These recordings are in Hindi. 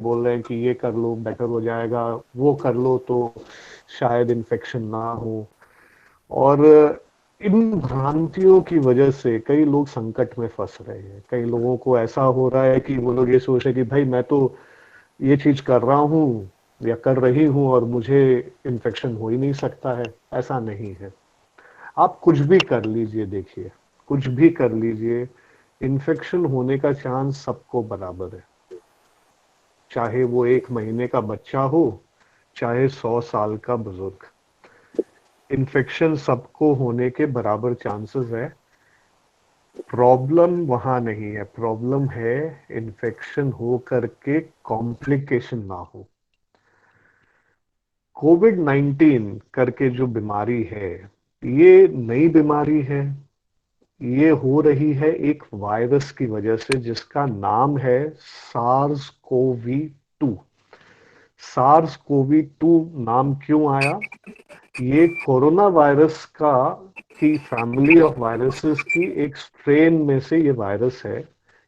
बोल रहे हैं कि ये कर लो बेटर हो जाएगा, वो कर लो तो शायद इन्फेक्शन ना हो। और इन भ्रांतियों की वजह से कई लोग संकट में फंस रहे हैं। कई लोगों को ऐसा हो रहा है कि वो लोग ये सोच रहे हैं कि भाई मैं तो ये चीज कर रहा हूँ या कर रही हूँ और मुझे इन्फेक्शन हो ही नहीं सकता है। ऐसा नहीं है। आप कुछ भी कर लीजिए, देखिए कुछ भी कर लीजिए, इन्फेक्शन होने का चांस सबको बराबर है। चाहे वो 1 महीने का बच्चा हो, चाहे 100 साल का बुजुर्ग, इन्फेक्शन सबको होने के बराबर चांसेस है। प्रॉब्लम वहां नहीं है, प्रॉब्लम है इन्फेक्शन हो करके कॉम्प्लिकेशन ना हो। कोविड 19 करके जो बीमारी है, ये नई बीमारी है। ये हो रही है एक वायरस की वजह से जिसका नाम है SARS CoV two. SARS CoV two नाम क्यों आया? ये कोरोना वायरस का की फैमिली ऑफ वायरसेस की एक स्ट्रेन में से ये वायरस है।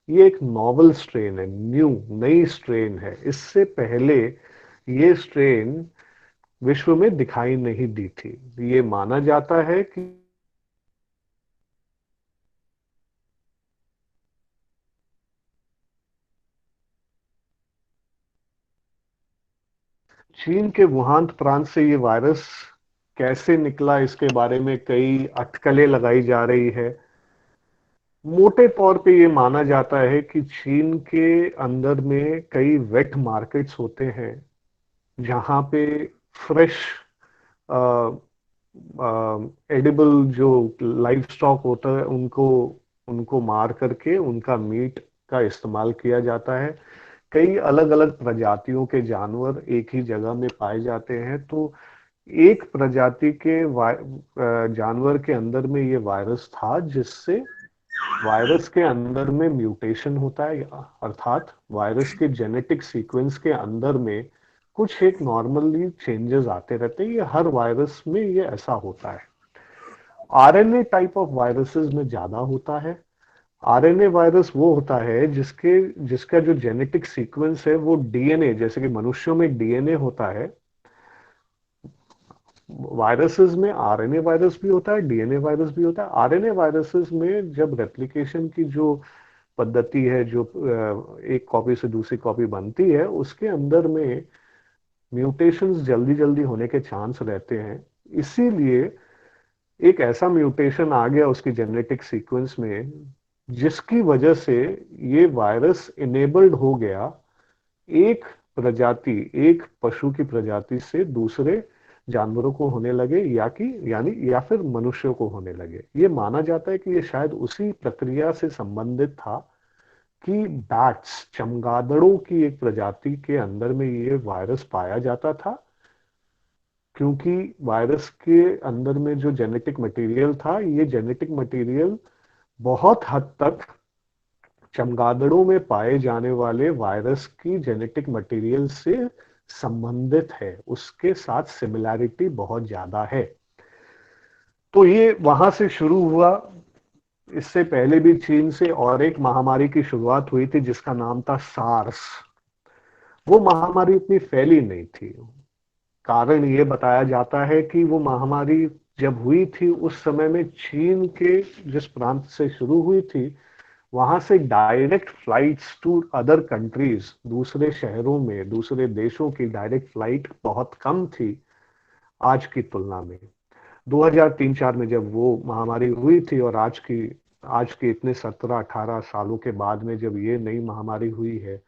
ये एक नॉवल स्ट्रेन है, नई स्ट्रेन है। इससे पहले ये स्ट्रेन विश्व में दिखाई नहीं दी थी। ये माना जाता है कि चीन के वुहान प्रांत से ये वायरस कैसे निकला, इसके बारे में कई अटकलें लगाई जा रही है। मोटे तौर पे ये माना जाता है कि चीन के अंदर में कई वेट मार्केट्स होते हैं जहां पे फ्रेश एडिबल जो लाइव स्टॉक होता है उनको उनको मार करके उनका मीट का इस्तेमाल किया जाता है। कई अलग अलग प्रजातियों के जानवर एक ही जगह में पाए जाते हैं। तो एक प्रजाति के जानवर के अंदर में ये वायरस था, जिससे वायरस के अंदर में म्यूटेशन होता है, अर्थात वायरस के जेनेटिक सीक्वेंस के अंदर में कुछ एक नॉर्मली चेंजेस आते रहते हैं। ये हर वायरस में ये ऐसा होता है। आरएनए टाइप ऑफ वायरसेस में ज्यादा होता है। आरएनए वायरस वो होता है जिसके जिसका जो जेनेटिक सीक्वेंस है वो डीएनए, जैसे कि मनुष्यों में डीएनए होता है, वायरसेस में आरएनए वायरस भी होता है, डीएनए वायरस भी होता है। आरएनए वायरसेस में जब रेप्लिकेशन की जो पद्धति है, जो एक कॉपी से दूसरी कॉपी बनती है, उसके अंदर में म्यूटेशंस जल्दी जल्दी होने के चांस रहते हैं। इसीलिए एक ऐसा म्यूटेशन आ गया उसकी जेनेटिक सीक्वेंस में जिसकी वजह से ये वायरस इनेबल्ड हो गया एक प्रजाति, एक पशु की प्रजाति से दूसरे जानवरों को होने लगे, या कि यानी या फिर मनुष्यों को होने लगे। ये माना जाता है कि ये शायद उसी प्रक्रिया से संबंधित था कि बैट्स, चमगादड़ों की एक प्रजाति के अंदर में ये वायरस पाया जाता था। क्योंकि वायरस के अंदर में जो जेनेटिक मटेरियल था, ये जेनेटिक मटेरियल बहुत हद तक चमगादड़ों में पाए जाने वाले वायरस की जेनेटिक मटेरियल से संबंधित है, उसके साथ सिमिलैरिटी बहुत ज्यादा है। तो ये वहां से शुरू हुआ। इससे पहले भी चीन से और एक महामारी की शुरुआत हुई थी जिसका नाम था सार्स। वो महामारी इतनी फैली नहीं थी। कारण ये बताया जाता है कि वो महामारी जब हुई थी उस समय में चीन के जिस प्रांत से शुरू हुई थी, वहां से direct flights to other countries, दूसरे शहरों में दूसरे देशों की डायरेक्ट फ्लाइट बहुत कम थी आज की तुलना में। 2003-4 में जब वो महामारी हुई थी और आज के इतने 17-18 सालों के बाद में जब ये नई महामारी हुई है,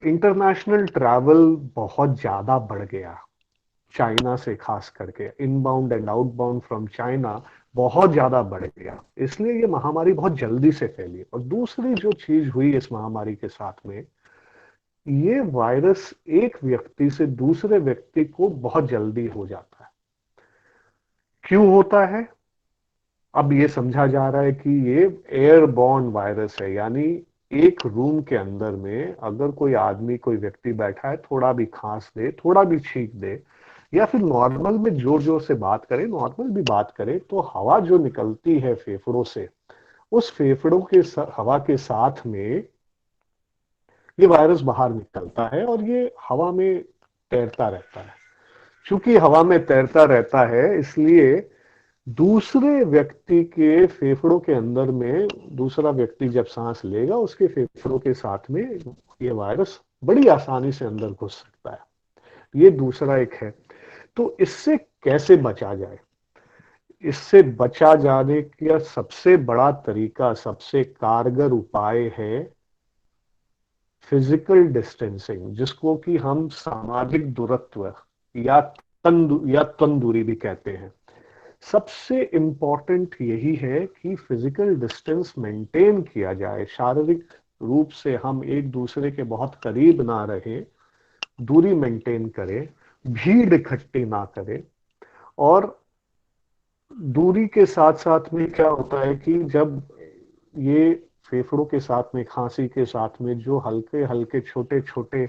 इंटरनेशनल ट्रैवल बहुत ज्यादा बढ़ गया। चाइना से खास करके inbound and outbound from China बहुत ज्यादा बढ़ गया। इसलिए ये महामारी बहुत जल्दी से फैली। और दूसरी जो चीज हुई इस महामारी के साथ में, ये वायरस एक व्यक्ति से दूसरे व्यक्ति को बहुत जल्दी हो जाता है। क्यों होता है? अब ये समझा जा रहा है कि ये एयरबॉर्न वायरस है, यानी एक रूम के अंदर में अगर कोई आदमी, कोई व्यक्ति बैठा है, थोड़ा भी खांस दे, थोड़ा भी छींक दे, या फिर नॉर्मल में जोर जोर से बात करे, नॉर्मल भी बात करे, तो हवा जो निकलती है फेफड़ों से, उस फेफड़ों के हवा के साथ में ये वायरस बाहर निकलता है और ये हवा में तैरता रहता है। चूंकि हवा में तैरता रहता है इसलिए दूसरे व्यक्ति के फेफड़ों के अंदर में दूसरा व्यक्ति जब सांस लेगा उसके फेफड़ों के साथ में ये वायरस बड़ी आसानी से अंदर घुस सकता है। ये दूसरा एक है। तो इससे कैसे बचा जाए? इससे बचा जाने का सबसे बड़ा तरीका, सबसे कारगर उपाय है फिजिकल डिस्टेंसिंग, जिसको कि हम सामाजिक दूरत्व या तन दूरी भी कहते हैं। सबसे इंपॉर्टेंट यही है कि फिजिकल डिस्टेंस मेंटेन किया जाए, शारीरिक रूप से हम एक दूसरे के बहुत करीब ना रहे, दूरी मेंटेन करें, भीड़ इकट्ठी ना करें। और दूरी के साथ साथ में क्या होता है कि जब ये फेफड़ों के साथ में, खांसी के साथ में जो हल्के हल्के छोटे छोटे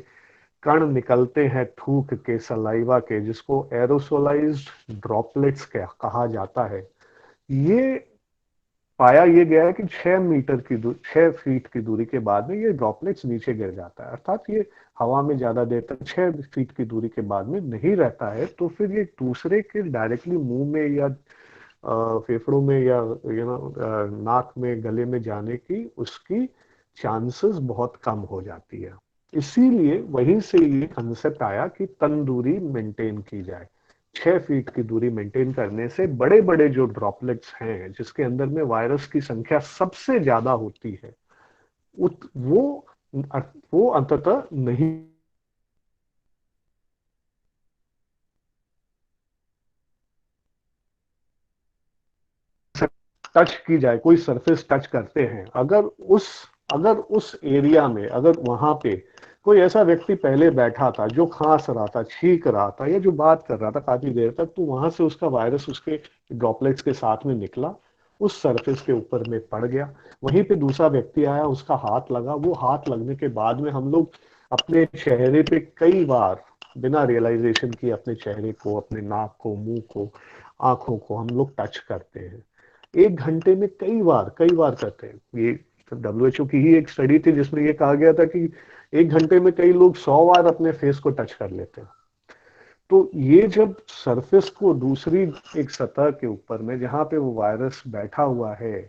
कण निकलते हैं थूक के, सलाइवा के, जिसको एरोसोलाइज्ड ड्रॉपलेट्स कहा जाता है, ये पाया ये गया है कि 6 फीट की दूरी के बाद में ये ड्रॉपलेट्स नीचे गिर जाता है। अर्थात ये हवा में ज्यादा देर तक 6 फीट की दूरी के बाद में नहीं रहता है। तो फिर ये दूसरे के डायरेक्टली मुंह में या फेफड़ों में या नाक में, गले में जाने की उसकी चांसेस बहुत कम हो जाती है। इसीलिए वहीं से ये कंसेप्ट आया कि तन दूरी मेंटेन की जाए। 6 फीट की दूरी मेंटेन करने से बड़े बड़े जो ड्रॉपलेट्स हैं जिसके अंदर में वायरस की संख्या सबसे ज्यादा होती है, वो वो अंततः नहीं टच की जाए। कोई सरफेस टच करते हैं, अगर उस एरिया में, अगर वहां पे कोई ऐसा व्यक्ति पहले बैठा था जो खांस रहा था, छींक रहा था या जो बात कर रहा था काफी देर तक, तो वहां से उसका वायरस उसके ड्रॉपलेट्स के साथ में निकला, उस सरफेस के ऊपर में पड़ गया। वहीं पे दूसरा व्यक्ति आया, उसका हाथ लगा, वो हाथ लगने के बाद में हम लोग अपने चेहरे पे कई बार बिना रियलाइजेशन किए अपने चेहरे को, अपने नाक को, मुंह को, आंखों को हम लोग टच करते हैं। 1 घंटे में कई बार करते हैं। ये डब्ल्यूएचओ की ही एक स्टडी थी जिसमें ये कहा गया था कि 1 घंटे में कई लोग 100 बार अपने फेस को टच कर लेते हैं। तो ये जब सरफेस को दूसरी एक सतह के ऊपर में जहां पे वो वायरस बैठा हुआ है,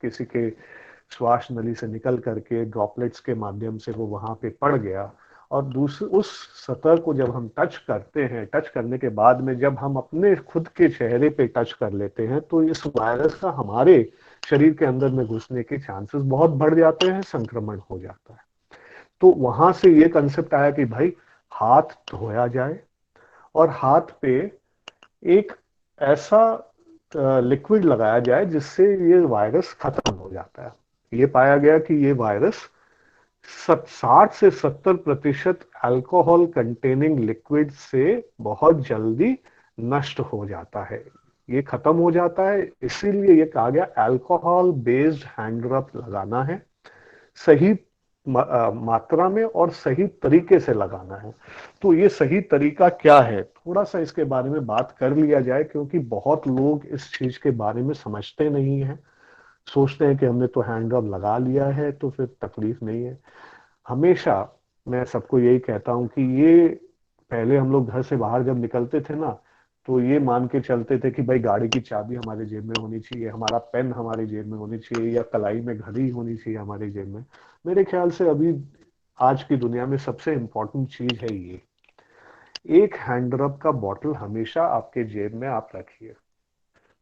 किसी के श्वास नली से निकल करके ड्रॉपलेट्स के माध्यम से वो वहां पे पड़ गया, और दूसरी उस सतह को जब हम टच करते हैं, टच करने के बाद में जब हम अपने खुद के चेहरे पे टच कर लेते हैं, तो इस वायरस का हमारे शरीर के अंदर में घुसने के चांसेस बहुत बढ़ जाते हैं, संक्रमण हो जाता है। तो वहां से ये कंसेप्ट आया कि भाई हाथ धोया जाए और हाथ पे एक ऐसा लिक्विड लगाया जाए जिससे ये वायरस खत्म हो जाता है। ये पाया गया कि ये वायरस 60 से 70% अल्कोहल कंटेनिंग लिक्विड से बहुत जल्दी नष्ट हो जाता है, ये खत्म हो जाता है। इसीलिए ये कहा गया अल्कोहल बेस्ड हैंड रब लगाना है, सही मात्रा में और सही तरीके से लगाना है। तो ये सही तरीका क्या है, थोड़ा सा इसके बारे में बात कर लिया जाए, क्योंकि बहुत लोग इस चीज के बारे में समझते नहीं है, सोचते हैं कि हमने तो हैंड रब लगा लिया है तो फिर तकलीफ नहीं है। हमेशा मैं सबको यही कहता हूं कि ये पहले हम लोग घर से बाहर जब निकलते थे ना, तो ये मान के चलते थे कि भाई गाड़ी की चाबी हमारे जेब में होनी चाहिए, हमारा पेन हमारी जेब में होनी चाहिए, या कलाई में घड़ी होनी चाहिए हमारी जेब में। मेरे ख्याल से अभी आज की दुनिया में सबसे इंपॉर्टेंट चीज है ये, एक हैंड रब का बॉटल हमेशा आपके जेब में आप रखिए।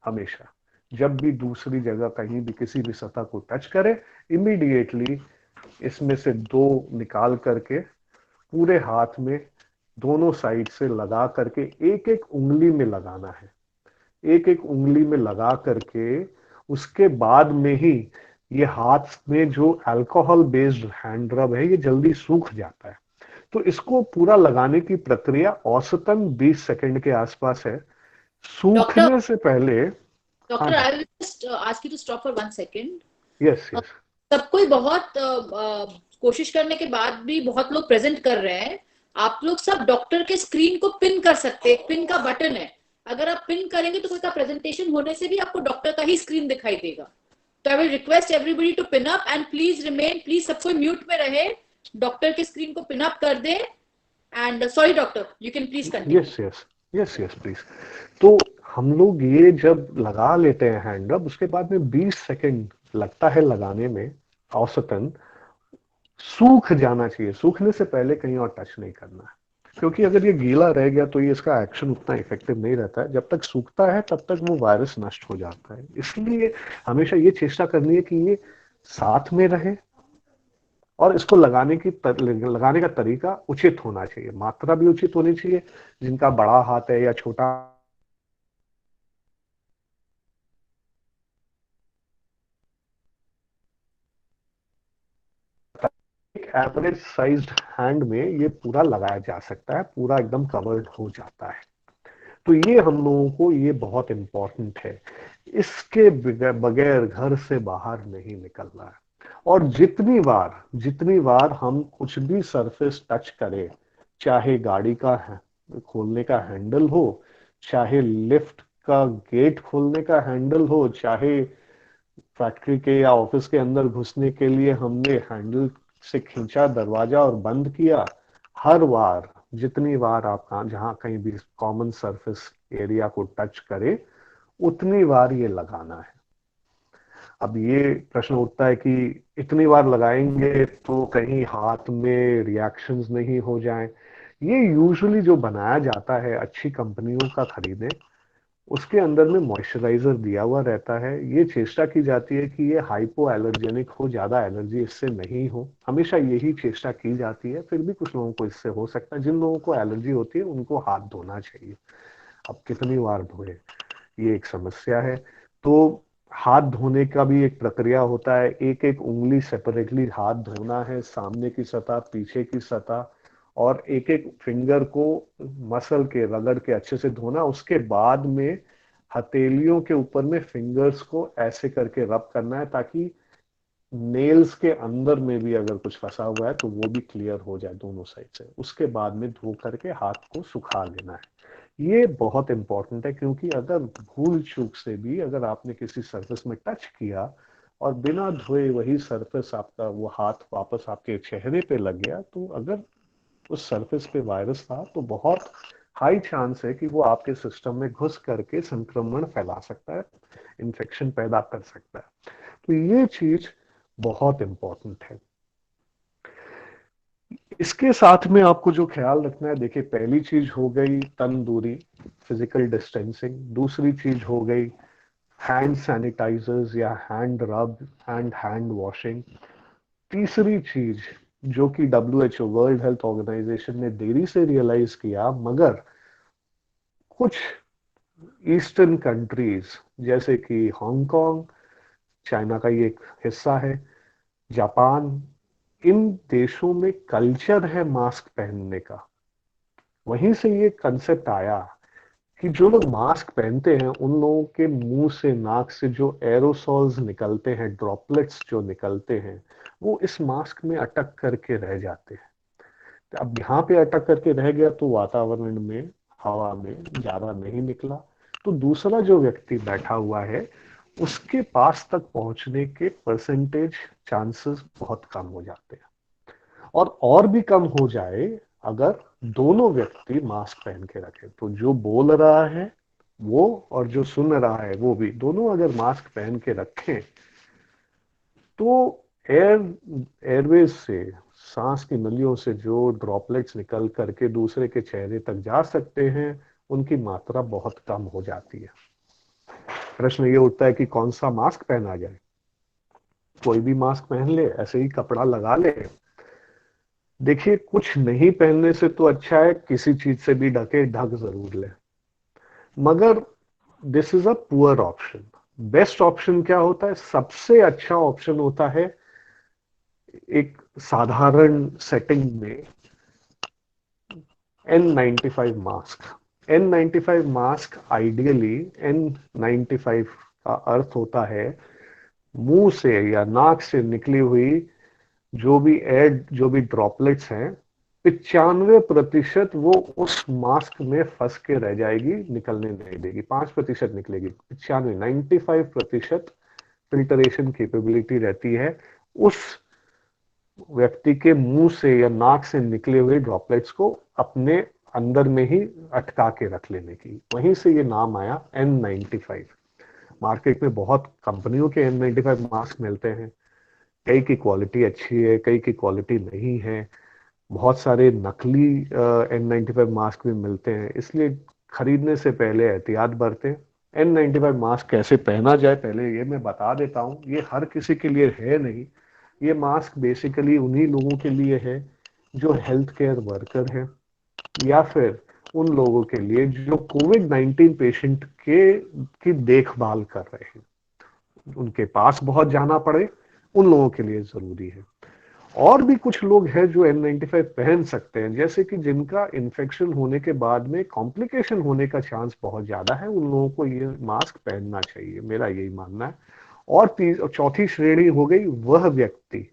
हमेशा जब भी दूसरी जगह कहीं भी किसी भी सतह को टच करें, इमीडिएटली इसमें से 2 निकाल करके पूरे हाथ में दोनों साइड से लगा करके एक एक उंगली में लगाना है। एक एक उंगली में लगा करके उसके बाद में ही ये हाथ में जो अल्कोहल बेस्ड हैंड रब है ये जल्दी सूख जाता है। तो इसको पूरा लगाने की प्रक्रिया औसतन 20 सेकंड के आसपास है। डॉक्टर सूखने से पहले। हाँ doctor ji. I will just ask you to stop for 1 second. Yes yes. सब कोई बहुत कोशिश करने के बाद भी बहुत लोग प्रेजेंट कर रहे हैं। आप लोग सब डॉक्टर के स्क्रीन को पिन कर सकते हैं, पिन का बटन है, अगर आप पिन करेंगे तो उसका प्रेजेंटेशन होने से भी आपको डॉक्टर का ही स्क्रीन दिखाई देगा। तो I will request everybody to pin up and please remain, please सब कोई म्यूट में रहे, डॉक्टर के स्क्रीन को पिन अप कर दे। And sorry doctor, you can please continue. Yes yes yes yes please. तो हम लोग ये जब लगा लेते हैं हैंड रब, उसके बाद में 20 सेकंड लगता है लगाने में औसतन। सूख जाना चाहिए, सूखने से पहले कहीं और टच नहीं करना है, क्योंकि अगर ये गीला रह गया तो ये इसका एक्शन उतना इफेक्टिव नहीं रहता है। जब तक सूखता है तब तक वो वायरस नष्ट हो जाता है। इसलिए हमेशा ये चेष्टा करनी है कि ये साथ में रहे, और इसको लगाने का तरीका उचित होना चाहिए, मात्रा भी उचित होनी चाहिए। जिनका बड़ा हाथ है या छोटा एवरेज साइज्ड हैंड में ये पूरा लगाया जा सकता है, पूरा एकदम कवर्ड हो जाता है। तो ये हम लोगों को ये बहुत इंपॉर्टेंट है, इसके बगैर घर से बाहर नहीं निकलना है। और जितनी बार हम कुछ भी सरफेस टच करें, चाहे गाड़ी का खोलने का हैंडल हो, चाहे लिफ्ट का गेट खोलने का हैंडल हो, चाहे फैक्ट्री के या ऑफिस के अंदर घुसने के लिए हमने हैंडल से खींचा दरवाजा और बंद किया, हर बार जितनी बार आप जहां कहीं भी कॉमन सरफेस एरिया को टच करें, उतनी बार ये लगाना है। अब ये प्रश्न उठता है कि इतनी बार लगाएंगे तो कहीं हाथ में रिएक्शंस नहीं हो जाएं। ये यूजुअली जो बनाया जाता है अच्छी कंपनियों का खरीदें, उसके अंदर में मॉइस्चराइजर दिया हुआ रहता है। ये चेष्टा की जाती है कि ये हाइपो एलर्जेनिक हो, ज्यादा एलर्जी इससे नहीं हो, हमेशा यही चेष्टा की जाती है। फिर भी कुछ लोगों को इससे हो सकता है। जिन लोगों को एलर्जी होती है उनको हाथ धोना चाहिए। अब कितनी बार धोए, ये एक समस्या है। तो हाथ धोने का भी एक प्रक्रिया होता है, एक एक उंगली सेपरेटली हाथ धोना है, सामने की सतह, पीछे की सतह, और एक एक फिंगर को मसल के रगड़ के अच्छे से धोना। उसके बाद में हथेलियों के ऊपर में फिंगर्स को ऐसे करके रब करना है, ताकि नेल्स के अंदर में भी अगर कुछ फंसा हुआ है तो वो भी क्लियर हो जाए दोनों साइड से। उसके बाद में धो करके हाथ को सुखा लेना है। ये बहुत इंपॉर्टेंट है, क्योंकि अगर भूल चूक से भी अगर आपने किसी सरफेस में टच किया और बिना धोए वही सरफेस आपका वो हाथ वापस आपके चेहरे पे लग गया, तो अगर उस सरफेस पे वायरस था तो बहुत हाई चांस है कि वो आपके सिस्टम में घुस करके संक्रमण फैला सकता है, इन्फेक्शन पैदा कर सकता है। तो ये चीज बहुत इंपॉर्टेंट है। इसके साथ में आपको जो ख्याल रखना है, देखिए पहली चीज हो गई तन दूरी, फिजिकल डिस्टेंसिंग। दूसरी चीज हो गई हैंड सैनिटाइजर्स या हैंड रब एंड हैंड वॉशिंग। तीसरी चीज जो कि WHO वर्ल्ड हेल्थ ऑर्गेनाइजेशन ने देरी से रियलाइज किया, मगर कुछ ईस्टर्न कंट्रीज जैसे कि हांगकांग, चाइना का ये एक हिस्सा है, जापान, इन देशों में कल्चर है मास्क पहनने का। वहीं से ये कंसेप्ट आया कि जो लोग मास्क पहनते हैं उन लोगों के मुंह से, नाक से जो एरोसॉल्स निकलते हैं, ड्रॉपलेट्स जो निकलते हैं, वो इस मास्क में अटक करके रह जाते हैं। अब यहाँ पे अटक करके रह गया तो वातावरण में, हवा में ज्यादा नहीं निकला, तो दूसरा जो व्यक्ति बैठा हुआ है उसके पास तक पहुंचने के परसेंटेज चांसेस बहुत कम हो जाते हैं। और भी कम हो जाए अगर दोनों व्यक्ति मास्क पहन के रखें। तो जो बोल रहा है वो और जो सुन रहा है वो भी, दोनों अगर मास्क पहन के रखें तो एयरवेज से, सांस की नलियों से जो ड्रॉपलेट्स निकल करके दूसरे के चेहरे तक जा सकते हैं, उनकी मात्रा बहुत कम हो जाती है। प्रश्न ये उठता है कि कौन सा मास्क पहना जाए। कोई भी मास्क पहन ले, ऐसे ही कपड़ा लगा ले। देखिए कुछ नहीं पहनने से तो अच्छा है किसी चीज से भी ढके, ढक जरूर ले, मगर this is a poor option. Best option क्या होता है? सबसे अच्छा ऑप्शन होता है एक साधारण सेटिंग में N95 mask. N95 mask ideally, N95 का अर्थ होता है मुंह से या नाक से निकली हुई जो भी ड्रॉपलेट्स हैं, 95% वो उस मास्क में फंस के रह जाएगी, निकलने नहीं देगी। 5% निकलेगी, 95, 95% फिल्टरेशन कैपेबिलिटी रहती है उस व्यक्ति के मुंह से या नाक से निकले हुए ड्रॉपलेट्स को अपने अंदर में ही अटका के रख लेने की, वहीं से ये नाम आया N95। मार्केट में बहुत कंपनियों के N95 मास्क मिलते हैं, कई की क्वालिटी अच्छी है, कई की क्वालिटी नहीं है, बहुत सारे नकली N95 मास्क भी मिलते हैं, इसलिए खरीदने से पहले एहतियात बरतें। N95 मास्क कैसे पहना जाए पहले ये मैं बता देता हूँ। ये हर किसी के लिए है नहीं, ये मास्क बेसिकली उन्हीं लोगों के लिए है जो हेल्थ केयर वर्कर है, या फिर उन लोगों के लिए जो कोविड-19 पेशेंट के की देखभाल कर रहे हैं, उनके पास बहुत जाना पड़े, उन लोगों के लिए जरूरी है। और भी कुछ लोग हैं जो N95 पहन सकते हैं, जैसे कि जिनका इन्फेक्शन होने के बाद में कॉम्प्लिकेशन होने का चांस बहुत ज्यादा है, उन लोगों को ये मास्क पहनना चाहिए, मेरा यही मानना है। और चौथी श्रेणी हो गई वह व्यक्ति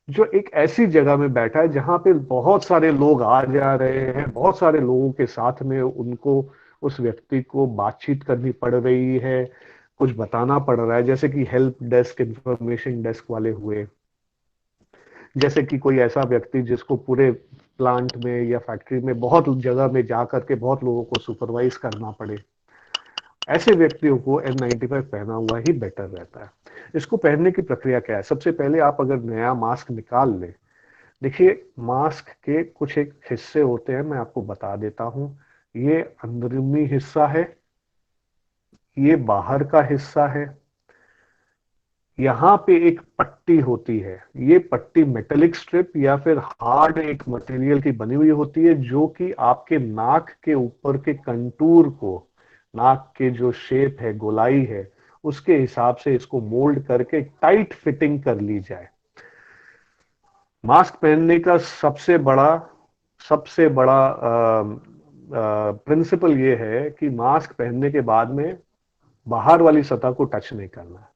जो एक ऐसी जगह में बैठा है जहां पे बहुत सारे लोग आ जा रहे हैं, बहुत सारे लोगों के साथ में उनको, उस व्यक्ति को बातचीत करनी पड़ रही है, कुछ बताना पड़ रहा है, जैसे कि हेल्प डेस्क, इंफॉर्मेशन डेस्क वाले हुए, जैसे कि कोई ऐसा व्यक्ति जिसको पूरे प्लांट में या फैक्ट्री में बहुत जगह में जा करके बहुत लोगों को सुपरवाइज करना पड़े, ऐसे व्यक्तियों को N95 पहना हुआ ही बेटर रहता है। इसको पहनने की प्रक्रिया क्या है? सबसे पहले आप अगर नया मास्क निकाल लें, देखिए मास्क के कुछ एक हिस्से होते हैं, मैं आपको बता देता हूं। ये अंदरूनी हिस्सा है, ये बाहर का हिस्सा है, यहाँ पे एक पट्टी होती है, ये पट्टी मेटेलिक स्ट्रिप या फिर हार्ड एक मटेरियल की बनी हुई होती है, जो कि आपके नाक के ऊपर के कंटूर को, नाक के जो शेप है, गोलाई है, उसके हिसाब से इसको मोल्ड करके टाइट फिटिंग कर ली जाए। मास्क पहनने का सबसे बड़ा प्रिंसिपल ये है कि मास्क पहनने के बाद में बाहर वाली सतह को टच नहीं करना है,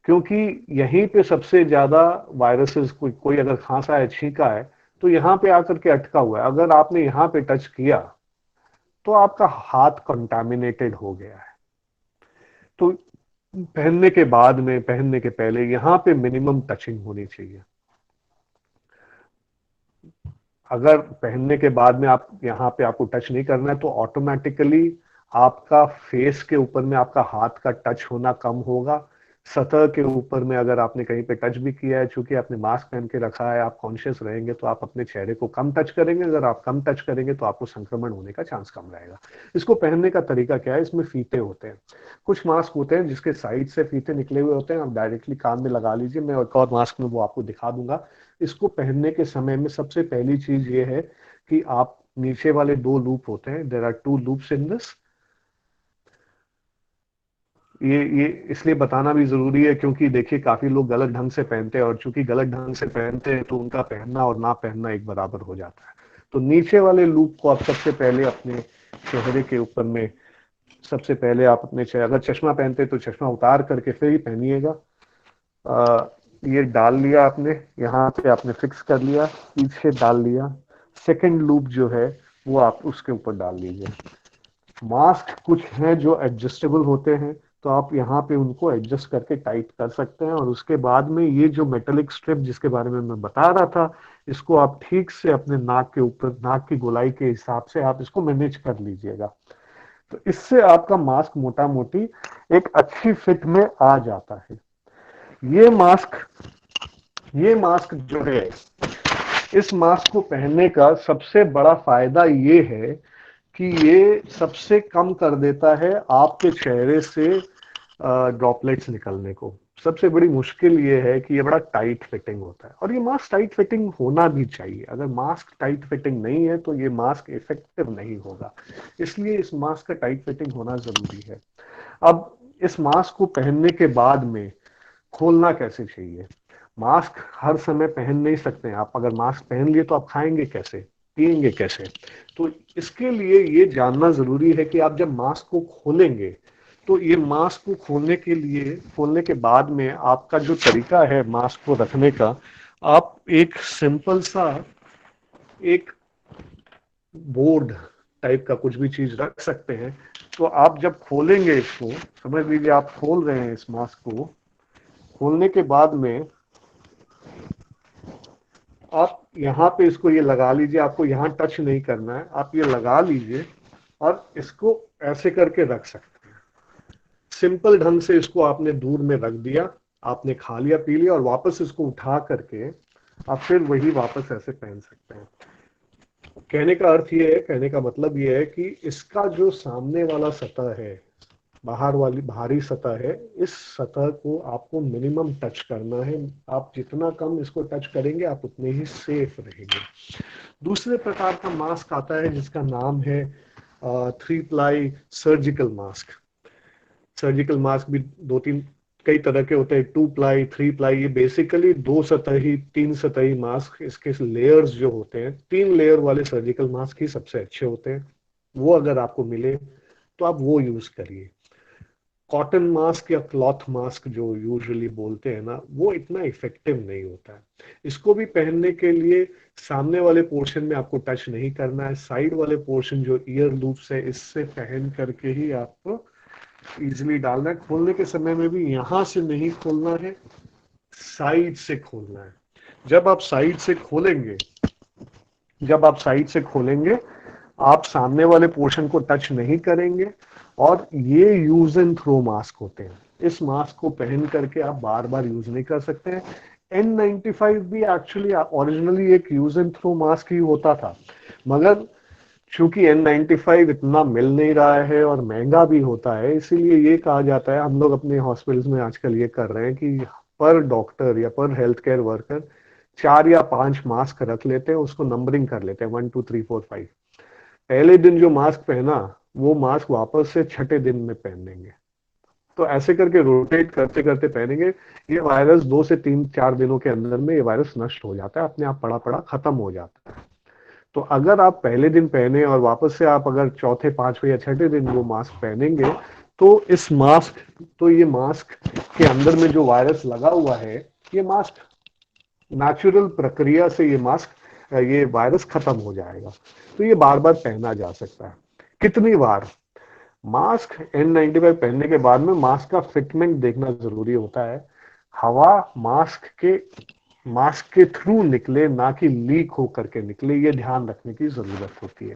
क्योंकि यहीं पे सबसे ज्यादा वायरसेस, कोई अगर खांसा है, छींका है, तो यहां पे आकर के अटका हुआ है। अगर आपने यहां पे टच किया तो आपका हाथ कंटामिनेटेड हो गया है। तो पहनने के बाद में, पहनने के पहले यहां पे मिनिमम टचिंग होनी चाहिए। अगर पहनने के बाद में आप यहाँ पे आपको टच नहीं करना है तो ऑटोमेटिकली आपका फेस के ऊपर में आपका हाथ का टच होना कम होगा। सतह के ऊपर में अगर आपने कहीं पे टच भी किया है, चूंकि आपने मास्क पहन के रखा है, आप कॉन्शियस रहेंगे तो आप अपने चेहरे को कम टच करेंगे। अगर आप कम टच करेंगे तो आपको संक्रमण होने का चांस कम रहेगा। इसको पहनने का तरीका क्या है? इसमें फीते होते हैं, कुछ मास्क होते हैं जिसके साइड से फीते निकले हुए होते हैं, आप डायरेक्टली कान में लगा लीजिए, मैं एक और मास्क में वो आपको दिखा दूंगा। इसको पहनने के समय में सबसे पहली चीज ये है कि आप नीचे वाले दो लूप होते हैं, there are two loops in this. ये इसलिए बताना भी जरूरी है क्योंकि देखिए काफी लोग गलत ढंग से पहनते हैं, और चूंकि गलत ढंग से पहनते हैं तो उनका पहनना और ना पहनना एक बराबर हो जाता है। तो नीचे वाले लूप को आप सबसे पहले अपने चेहरे के ऊपर में, सबसे पहले आप अपने चेहरे, अगर चश्मा पहनते हैं तो चश्मा उतार करके फिर ही पहनिएगा। ये डाल लिया आपने, यहाँ पे आपने फिक्स कर लिया, पीछे डाल लिया। सेकंड लूप जो है वो आप उसके ऊपर डाल लीजिए। मास्क कुछ हैं जो एडजस्टेबल होते हैं, तो आप यहाँ पे उनको एडजस्ट करके टाइट कर सकते हैं, और उसके बाद में ये जो मेटेलिक स्ट्रिप जिसके बारे में मैं बता रहा था, इसको आप ठीक से अपने नाक के ऊपर, नाक की गोलाई के हिसाब से आप इसको मैनेज कर लीजिएगा। तो इससे आपका मास्क मोटा मोटी एक अच्छी फिट में आ जाता है। ये मास्क ये मास्क जो है, इस मास्क को पहनने का सबसे बड़ा फायदा ये है कि ये सबसे कम कर देता है आपके चेहरे से ड्रॉपलेट्स निकलने को। सबसे बड़ी मुश्किल ये है कि ये बड़ा टाइट फिटिंग होता है, और ये मास्क टाइट फिटिंग होना भी चाहिए। अगर मास्क टाइट फिटिंग नहीं है तो ये मास्क इफेक्टिव नहीं होगा, इसलिए इस मास्क का टाइट फिटिंग होना जरूरी है। अब इस मास्क को पहनने के बाद में खोलना कैसे चाहिए? मास्क हर समय पहन नहीं सकते हैं आप। अगर मास्क पहन लिए तो आप खाएंगे कैसे, पिएंगे कैसे? तो इसके लिए ये जानना जरूरी है कि आप जब मास्क को खोलेंगे तो ये मास्क को खोलने के लिए, खोलने के बाद में आपका जो तरीका है मास्क को रखने का, आप एक सिंपल सा एक बोर्ड टाइप का कुछ भी चीज रख सकते हैं। तो आप जब खोलेंगे इसको, समझ लीजिए आप खोल रहे हैं इस मास्क को, खोलने के बाद में आप यहाँ पे इसको ये लगा लीजिए, आपको यहाँ टच नहीं करना है, आप ये लगा लीजिए और इसको ऐसे करके रख सकते हैं। सिंपल ढंग से इसको आपने दूर में रख दिया, आपने खा लिया पी लिया और वापस इसको उठा करके आप फिर वही वापस ऐसे पहन सकते हैं। कहने का अर्थ ये है, कहने का मतलब ये है कि इसका जो सामने वाला सतह है, बाहर वाली बाहरी सतह है, इस सतह को आपको मिनिमम टच करना है। आप जितना कम इसको टच करेंगे आप उतने ही सेफ रहेंगे। दूसरे प्रकार का मास्क आता है जिसका नाम है 3 ply surgical mask. Surgical mask भी दो तीन कई तरह के होते हैं, 2 प्लाई 3 प्लाई। ये बेसिकली 2 सतही 3 सतही मास्क, इसके लेयर्स जो होते हैं 3 लेयर वाले सर्जिकल मास्क ही सबसे अच्छे होते हैं। वो अगर आपको मिले तो आप वो यूज करिए। कॉटन मास्क या क्लॉथ मास्क जो यूजुअली बोलते हैं ना, वो इतना इफेक्टिव नहीं होता है। इसको भी पहनने के लिए सामने वाले पोर्शन में आपको टच नहीं करना है, साइड वाले पोर्शन जो ईयर लूप्स है इससे पहन करके ही आपको इजिली डालना है। खोलने के समय में भी यहां से नहीं खोलना है, साइड से खोलना है। जब आप साइड से खोलेंगे जब आप साइड से खोलेंगे आप सामने वाले पोर्शन को टच नहीं करेंगे। और ये यूज एंड थ्रो मास्क होते हैं, इस मास्क को पहन करके आप बार बार यूज नहीं कर सकते हैं। N95 भी एक्चुअली ओरिजिनली एक यूज एंड थ्रो मास्क ही होता था, मगर चूंकि N95 इतना मिल नहीं रहा है और महंगा भी होता है, इसीलिए ये कहा जाता है, हम लोग अपने हॉस्पिटल्स में आजकल ये कर रहे हैं कि पर डॉक्टर या पर हेल्थ केयर वर्कर 4 या 5 मास्क रख लेते हैं, उसको नंबरिंग कर लेते हैं 1 2 3 4 5। पहले दिन जो मास्क पहना वो मास्क वापस से छठे दिन में पहनेंगे। तो ऐसे करके रोटेट करते करते पहनेंगे। ये वायरस 2 से 3 4 दिनों के अंदर में ये वायरस नष्ट हो जाता है, अपने आप पड़ा पड़ा खत्म हो जाता है। तो अगर आप पहले दिन पहने और वापस से आप अगर चौथे पांचवें या छठे दिन वो मास्क पहनेंगे तो ये मास्क के अंदर में जो वायरस लगा हुआ है, ये मास्क नेचुरल प्रक्रिया से ये वायरस खत्म हो जाएगा। तो ये बार बार पहना जा सकता है। कितनी बार? मास्क N95 पहनने के बाद में मास्क का फिटमेंट देखना जरूरी होता है। हवा मास्क के थ्रू निकले, ना कि लीक होकर के निकले, ये ध्यान रखने की जरूरत होती है।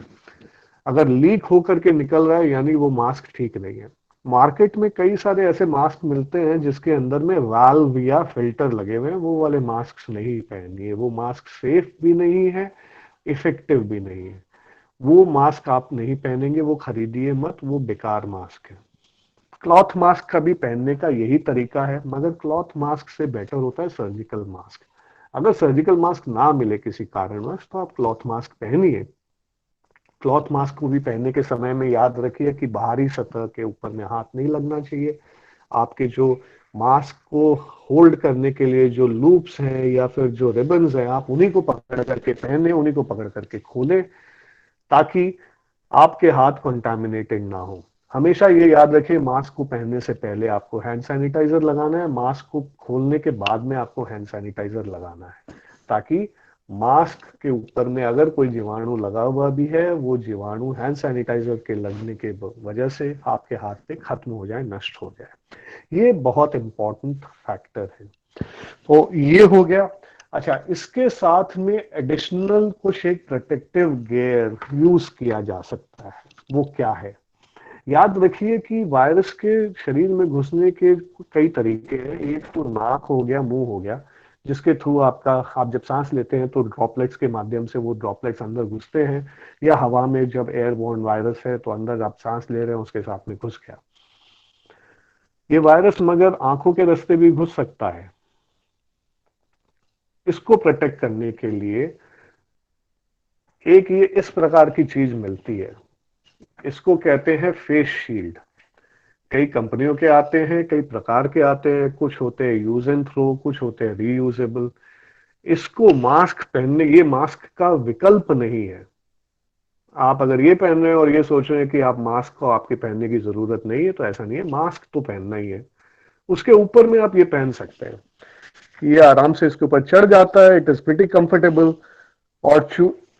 अगर लीक होकर के निकल रहा है यानी वो मास्क ठीक नहीं है। मार्केट में कई सारे ऐसे मास्क मिलते हैं जिसके अंदर में वाल्व या फिल्टर लगे हुए हैं, वो वाले मास्क नहीं पहनिए। वो मास्क सेफ भी नहीं है, इफेक्टिव भी नहीं है। वो मास्क आप नहीं पहनेंगे, वो खरीदिए मत, वो बेकार मास्क है। क्लॉथ मास्क का भी पहनने का यही तरीका है, मगर क्लॉथ मास्क से बेटर होता है सर्जिकल मास्क। अगर सर्जिकल मास्क ना मिले किसी कारणवश तो आप क्लॉथ मास्क पहनिए। क्लॉथ मास्क को भी पहनने के समय में याद रखिए कि बाहरी सतह के ऊपर में हाथ नहीं लगना चाहिए। आपके जो मास्क को होल्ड करने के लिए जो लूप्स हैं या फिर जो रिबन्स हैं, आप उन्हीं को पकड़ करके पहने, उन्हीं को पकड़ करके खोले, ताकि आपके हाथ कंटामिनेटेड ना हो। हमेशा ये याद रखिए, मास्क को पहनने से पहले आपको हैंड सैनिटाइजर लगाना है, मास्क को खोलने के बाद में आपको हैंड सैनिटाइजर लगाना है, ताकि मास्क के ऊपर में अगर कोई जीवाणु लगा हुआ भी है, वो जीवाणु हैंड सैनिटाइजर के लगने के वजह से आपके हाथ पे खत्म हो जाए, नष्ट हो जाए। ये बहुत इंपॉर्टेंट फैक्टर है। तो ये हो गया। अच्छा, इसके साथ में एडिशनल कुछ एक प्रोटेक्टिव गियर यूज किया जा सकता है। वो क्या है? याद रखिए कि वायरस के शरीर में घुसने के कई तरीके हैं। एक तो नाक हो गया, मुंह हो गया, जिसके थ्रू आप जब सांस लेते हैं तो ड्रॉपलेट्स के माध्यम से वो ड्रॉपलेट्स अंदर घुसते हैं, या हवा में जब एयरबोर्न वायरस है तो अंदर आप सांस ले रहे हैं उसके साथ में घुस गया। ये वायरस मगर आंखों के रास्ते भी घुस सकता है। इसको प्रोटेक्ट करने के लिए एक ये इस प्रकार की चीज मिलती है, इसको कहते हैं फेस शील्ड। कई कंपनियों के आते हैं, कई प्रकार के आते हैं, कुछ होते हैं यूज एंड थ्रो, कुछ होते हैं रीयूजेबल। इसको मास्क पहनने, ये मास्क का विकल्प नहीं है। आप अगर ये पहन रहे हैं और ये सोच रहे हैं कि आप मास्क को आपके पहनने की जरूरत नहीं है, तो ऐसा नहीं है, मास्क तो पहनना ही है। उसके ऊपर में आप ये पहन सकते हैं, ये आराम से इसके ऊपर चढ़ जाता है, इट इज प्रीटी कंफर्टेबल। और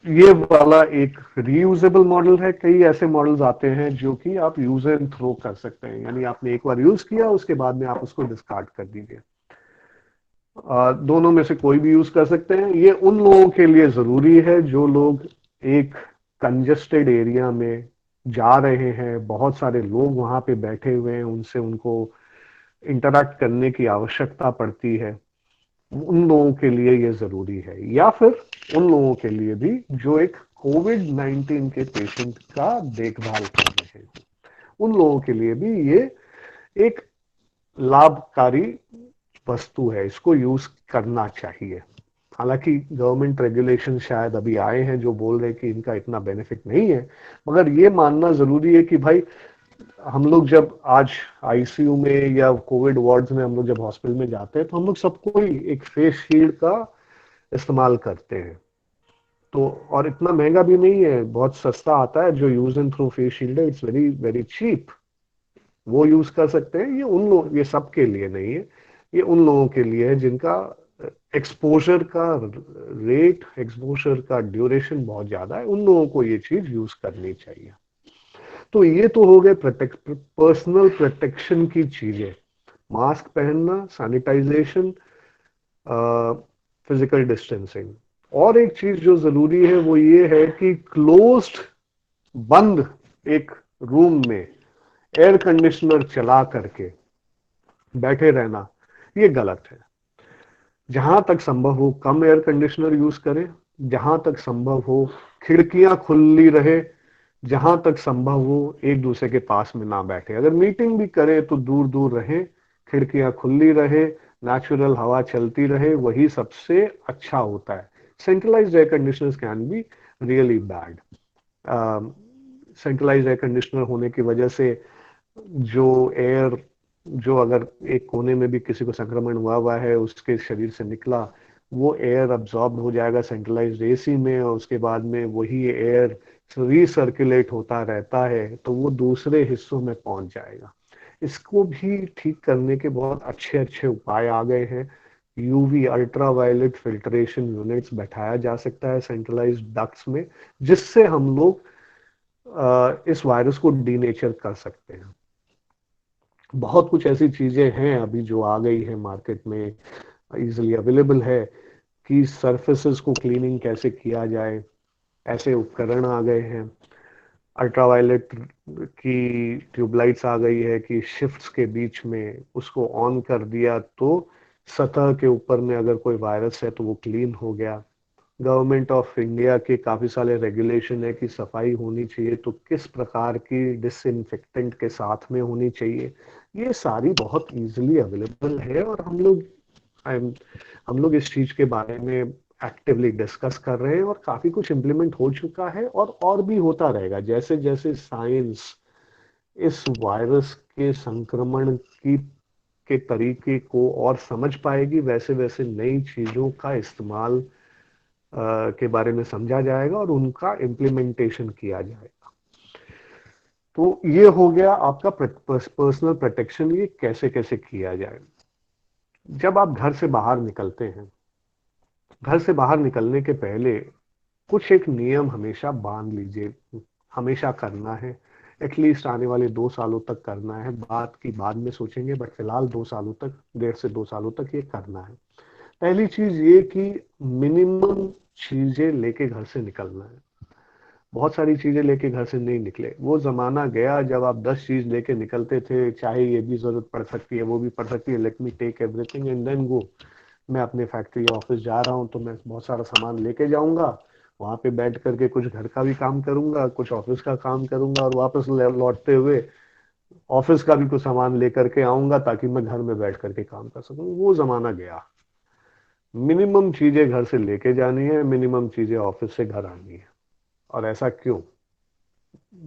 ये वाला एक रीयूजेबल मॉडल है। कई ऐसे मॉडल्स आते हैं जो कि आप यूज एंड थ्रो कर सकते हैं, यानी आपने एक बार यूज किया उसके बाद में आप उसको डिस्कार्ड कर दीजिए। दोनों में से कोई भी यूज कर सकते हैं। ये उन लोगों के लिए जरूरी है जो लोग एक कंजेस्टेड एरिया में जा रहे हैं, बहुत सारे लोग वहां पे बैठे हुए हैं, उनसे उनको इंटरैक्ट करने की आवश्यकता पड़ती है, उन लोगों के लिए ये जरूरी है। या फिर उन लोगों के लिए भी जो एक कोविड-19 के पेशेंट का देखभाल कर रहे हैं, उन लोगों के लिए भी ये एक लाभकारी वस्तु है, इसको यूज करना चाहिए। हालांकि गवर्नमेंट रेगुलेशन शायद अभी आए हैं जो बोल रहे हैं कि इनका इतना बेनिफिट नहीं है, मगर ये मानना जरूरी है कि भाई हम लोग जब आज आईसीयू में या कोविड वार्ड्स में हम लोग जब हॉस्पिटल में जाते हैं तो हम लोग सबको ही एक फेस शील्ड का इस्तेमाल करते हैं। तो और इतना महंगा भी नहीं है, बहुत सस्ता आता है जो use and throw face shield है, इट्स वेरी वेरी चीप, वो यूज कर सकते हैं। ये उन लोग, ये सबके लिए नहीं है, ये उन लोगों के लिए है जिनका एक्सपोजर का रेट, एक्सपोजर का ड्यूरेशन बहुत ज्यादा है, उन लोगों को ये चीज यूज करनी चाहिए। तो ये तो हो गए पर्सनल प्रोटेक्शन की चीजें, मास्क पहनना, सैनिटाइजेशन, फिजिकल डिस्टेंसिंग। और एक चीज जो जरूरी है वो ये है कि क्लोज्ड, बंद एक रूम में एयर कंडीशनर चला करके बैठे रहना ये गलत है। जहां तक संभव हो कम एयर कंडीशनर यूज करें, जहां तक संभव हो खिड़कियां खुली रहे, जहां तक संभव हो एक दूसरे के पास में ना बैठे, अगर मीटिंग भी करे तो दूर दूर रहे, खिड़कियां खुली रहे, नेचुरल हवा चलती रहे, वही सबसे अच्छा होता है। Centralised air conditioners can be really bad. Centralised air conditioner होने की वजह से जो एयर, जो अगर एक कोने में भी किसी को संक्रमण हुआ है उसके शरीर से निकला, वो एयर अब्सॉर्ब हो जाएगा सेंट्रलाइज्ड एसी में, और उसके बाद में वही एयर रीसर्कुलेट होता रहता है तो वो दूसरे हिस्सों में पहुंच जाएगा। इसको भी ठीक करने के बहुत अच्छे अच्छे उपाय आ गए हैं। यूवी अल्ट्रावायलेट फिल्ट्रेशन यूनिट्स बैठाया जा सकता है सेंट्रलाइज्ड डक्ट्स में, जिससे हम लोग इस वायरस को डीनेचर कर सकते हैं। बहुत कुछ ऐसी चीजें हैं अभी जो आ गई है मार्केट में, इजीली अवेलेबल है, कि सरफेसेस को क्लीनिंग कैसे किया जाए, ऐसे उपकरण आ गए हैं। अल्ट्रावायलेट की ट्यूबलाइट्स आ गई है कि शिफ्ट्स के बीच में उसको ऑन कर दिया तो सतह के ऊपर में अगर कोई वायरस है तो वो क्लीन हो गया। गवर्नमेंट ऑफ इंडिया के काफी सारे रेगुलेशन है कि सफाई होनी चाहिए तो किस प्रकार की डिसइंफेक्टेंट के साथ में होनी चाहिए। ये सारी बहुत इजीली अवेलेबल है और हम लोग इस चीज के बारे में एक्टिवली डिस्कस कर रहे हैं और काफी कुछ इम्प्लीमेंट हो चुका है और भी होता रहेगा। जैसे जैसे साइंस इस वायरस के संक्रमण की के तरीके को और समझ पाएगी, वैसे वैसे नई चीजों का इस्तेमाल के बारे में समझा जाएगा और उनका इम्प्लीमेंटेशन किया जाएगा। तो ये हो गया आपका पर्सनल प्रोटेक्शन, ये कैसे कैसे किया जाए। जब आप घर से बाहर निकलते हैं, घर से बाहर निकलने के पहले कुछ एक नियम हमेशा बांध लीजिए, हमेशा करना है। एटलीस्ट आने वाले 2 सालों तक करना है, बात की बाद में सोचेंगे, बट फिलहाल 2 सालों तक, 1.5 से 2 सालों तक ये करना है। पहली चीज ये कि मिनिमम चीजें लेके घर से निकलना है। बहुत सारी चीजें लेके घर से नहीं निकले, वो जमाना गया जब आप 10 चीज लेके निकलते थे, चाहे ये भी जरूरत पड़ सकती है, वो भी पड़ सकती है, let me take everything and then go. मैं अपने फैक्ट्री ऑफिस जा रहा हूँ तो मैं बहुत सारा सामान लेके जाऊंगा, वहां पे बैठ करके कुछ घर का भी काम करूंगा, कुछ ऑफिस का काम करूंगा, और वापस लौटते हुए ऑफिस का भी कुछ सामान लेकर के आऊंगा ताकि मैं घर में बैठ करके काम कर सकूं। वो जमाना गया। मिनिमम चीजें घर से लेके जानी है, मिनिमम चीजें ऑफिस से घर आनी है। और ऐसा क्यों?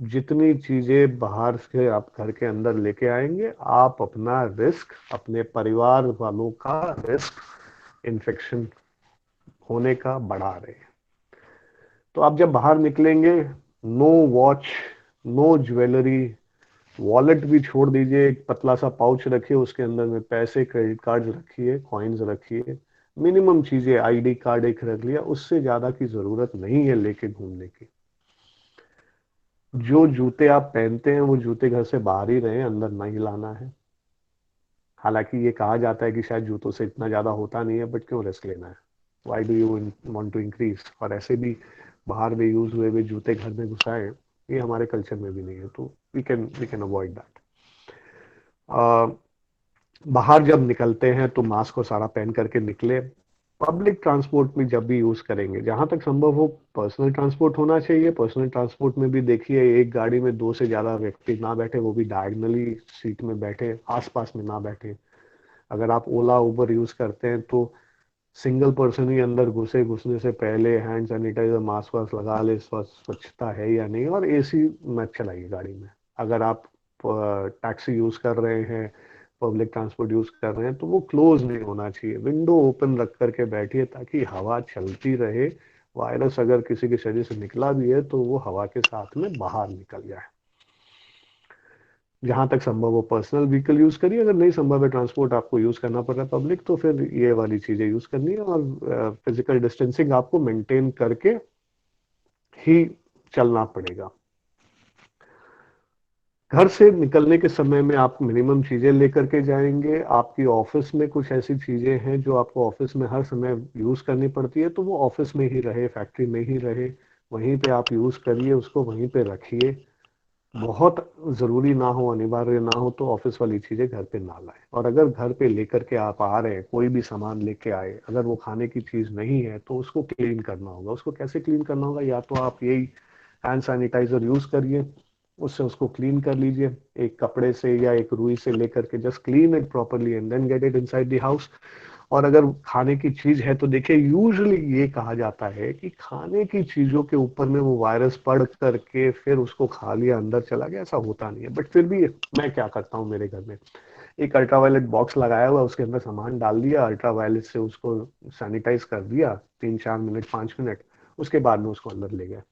जितनी चीजें बाहर से आप घर के अंदर लेके आएंगे, आप अपना रिस्क, अपने परिवार वालों का रिस्क इन्फेक्शन होने का बढ़ा रहे हैं। तो आप जब बाहर निकलेंगे, no watch, no jewellery, wallet भी छोड़ दीजिए, एक पतला सा पाउच रखिए, उसके अंदर में पैसे, क्रेडिट कार्ड रखिए, कॉइन्स रखिए। मिनिमम चीजें, आईडी कार्ड एक रख लिया, उससे ज्यादा की जरूरत नहीं है लेके घूमने की। जो जूते आप पहनते हैं वो जूते घर से बाहर ही रहे, अंदर नहीं लाना है। हालांकि ये कहा जाता है कि शायद जूतों से इतना ज्यादा होता नहीं है, बट क्यों रिस्क लेना है? Why do you want to increase? और ऐसे भी बाहर में यूज हुए हुए जूते घर में घुसाए, ये हमारे कल्चर में भी नहीं है, तो वी कैन अवॉइड दैट। बाहर जब निकलते हैं तो मास्क को सारा पहन करके निकले। पब्लिक ट्रांसपोर्ट में जब भी यूज करेंगे, जहां तक संभव हो पर्सनल ट्रांसपोर्ट होना चाहिए। पर्सनल ट्रांसपोर्ट में भी देखिए, एक गाड़ी में दो से ज्यादा व्यक्ति ना बैठे, वो भी डायगनली सीट में बैठे, आसपास में ना बैठे। अगर आप ओला उबर यूज करते हैं तो सिंगल पर्सन ही अंदर घुसने से पहले हैंड सैनिटाइजर मास्क वास्क लगा ले, स्वच्छता है या नहीं, और एसी मत चलाइए गाड़ी में। अगर आप टैक्सी यूज कर रहे हैं, पब्लिक ट्रांसपोर्ट यूज कर रहे हैं, तो वो क्लोज नहीं होना चाहिए, विंडो ओपन रख करके बैठिए ताकि हवा चलती रहे। वायरस अगर किसी के शरीर से निकला भी है तो वो हवा के साथ में बाहर निकल जाए। जहां तक संभव हो पर्सनल व्हीकल यूज करिए, अगर नहीं संभव है ट्रांसपोर्ट आपको यूज करना पड़ रहा है पब्लिक, तो फिर ये वाली चीजें यूज करनी है। और फिजिकल डिस्टेंसिंग आपको मेंटेन करके ही चलना पड़ेगा। घर से निकलने के समय में आप मिनिमम चीजें लेकर के जाएंगे। आपकी ऑफिस में कुछ ऐसी चीजें हैं जो आपको ऑफिस में हर समय यूज करनी पड़ती है, तो वो ऑफिस में ही रहे, फैक्ट्री में ही रहे, वहीं पे आप यूज करिए, उसको वहीं पे रखिए। बहुत जरूरी ना हो, अनिवार्य ना हो, तो ऑफिस वाली चीजें घर पे ना लाएं। और अगर घर पे लेकर के आप आ रहे हैं, कोई भी सामान लेके आए, अगर वो खाने की चीज नहीं है तो उसको क्लीन करना होगा। उसको कैसे क्लीन करना होगा? या तो आप यही हैंड सैनिटाइजर यूज करिए, उससे उसको क्लीन कर लीजिए, एक कपड़े से या एक रुई से लेकर के just clean it properly and then get it inside the house. और अगर खाने की चीज है तो देखिए, यूजुअली ये कहा जाता है कि खाने की चीजों के ऊपर में वो वायरस पड़ करके फिर उसको खा लिया, अंदर चला गया, ऐसा होता नहीं है। बट फिर भी मैं क्या करता हूँ, मेरे घर में एक अल्ट्रावायलेट बॉक्स लगाया हुआ, उसके अंदर सामान डाल दिया, अल्ट्रावायलेट से उसको सैनिटाइज कर दिया 3-4 मिनट 5 मिनट, उसके बाद में उसको अंदर ले गया।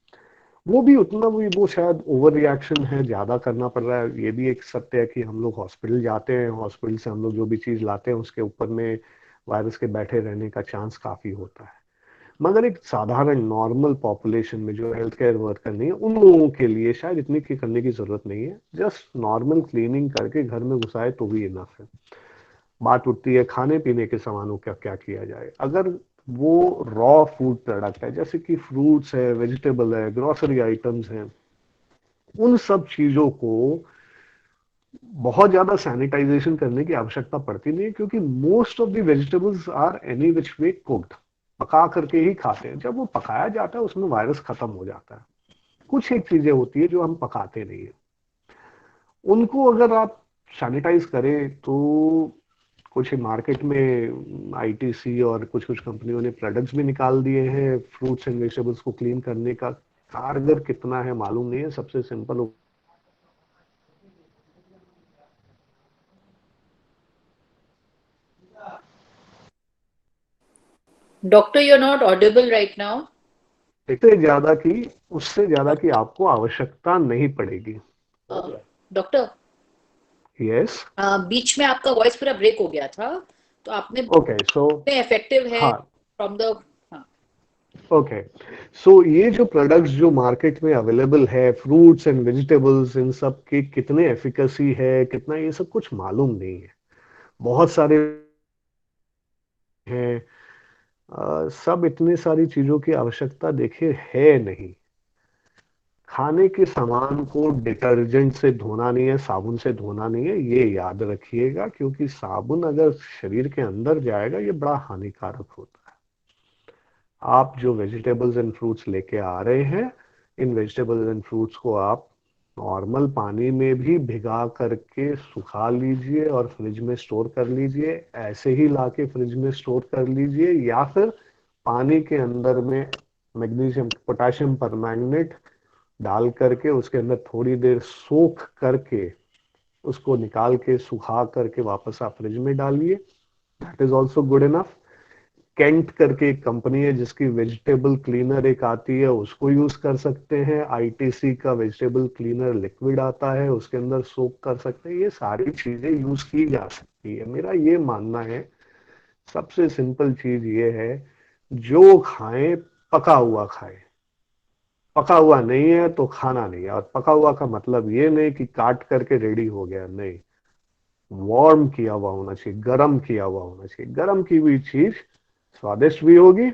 वो भी उतना भी, वो शायद ओवर रिएक्शन है, ज्यादा करना पड़ रहा है। ये भी एक सत्य है कि हम लोग हॉस्पिटल जाते हैं, हॉस्पिटल से हम लोग जो भी चीज लाते हैं उसके ऊपर में वायरस के बैठे रहने का चांस काफी होता है। मगर एक साधारण नॉर्मल पॉपुलेशन में जो हेल्थ केयर वर्कर नहीं है, उन लोगों के लिए शायद इतनी की करने की जरूरत नहीं है। जस्ट नॉर्मल क्लीनिंग करके घर में घुसाए तो भी इनफ है। बात उठती है खाने पीने के सामानों का क्या किया जाए। अगर वो रॉ फूड प्रोडक्ट है, जैसे कि फ्रूट्स है, वेजिटेबल है, ग्रोसरी आइटम्स हैं, उन सब चीजों को बहुत ज्यादा सैनिटाइजेशन करने की आवश्यकता पड़ती नहीं है, क्योंकि most of the vegetables are any which way cooked, पका करके ही खाते हैं। जब वो पकाया जाता है उसमें वायरस खत्म हो जाता है। कुछ एक चीजें होती है जो हम पकाते नहीं है, उनको अगर आप सैनिटाइज करें तो कुछ मार्केट में आईटीसी और कुछ कुछ कंपनियों ने प्रोडक्ट्स भी निकाल दिए हैं फ्रूट्स एंड वेजिटेबल्स को क्लीन करने का। कारगर कितना है मालूम नहीं है, सबसे simple Doctor, you're not audible right now. इससे ज्यादा की उससे ज्यादा की आपको आवश्यकता नहीं पड़ेगी। Doctor, yes. बीच में आपका वॉइस पूरा ब्रेक हो गया था, तो आपने ओके सो इफेक्टिव है हाँ, फ्रॉम द। हाँ। ओके सो ये जो प्रोडक्ट्स जो मार्केट में अवेलेबल है, फ्रूट्स एंड वेजिटेबल्स, इन सब की कितने एफिकेसी है, कितना, ये सब कुछ मालूम नहीं है। बहुत सारे हैं, सब इतनी सारी चीजों की आवश्यकता देखिए है नहीं। खाने के सामान को डिटर्जेंट से धोना नहीं है, साबुन से धोना नहीं है, ये याद रखिएगा, क्योंकि साबुन अगर शरीर के अंदर जाएगा ये बड़ा हानिकारक होता है। आप जो वेजिटेबल्स एंड फ्रूट्स लेके आ रहे हैं, इन वेजिटेबल्स एंड फ्रूट्स को आप नॉर्मल पानी में भी भिगा करके सुखा लीजिए और फ्रिज में स्टोर कर लीजिए। ऐसे ही लाके फ्रिज में स्टोर कर लीजिए, या फिर पानी के अंदर में मैग्नीशियम पोटेशियम परमैंगनेट डाल करके उसके अंदर थोड़ी देर सोख करके उसको निकाल के सुखा करके वापस आप फ्रिज में डालिए। That is also good enough. Can't करके एक कंपनी है जिसकी वेजिटेबल क्लीनर एक आती है, उसको यूज कर सकते हैं। आईटीसी का वेजिटेबल क्लीनर लिक्विड आता है, उसके अंदर सोक कर सकते हैं। ये सारी चीजें यूज की जा सकती है। मेरा ये मानना है, सबसे सिंपल चीज ये है, जो खाएं पका हुआ खाएं। पका हुआ नहीं है तो खाना नहीं है। और पका हुआ का मतलब ये नहीं कि काट करके रेडी हो गया, नहीं। वार्म किया हुआ होना चाहिए, गर्म किया हुआ होना चाहिए। गर्म की हुई चीज स्वादिष्ट भी होगी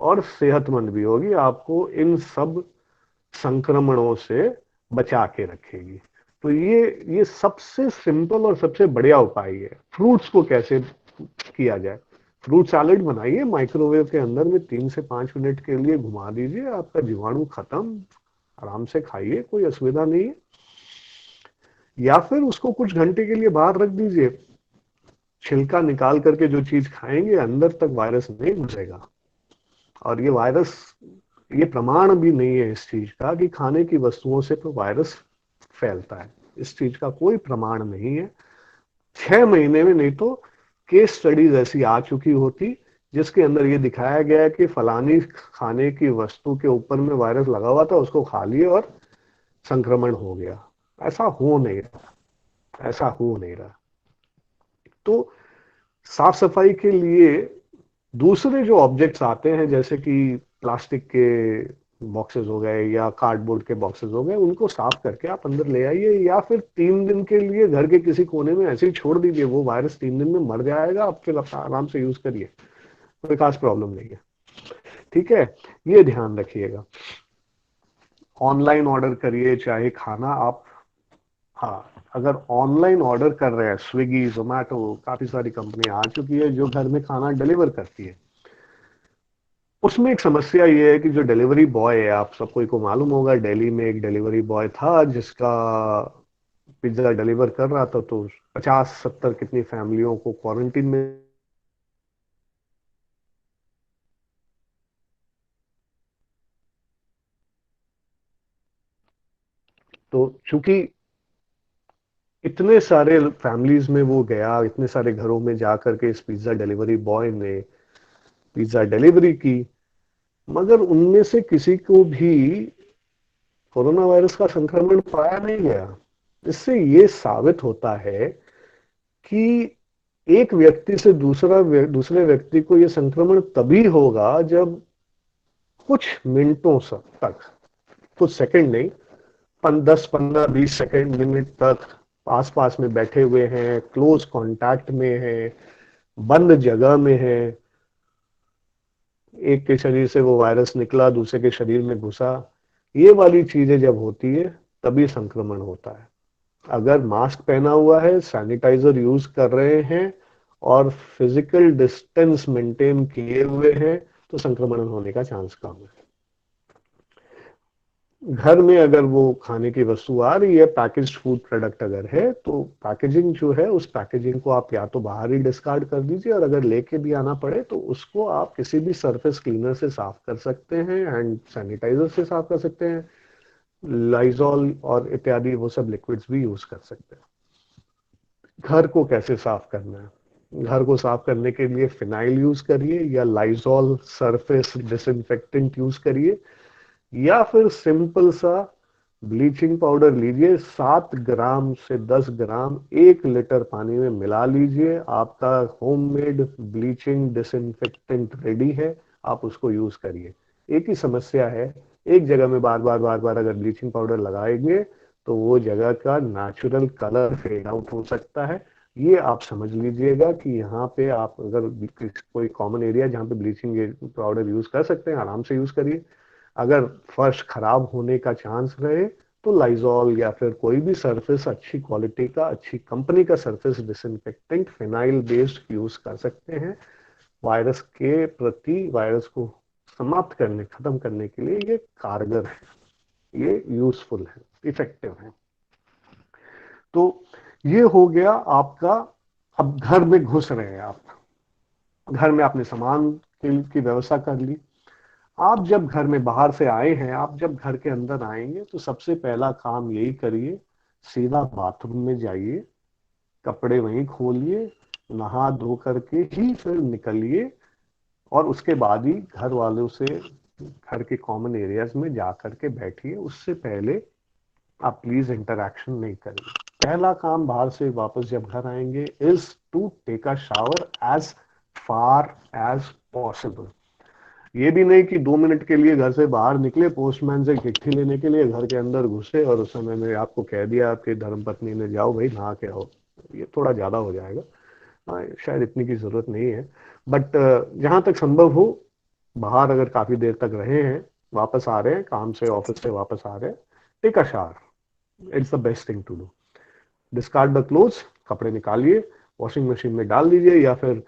और सेहतमंद भी होगी, आपको इन सब संक्रमणों से बचा के रखेगी। तो ये सबसे सिंपल और सबसे बढ़िया उपाय है। फ्रूट्स को कैसे किया जाए? फ्रूट सैलेड बनाइए, माइक्रोवेव के अंदर में 3 से 5 मिनट के लिए घुमा दीजिए, आपका जीवाणु खत्म, आराम से खाइए, कोई असुविधा नहीं है। या फिर उसको कुछ घंटे के लिए बाहर रख दीजिए, छिलका निकाल करके जो चीज खाएंगे अंदर तक वायरस नहीं घुसेगा। और ये वायरस, ये प्रमाण भी नहीं है इस चीज का कि खाने की वस्तुओं से तो वायरस फैलता है, इस चीज का कोई प्रमाण नहीं है। 6 महीने में नहीं तो केस स्टडीज ऐसी आ चुकी होती जिसके अंदर ये दिखाया गया है कि फलानी खाने की वस्तु के ऊपर में वायरस लगा हुआ था, उसको खा लिए और संक्रमण हो गया। ऐसा हो नहीं रहा, ऐसा हो नहीं रहा। तो साफ सफाई के लिए दूसरे जो ऑब्जेक्ट्स आते हैं, जैसे कि प्लास्टिक के बॉक्सेस हो गए या कार्डबोर्ड के बॉक्सेस हो गए, उनको साफ करके आप अंदर ले आइए, या फिर 3 दिन के लिए घर के किसी कोने में ऐसे ही छोड़ दीजिए, वो वायरस 3 दिन में मर जाएगा, आप फिर आप आराम से यूज करिए, कोई खास प्रॉब्लम नहीं है। ठीक है, ये ध्यान रखिएगा। ऑनलाइन ऑर्डर करिए चाहे खाना आप, हाँ, अगर ऑनलाइन ऑर्डर कर रहे हैं, स्विगी जोमेटो काफी सारी कंपनी आ चुकी है जो घर में खाना डिलीवर करती है। उसमें एक समस्या ये है कि जो डिलीवरी बॉय है, आप सबको को मालूम होगा, दिल्ली में एक डिलीवरी बॉय था जिसका पिज्जा डिलीवर कर रहा था, तो 50-70 कितनी फैमिलियों को क्वारंटीन में। तो चूंकि इतने सारे फैमिलीज में वो गया, इतने सारे घरों में जा करके इस पिज्जा डिलीवरी बॉय ने पिज्जा डिलीवरी की, मगर उनमें से किसी को भी कोरोना वायरस का संक्रमण पाया नहीं गया। इससे ये साबित होता है कि एक व्यक्ति से दूसरे व्यक्ति को यह संक्रमण तभी होगा जब कुछ मिनटों तक, कुछ सेकंड नहीं, 10, 15, 20 सेकंड, मिनट तक आसपास में बैठे हुए हैं, क्लोज कांटेक्ट में हैं, बंद जगह में हैं, एक के शरीर से वो वायरस निकला दूसरे के शरीर में घुसा, ये वाली चीजें जब होती है तभी संक्रमण होता है। अगर मास्क पहना हुआ है, सैनिटाइजर यूज कर रहे हैं और फिजिकल डिस्टेंस मेंटेन किए हुए हैं, तो संक्रमण होने का चांस कम है। घर में अगर वो खाने की वस्तु आ रही है, पैकेज्ड फूड प्रोडक्ट अगर है, तो पैकेजिंग जो है, उस पैकेजिंग को आप या तो बाहर ही डिस्कार्ड कर दीजिए, और अगर लेके भी आना पड़े तो उसको आप किसी भी सरफेस क्लीनर से साफ कर सकते हैं, एंड सैनिटाइजर से साफ कर सकते हैं, लाइजॉल और इत्यादि वो सब लिक्विड्स भी यूज कर सकते हैं। घर को कैसे साफ करना है? घर को साफ करने के लिए फिनाइल यूज करिए, या लाइजॉल सरफेस डिसइंफेक्टेंट यूज करिए, या फिर सिंपल सा ब्लीचिंग पाउडर लीजिए, 7 ग्राम से 10 ग्राम 1 लीटर पानी में मिला लीजिए, आपका होममेड ब्लीचिंग डिसइंफेक्टेंट रेडी है, आप उसको यूज करिए। एक ही समस्या है, एक जगह में बार बार अगर ब्लीचिंग पाउडर लगाएंगे तो वो जगह का नेचुरल कलर फेड आउट हो सकता है। ये आप समझ लीजिएगा कि यहाँ पे आप अगर कोई कॉमन एरिया जहाँ पे ब्लीचिंग पाउडर यूज कर सकते हैं, आराम से यूज करिए। अगर फर्श खराब होने का चांस रहे तो लाइजॉल या फिर कोई भी सरफेस अच्छी क्वालिटी का, अच्छी कंपनी का surface disinfectant phenyl based use कर सकते हैं। वायरस के प्रति, वायरस को समाप्त करने, खत्म करने के लिए ये कारगर है, ये यूजफुल है, इफेक्टिव है। तो ये हो गया आपका। अब घर में घुस रहे हैं आप, घर में आपने सामान की व्यवस्था कर ली। आप जब घर में बाहर से आए हैं, आप जब घर के अंदर आएंगे तो सबसे पहला काम यही करिए, सीधा बाथरूम में जाइए, कपड़े वहीं खोलिए, नहा धो करके ही फिर निकलिए, और उसके बाद ही घर वालों से घर के कॉमन एरियाज में जा करके बैठिए। उससे पहले आप प्लीज इंटरैक्शन नहीं करिए। पहला काम बाहर से वापस जब घर आएंगे is to take a shower as far as possible. ये भी नहीं कि 2 मिनट के लिए घर से बाहर निकले, पोस्टमैन से चिट्ठी लेने के लिए घर के अंदर घुसे और उस समय में आपको कह दिया आपकी धर्मपत्नी ने, जाओ भाई नहा के आओ। ये थोड़ा ज़्यादा हो जाएगा, शायद इतनी की ज़रूरत नहीं है। बट जहाँ तक संभव हो, बाहर अगर काफ़ी देर तक रहे हैं, वापस आ रहे हैं काम से, ऑफिस से वापस आ रहे हैं, take a shower, it's the best thing to do. Discard the clothes, कपड़े निकालिए, वॉशिंग मशीन में डाल दीजिए, या फिर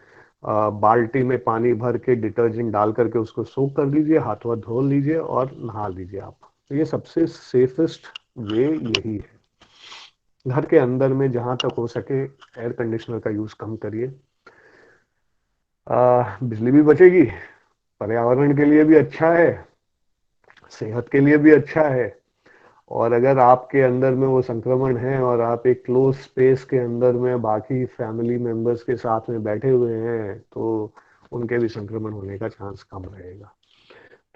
बाल्टी में पानी भर के डिटर्जेंट डाल करके उसको सोक कर लीजिए, हाथ वाथ धो लीजिए और नहा लीजिए आप। तो ये सबसे सेफेस्ट वे यही है। घर के अंदर में जहां तक हो सके एयर कंडीशनर का यूज कम करिए, बिजली भी बचेगी, पर्यावरण के लिए भी अच्छा है, सेहत के लिए भी अच्छा है। और अगर आपके अंदर में वो संक्रमण है और आप एक क्लोज स्पेस के अंदर में बाकी फैमिली मेंबर्स के साथ में बैठे हुए हैं, तो उनके भी संक्रमण होने का चांस कम रहेगा।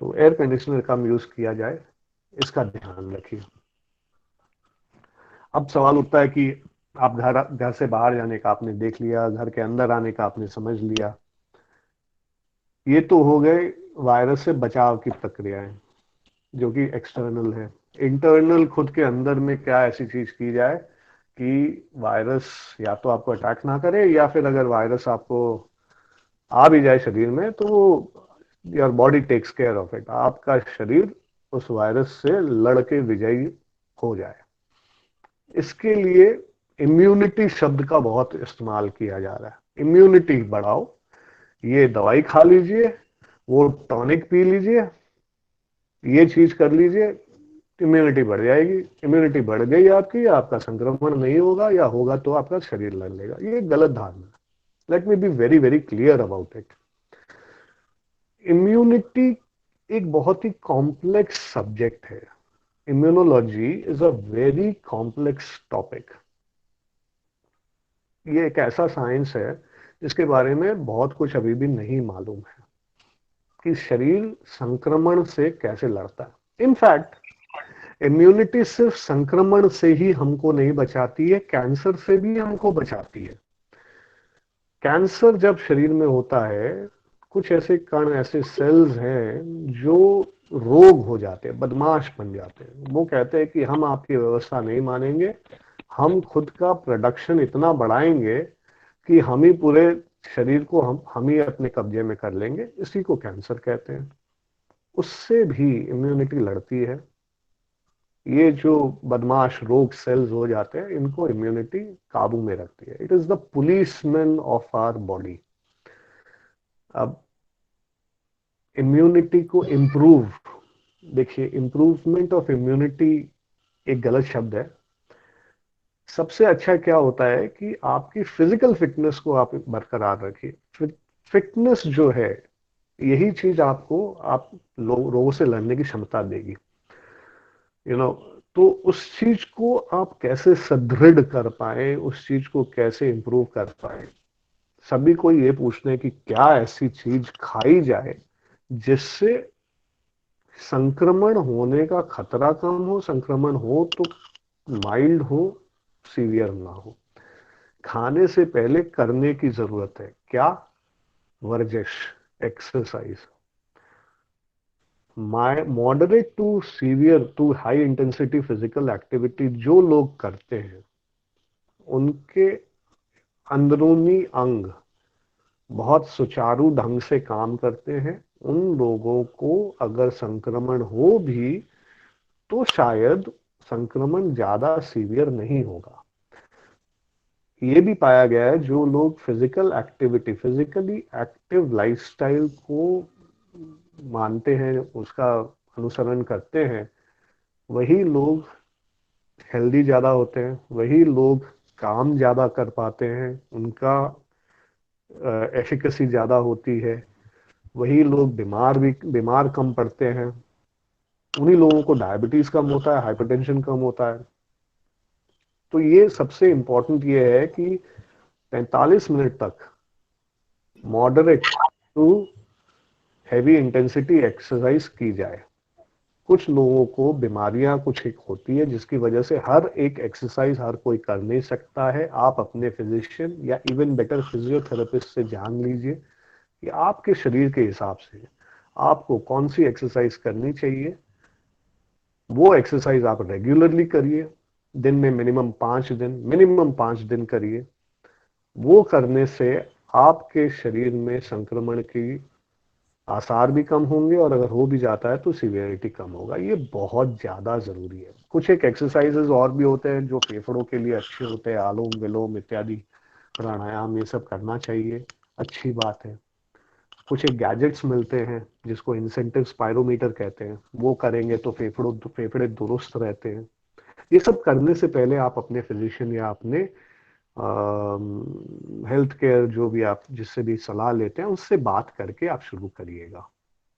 तो एयर कंडीशनर कम यूज किया जाए, इसका ध्यान रखिए। अब सवाल उठता है कि आप घर से बाहर जाने का आपने देख लिया, घर के अंदर आने का आपने समझ लिया। ये तो हो गए वायरस से बचाव की प्रक्रियाएं, जो कि एक्सटर्नल है। इंटरनल, खुद के अंदर में क्या ऐसी चीज की जाए कि वायरस या तो आपको अटैक ना करे, या फिर अगर वायरस आपको आ भी जाए शरीर में तो your body takes care of it, आपका शरीर उस वायरस से लड़के विजयी हो जाए। इसके लिए इम्यूनिटी शब्द का बहुत इस्तेमाल किया जा रहा है। इम्यूनिटी बढ़ाओ, ये दवाई खा लीजिए, वो टॉनिक पी लीजिए, ये चीज कर लीजिए, इम्यूनिटी बढ़ जाएगी। इम्यूनिटी बढ़ गई आपकी, आपका संक्रमण नहीं होगा, या होगा तो आपका शरीर लड़ लेगा। ये गलत धारणा है। Let me be very very clear about it. Immunity एक बहुत ही कॉम्प्लेक्स सब्जेक्ट है। Immunology is a very complex topic. ये एक ऐसा साइंस है जिसके बारे में बहुत कुछ अभी भी नहीं मालूम है कि शरीर संक्रमण से कैसे लड़ता है। इनफैक्ट इम्यूनिटी सिर्फ संक्रमण से ही हमको नहीं बचाती है, कैंसर से भी हमको बचाती है। कैंसर जब शरीर में होता है, कुछ ऐसे कण, ऐसे सेल्स हैं जो रोग हो जाते हैं, बदमाश बन जाते हैं। वो कहते हैं कि हम आपकी व्यवस्था नहीं मानेंगे, हम खुद का प्रोडक्शन इतना बढ़ाएंगे कि हम ही पूरे शरीर को हम ही अपने कब्जे में कर लेंगे। इसी को कैंसर कहते हैं। उससे भी इम्यूनिटी लड़ती है। ये जो बदमाश रोग सेल्स हो जाते हैं, इनको इम्यूनिटी काबू में रखती है। It is the policeman of our body. अब इम्यूनिटी को इम्प्रूव, देखिए, इम्प्रूवमेंट ऑफ इम्यूनिटी एक गलत शब्द है। सबसे अच्छा क्या होता है कि आपकी फिजिकल फिटनेस को आप बरकरार रखिए। फिटनेस जो है, यही चीज आपको आप रोगों से लड़ने की क्षमता देगी। तो उस चीज को आप कैसे सुदृढ़ कर पाए, उस चीज को कैसे इंप्रूव कर पाए। सभी को ये पूछना है कि क्या ऐसी चीज खाई जाए जिससे संक्रमण होने का खतरा कम हो, संक्रमण हो तो माइल्ड हो, सीवियर ना हो। खाने से पहले करने की जरूरत है क्या? वर्जिश, exercise. Moderate to severe to high intensity physical activity जो लोग करते हैं, उनके अंदरूनी अंग बहुत सुचारू ढंग से काम करते हैं। उन लोगों को अगर संक्रमण हो भी तो शायद संक्रमण ज्यादा सीवियर नहीं होगा। ये भी पाया गया है जो लोग physical activity, physically active lifestyle को मानते हैं, उसका अनुसरण करते हैं, वही लोग हेल्दी ज्यादा होते हैं, वही लोग काम ज्यादा कर पाते हैं, उनका एफिकेसी ज्यादा होती है, वही लोग बीमार कम पड़ते हैं, उन्हीं लोगों को डायबिटीज कम होता है, हाइपरटेंशन कम होता है। तो ये सबसे इंपॉर्टेंट ये है कि 45 मिनट तक moderate to heavy intensity exercise की जाए। कुछ लोगों को बीमारियां कुछ एक होती है जिसकी वजह से हर एक एक्सरसाइज हर कोई कर नहीं सकता है। आप अपने फिजिशियन या इवन बेटर फिजियोथेरेपिस्ट से जान लीजिए कि आपके शरीर के हिसाब से आपको कौन सी एक्सरसाइज करनी चाहिए। वो एक्सरसाइज आप रेगुलरली करिए, दिन में मिनिमम 5 दिन करिए। वो करने से आपके शरीर में संक्रमण की आसार भी कम होंगे और अगर हो भी जाता है तो सीवियरिटी कम होगा। ये बहुत ज्यादा जरूरी है। कुछ एक एक्सरसाइजेज और भी होते हैं जो फेफड़ों के लिए अच्छे होते हैं, आलोम विलोम इत्यादि, प्राणायाम, ये सब करना चाहिए, अच्छी बात है। कुछ एक गैजेट्स मिलते हैं जिसको इंसेंटिव स्पायरोमीटर कहते हैं, वो करेंगे तो फेफड़े दुरुस्त रहते हैं। ये सब करने से पहले आप अपने फिजिशियन या अपने हेल्थ केयर जो भी आप जिससे भी सलाह लेते हैं उससे बात करके आप शुरू करिएगा।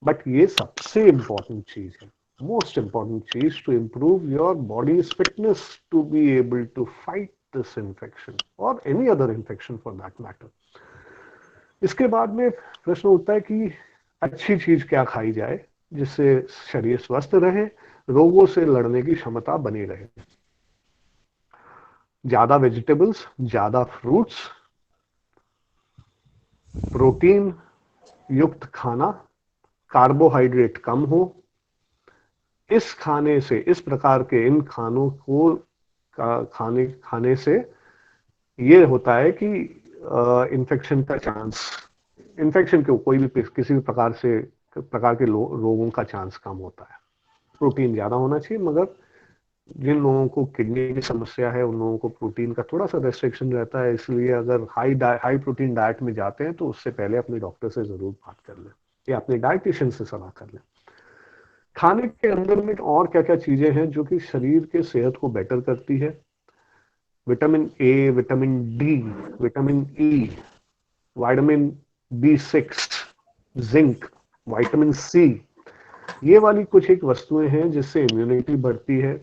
बट ये सबसे इंपॉर्टेंट चीज है, मोस्ट इंपॉर्टेंट चीज to improve your body's fitness to be able to fight this infection और any other infection for that matter. इसके बाद में प्रश्न उठता है कि अच्छी चीज क्या खाई जाए जिससे शरीर स्वस्थ रहे, रोगों से लड़ने की क्षमता बनी रहे। ज्यादा वेजिटेबल्स, ज्यादा फ्रूट्स, प्रोटीन युक्त खाना, कार्बोहाइड्रेट कम हो। इस खाने से, इस प्रकार के इन खानों को खाने से ये होता है कि इन्फेक्शन का चांस, इन्फेक्शन के कोई भी किसी भी प्रकार के रोगों का चांस कम होता है। प्रोटीन ज्यादा होना चाहिए, मगर जिन लोगों को किडनी की समस्या है उन लोगों को प्रोटीन का थोड़ा सा रेस्ट्रिक्शन रहता है, इसलिए अगर हाई प्रोटीन डाइट में जाते हैं तो उससे पहले अपने डॉक्टर से जरूर बात कर लें या अपने डाइटिशियन से सलाह कर लें। खाने के अंदर में और क्या क्या चीजें हैं जो कि शरीर के सेहत को बेटर करती है? Vitamin A, vitamin D, vitamin E, vitamin B6, zinc, vitamin C, ये वाली कुछ एक वस्तुएं हैं जिससे इम्यूनिटी बढ़ती है।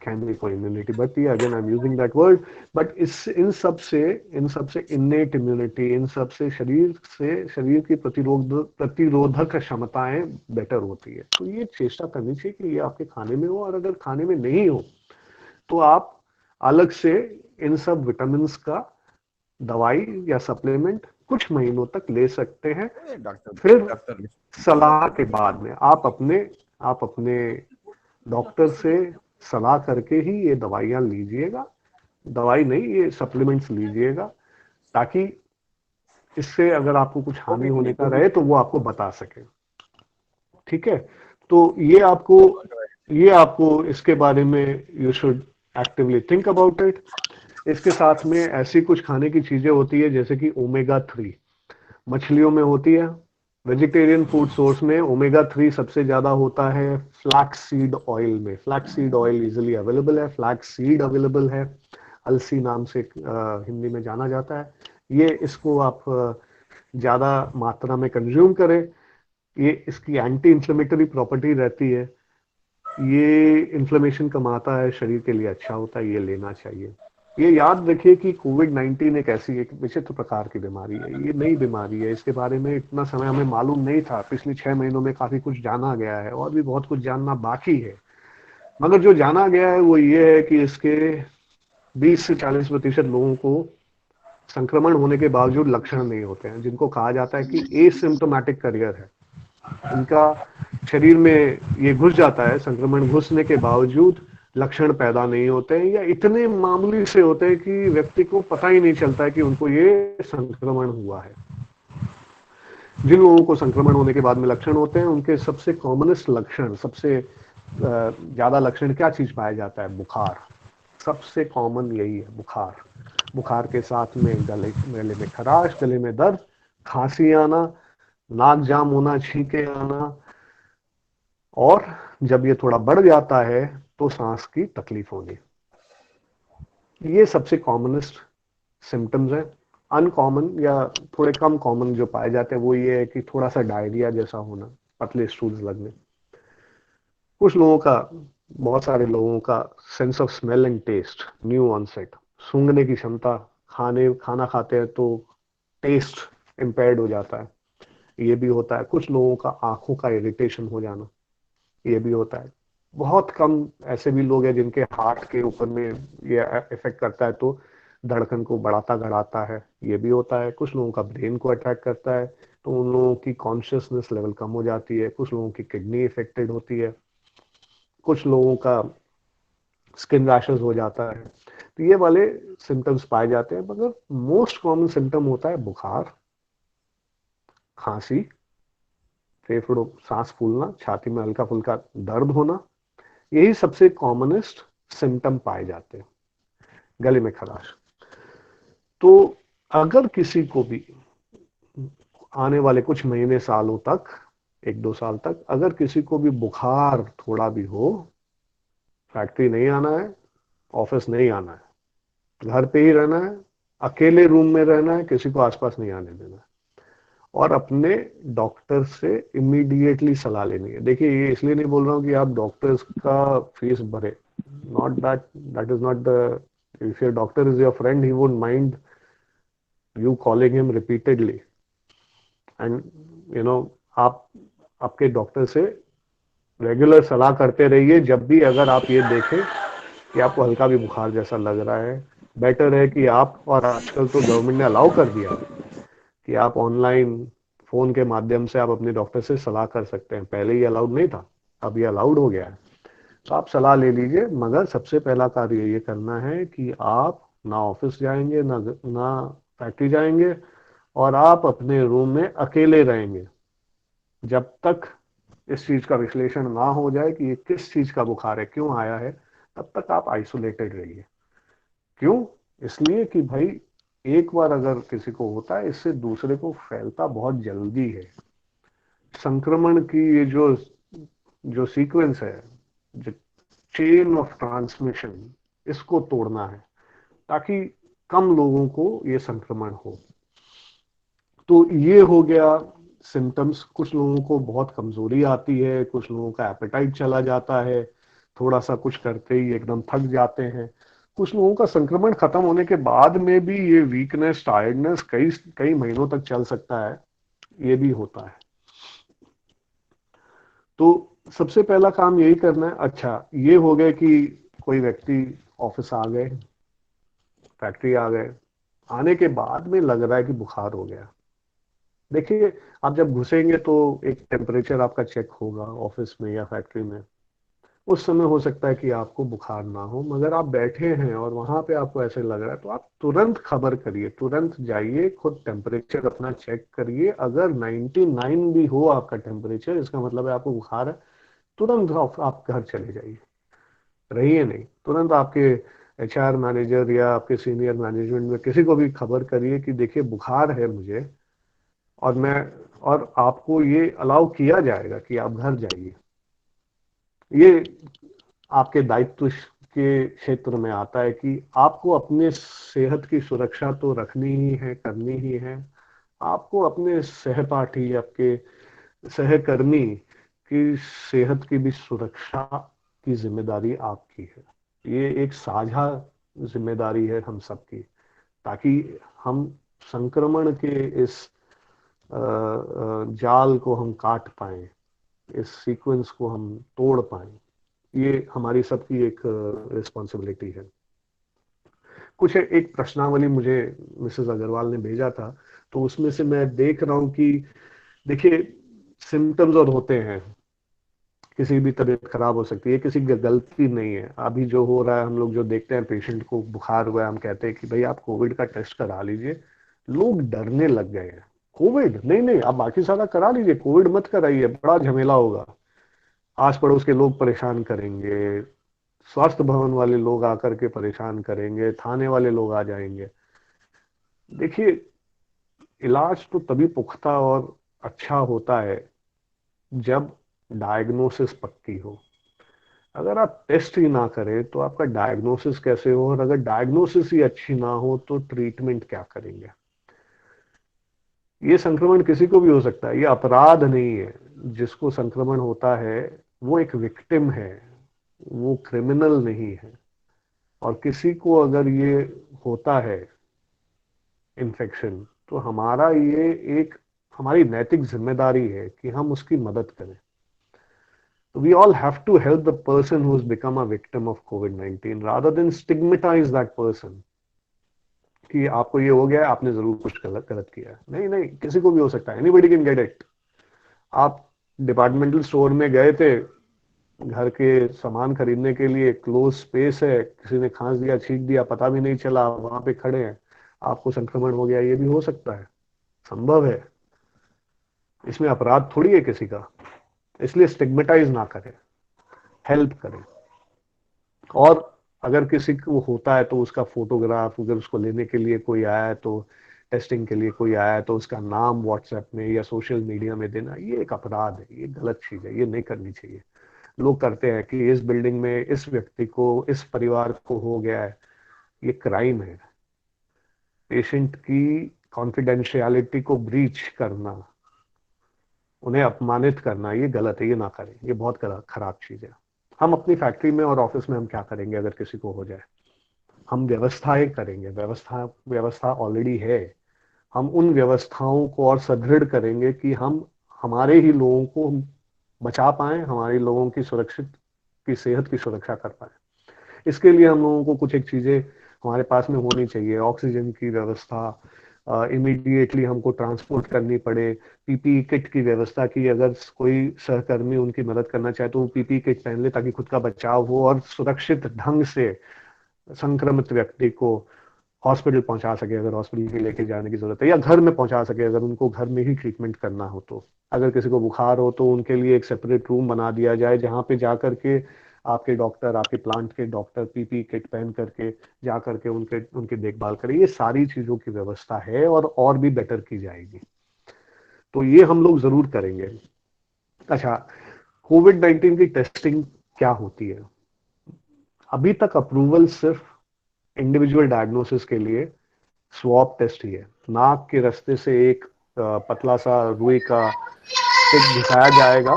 कैन बी फॉर इम्यूनिटी बढ़ती है, again I am using that word, but इस इन सब से इन्नेट इम्यूनिटी, इन सब से शरीर की प्रतिरोधक क्षमताएं बेटर होती है। तो ये चेष्टा करनी चाहिए कि ये आपके खाने में हो, और अगर खाने में नहीं हो तो आप अलग से इन सब विटामिन का दवाई या सप्लीमेंट कुछ महीनों तक ले सकते हैं। फिर सलाह के बाद में आप अपने डॉक्टर से सलाह करके ही ये दवाइयां लीजिएगा, दवाई नहीं, ये सप्लीमेंट्स लीजिएगा, ताकि इससे अगर आपको कुछ हानि होने का रहे तो वो आपको बता सके। ठीक है, तो ये आपको इसके बारे में you should actively think about it. इसके साथ में ऐसी कुछ खाने की चीजें होती है जैसे कि ओमेगा 3 मछलियों में होती है। वेजिटेरियन फूड सोर्स में ओमेगा 3 सबसे ज्यादा होता है फ्लैक्स सीड ऑयल में। Flax seed oil easily available है, फ्लैक्स सीड अवेलेबल है, अलसी नाम से हिंदी में जाना जाता है। ये इसको आप ज्यादा मात्रा में कंज्यूम करें। ये इसकी एंटी इंफ्लेमेटरी प्रॉपर्टी रहती है, ये इन्फ्लेमेशन कमाता है, शरीर के लिए अच्छा होता है, ये लेना चाहिए। ये याद रखिए कि कोविड-19 एक विचित्र प्रकार की बीमारी है, ये नई बीमारी है, इसके बारे में इतना समय हमें मालूम नहीं था। पिछले 6 महीनों में काफी कुछ जाना गया है और भी बहुत कुछ जानना बाकी है, मगर जो जाना गया है वो ये है कि इसके 20 से 40% लोगों को संक्रमण होने के बावजूद लक्षण नहीं होते हैं, जिनको कहा जाता है कि एसिम्प्टोमेटिक करियर है। इनका शरीर में ये घुस जाता है, संक्रमण घुसने के बावजूद लक्षण पैदा नहीं होते हैं, या इतने मामूली से होते हैं कि व्यक्ति को पता ही नहीं चलता है कि उनको ये संक्रमण हुआ है। जिन लोगों को संक्रमण होने के बाद में लक्षण होते हैं उनके सबसे कॉमनेस्ट लक्षण, सबसे ज्यादा लक्षण क्या चीज पाया जाता है? बुखार। सबसे कॉमन यही है, बुखार। बुखार के साथ में गले में खराश, गले में दर्द, खांसी आना, नाक जाम होना, छींके आना, और जब ये थोड़ा बढ़ जाता है तो सांस की तकलीफ होनी। ये सबसे कॉमनेस्ट सिम्टम्स है। अनकॉमन या थोड़े कम कॉमन जो पाए जाते हैं वो ये है कि थोड़ा सा डायरिया जैसा होना, पतले स्टूल्स लगने। कुछ लोगों का, बहुत सारे लोगों का sense of smell and taste new onset, सूंघने की क्षमता, खाना खाते हैं तो टेस्ट इम्पेयर्ड हो जाता है, ये भी होता है। कुछ लोगों का आंखों का इरिटेशन हो जाना, ये भी होता है। बहुत कम ऐसे भी लोग हैं जिनके हार्ट के ऊपर में ये इफेक्ट करता है तो धड़कन को बढ़ाता घटाता है, ये भी होता है। कुछ लोगों का ब्रेन को अटैक करता है तो उन लोगों की कॉन्शियसनेस लेवल कम हो जाती है। कुछ लोगों की किडनी इफेक्टेड होती है, कुछ लोगों का स्किन रैशेस हो जाता है। तो ये वाले सिम्टम्स पाए जाते हैं, मगर मोस्ट कॉमन सिम्टम होता है बुखार, खांसी, फेफड़ों सांस फूलना, छाती में हल्का फुल्का दर्द होना, यही सबसे कॉमनेस्ट सिम्टम पाए जाते हैं। गले में खराश। तो अगर किसी को भी आने वाले कुछ महीने सालों तक, 1-2 साल तक, अगर किसी को भी बुखार थोड़ा भी हो, फैक्ट्री नहीं आना है, ऑफिस नहीं आना है, घर पे ही रहना है, अकेले रूम में रहना है, किसी को आसपास नहीं आने देना है, और अपने डॉक्टर से इमीडिएटली सलाह लेनी है। देखिए, ये इसलिए नहीं बोल रहा हूँ कि आप डॉक्टर्स का फीस भरे, not that is not the, if your doctor is your friend, he would mind you calling him repeatedly, and आप आपके डॉक्टर से रेगुलर सलाह करते रहिए। जब भी अगर आप ये देखें कि आपको हल्का भी बुखार जैसा लग रहा है, बेटर है कि आप, और आजकल तो गवर्नमेंट ने अलाउ कर दिया कि आप ऑनलाइन फोन के माध्यम से आप अपने डॉक्टर से सलाह कर सकते हैं। पहले ये अलाउड नहीं था, अब ये अलाउड हो गया है। तो आप सलाह ले लीजिए, मगर सबसे पहला कार्य ये करना है कि आप ना ऑफिस जाएंगे, ना फैक्ट्री जाएंगे, और आप अपने रूम में अकेले रहेंगे जब तक इस चीज का विश्लेषण ना हो जाए कि ये किस चीज का बुखार है, क्यों आया है। तब तक आप आइसोलेटेड रहिए। क्यों? इसलिए कि भाई, एक बार अगर किसी को होता है, इससे दूसरे को फैलता बहुत जल्दी है। संक्रमण की ये जो जो सीक्वेंस है, जो चेन ऑफ ट्रांसमिशन, इसको तोड़ना है ताकि कम लोगों को ये संक्रमण हो। तो ये हो गया सिम्टम्स। कुछ लोगों को बहुत कमजोरी आती है, कुछ लोगों का एपेटाइट चला जाता है, थोड़ा सा कुछ करते ही एकदम थक जाते हैं। कुछ लोगों का संक्रमण खत्म होने के बाद में भी ये वीकनेस, टायर्डनेस कई कई महीनों तक चल सकता है, ये भी होता है। तो सबसे पहला काम यही करना है। अच्छा, ये हो गया कि कोई व्यक्ति ऑफिस आ गए, फैक्ट्री आ गए, आने के बाद में लग रहा है कि बुखार हो गया। देखिए, आप जब घुसेंगे तो एक टेम्परेचर आपका चेक होगा ऑफिस में या फैक्ट्री में। उस समय हो सकता है कि आपको बुखार ना हो, मगर आप बैठे हैं और वहां पे आपको ऐसे लग रहा है, तो आप तुरंत खबर करिए, तुरंत जाइए, खुद टेम्परेचर अपना चेक करिए। अगर 99 भी हो आपका टेम्परेचर, इसका मतलब है आपको बुखार है। तुरंत आप घर चले जाइए, रहिए नहीं। तुरंत आपके एचआर मैनेजर या आपके सीनियर मैनेजमेंट में किसी को भी खबर करिए कि देखिए बुखार है मुझे, और मैं, और आपको ये अलाउ किया जाएगा कि आप घर जाइए। ये आपके दायित्व के क्षेत्र में आता है कि आपको अपने सेहत की सुरक्षा तो रखनी ही है, करनी ही है। आपको अपने सहपाठी, आपके सहकर्मी की सेहत की भी सुरक्षा की जिम्मेदारी आपकी है। ये एक साझा जिम्मेदारी है हम सबकी, ताकि हम संक्रमण के इस जाल को हम काट पाए, इस सीक्वेंस को हम तोड़ पाए। ये हमारी सबकी एक रिस्पॉन्सिबिलिटी है। कुछ एक प्रश्नावली मुझे मिसेस अग्रवाल ने भेजा था, तो उसमें से मैं देख रहा हूं कि देखिए, सिम्टम्स और होते हैं, किसी भी तबीयत खराब हो सकती है, किसी की गलती नहीं है। अभी जो हो रहा है, हम लोग जो देखते हैं, पेशेंट को बुखार हुआ है, हम कहते हैं कि भाई आप कोविड का टेस्ट करा लीजिए। लोग डरने लग गए हैं। कोविड नहीं, नहीं, आप बाकी सारा करा लीजिए, कोविड मत कराइए, बड़ा झमेला होगा, आस पड़ोस के लोग परेशान करेंगे, स्वास्थ्य भवन वाले लोग आकर के परेशान करेंगे, थाने वाले लोग आ जाएंगे। देखिए, इलाज तो तभी पुख्ता और अच्छा होता है जब डायग्नोसिस पक्की हो। अगर आप टेस्ट ही ना करें तो आपका डायग्नोसिस कैसे हो, और अगर डायग्नोसिस ही अच्छी ना हो तो ट्रीटमेंट क्या करेंगे। ये संक्रमण किसी को भी हो सकता है, ये अपराध नहीं है। जिसको संक्रमण होता है वो एक विक्टिम है, वो क्रिमिनल नहीं है। और किसी को अगर ये होता है इन्फेक्शन, तो हमारा ये एक, हमारी नैतिक जिम्मेदारी है कि हम उसकी मदद करें। We all have to help the person who's become a victim of COVID-19 rather than stigmatize that person कि आपको ये हो गया, आपने जरूर कुछ गलत गलत किया है। नहीं, नहीं, किसी को भी हो सकता है, एनीबडी कैन गेट इट। आप डिपार्टमेंटल स्टोर में गए थे, घर के सामान खरीदने के लिए क्लोज स्पेस है, किसी ने खांस दिया छींक दिया पता भी नहीं चला, वहां पे खड़े हैं, आपको संक्रमण हो गया, ये भी हो सकता है, संभव है। इसमें अपराध थोड़ी है किसी का। इसलिए स्टिग्मेटाइज ना करें, हेल्प करें। और अगर किसी को होता है तो उसका फोटोग्राफ, अगर उसको लेने के लिए कोई आया है तो, टेस्टिंग के लिए कोई आया है तो उसका नाम व्हाट्सएप में या सोशल मीडिया में देना, ये एक अपराध है, ये गलत चीज है, ये नहीं करनी चाहिए। लोग करते हैं कि इस बिल्डिंग में इस व्यक्ति को, इस परिवार को हो गया है, ये क्राइम है। पेशेंट की कॉन्फिडेंशियलिटी को ब्रीच करना, उन्हें अपमानित करना, ये गलत है, ये ना करें, ये बहुत गलत खराब चीज है। हम अपनी फैक्ट्री में और ऑफिस में हम क्या करेंगे अगर किसी को हो जाए? हम व्यवस्थाएं करेंगे, व्यवस्था ऑलरेडी है। हम उन व्यवस्थाओं को और सुदृढ़ करेंगे कि हम हमारे ही लोगों को बचा पाए, हमारे लोगों की सुरक्षित की सेहत की सुरक्षा कर पाए। इसके लिए हम लोगों को कुछ एक चीजें हमारे पास में होनी चाहिए। ऑक्सीजन की व्यवस्था, इमीडिएटली हमको ट्रांसपोर्ट करनी पड़े, पीपीई किट की व्यवस्था की, अगर कोई सहकर्मी उनकी मदद करना चाहे तो वो पीपीई किट पहन ले ताकि खुद का बचाव हो और सुरक्षित ढंग से संक्रमित व्यक्ति को हॉस्पिटल पहुंचा सके, अगर हॉस्पिटल के लेके जाने की जरूरत है, या घर में पहुंचा सके अगर उनको घर में ही ट्रीटमेंट करना हो तो। अगर किसी को बुखार हो तो उनके लिए एक सेपरेट रूम बना दिया जाए जहां पे जाकर के आपके डॉक्टर, आपके प्लांट के डॉक्टर पीपी किट पहन करके जा करके उनके उनकी देखभाल करें। ये सारी चीजों की व्यवस्था है और भी बेटर की जाएगी, तो ये हम लोग जरूर करेंगे। अच्छा, कोविड 19 की टेस्टिंग क्या होती है? अभी तक अप्रूवल सिर्फ इंडिविजुअल डायग्नोसिस के लिए स्वॉब टेस्ट ही है। नाक के रास्ते से एक पतला सा रुई का स्टिक घुसाया जाएगा,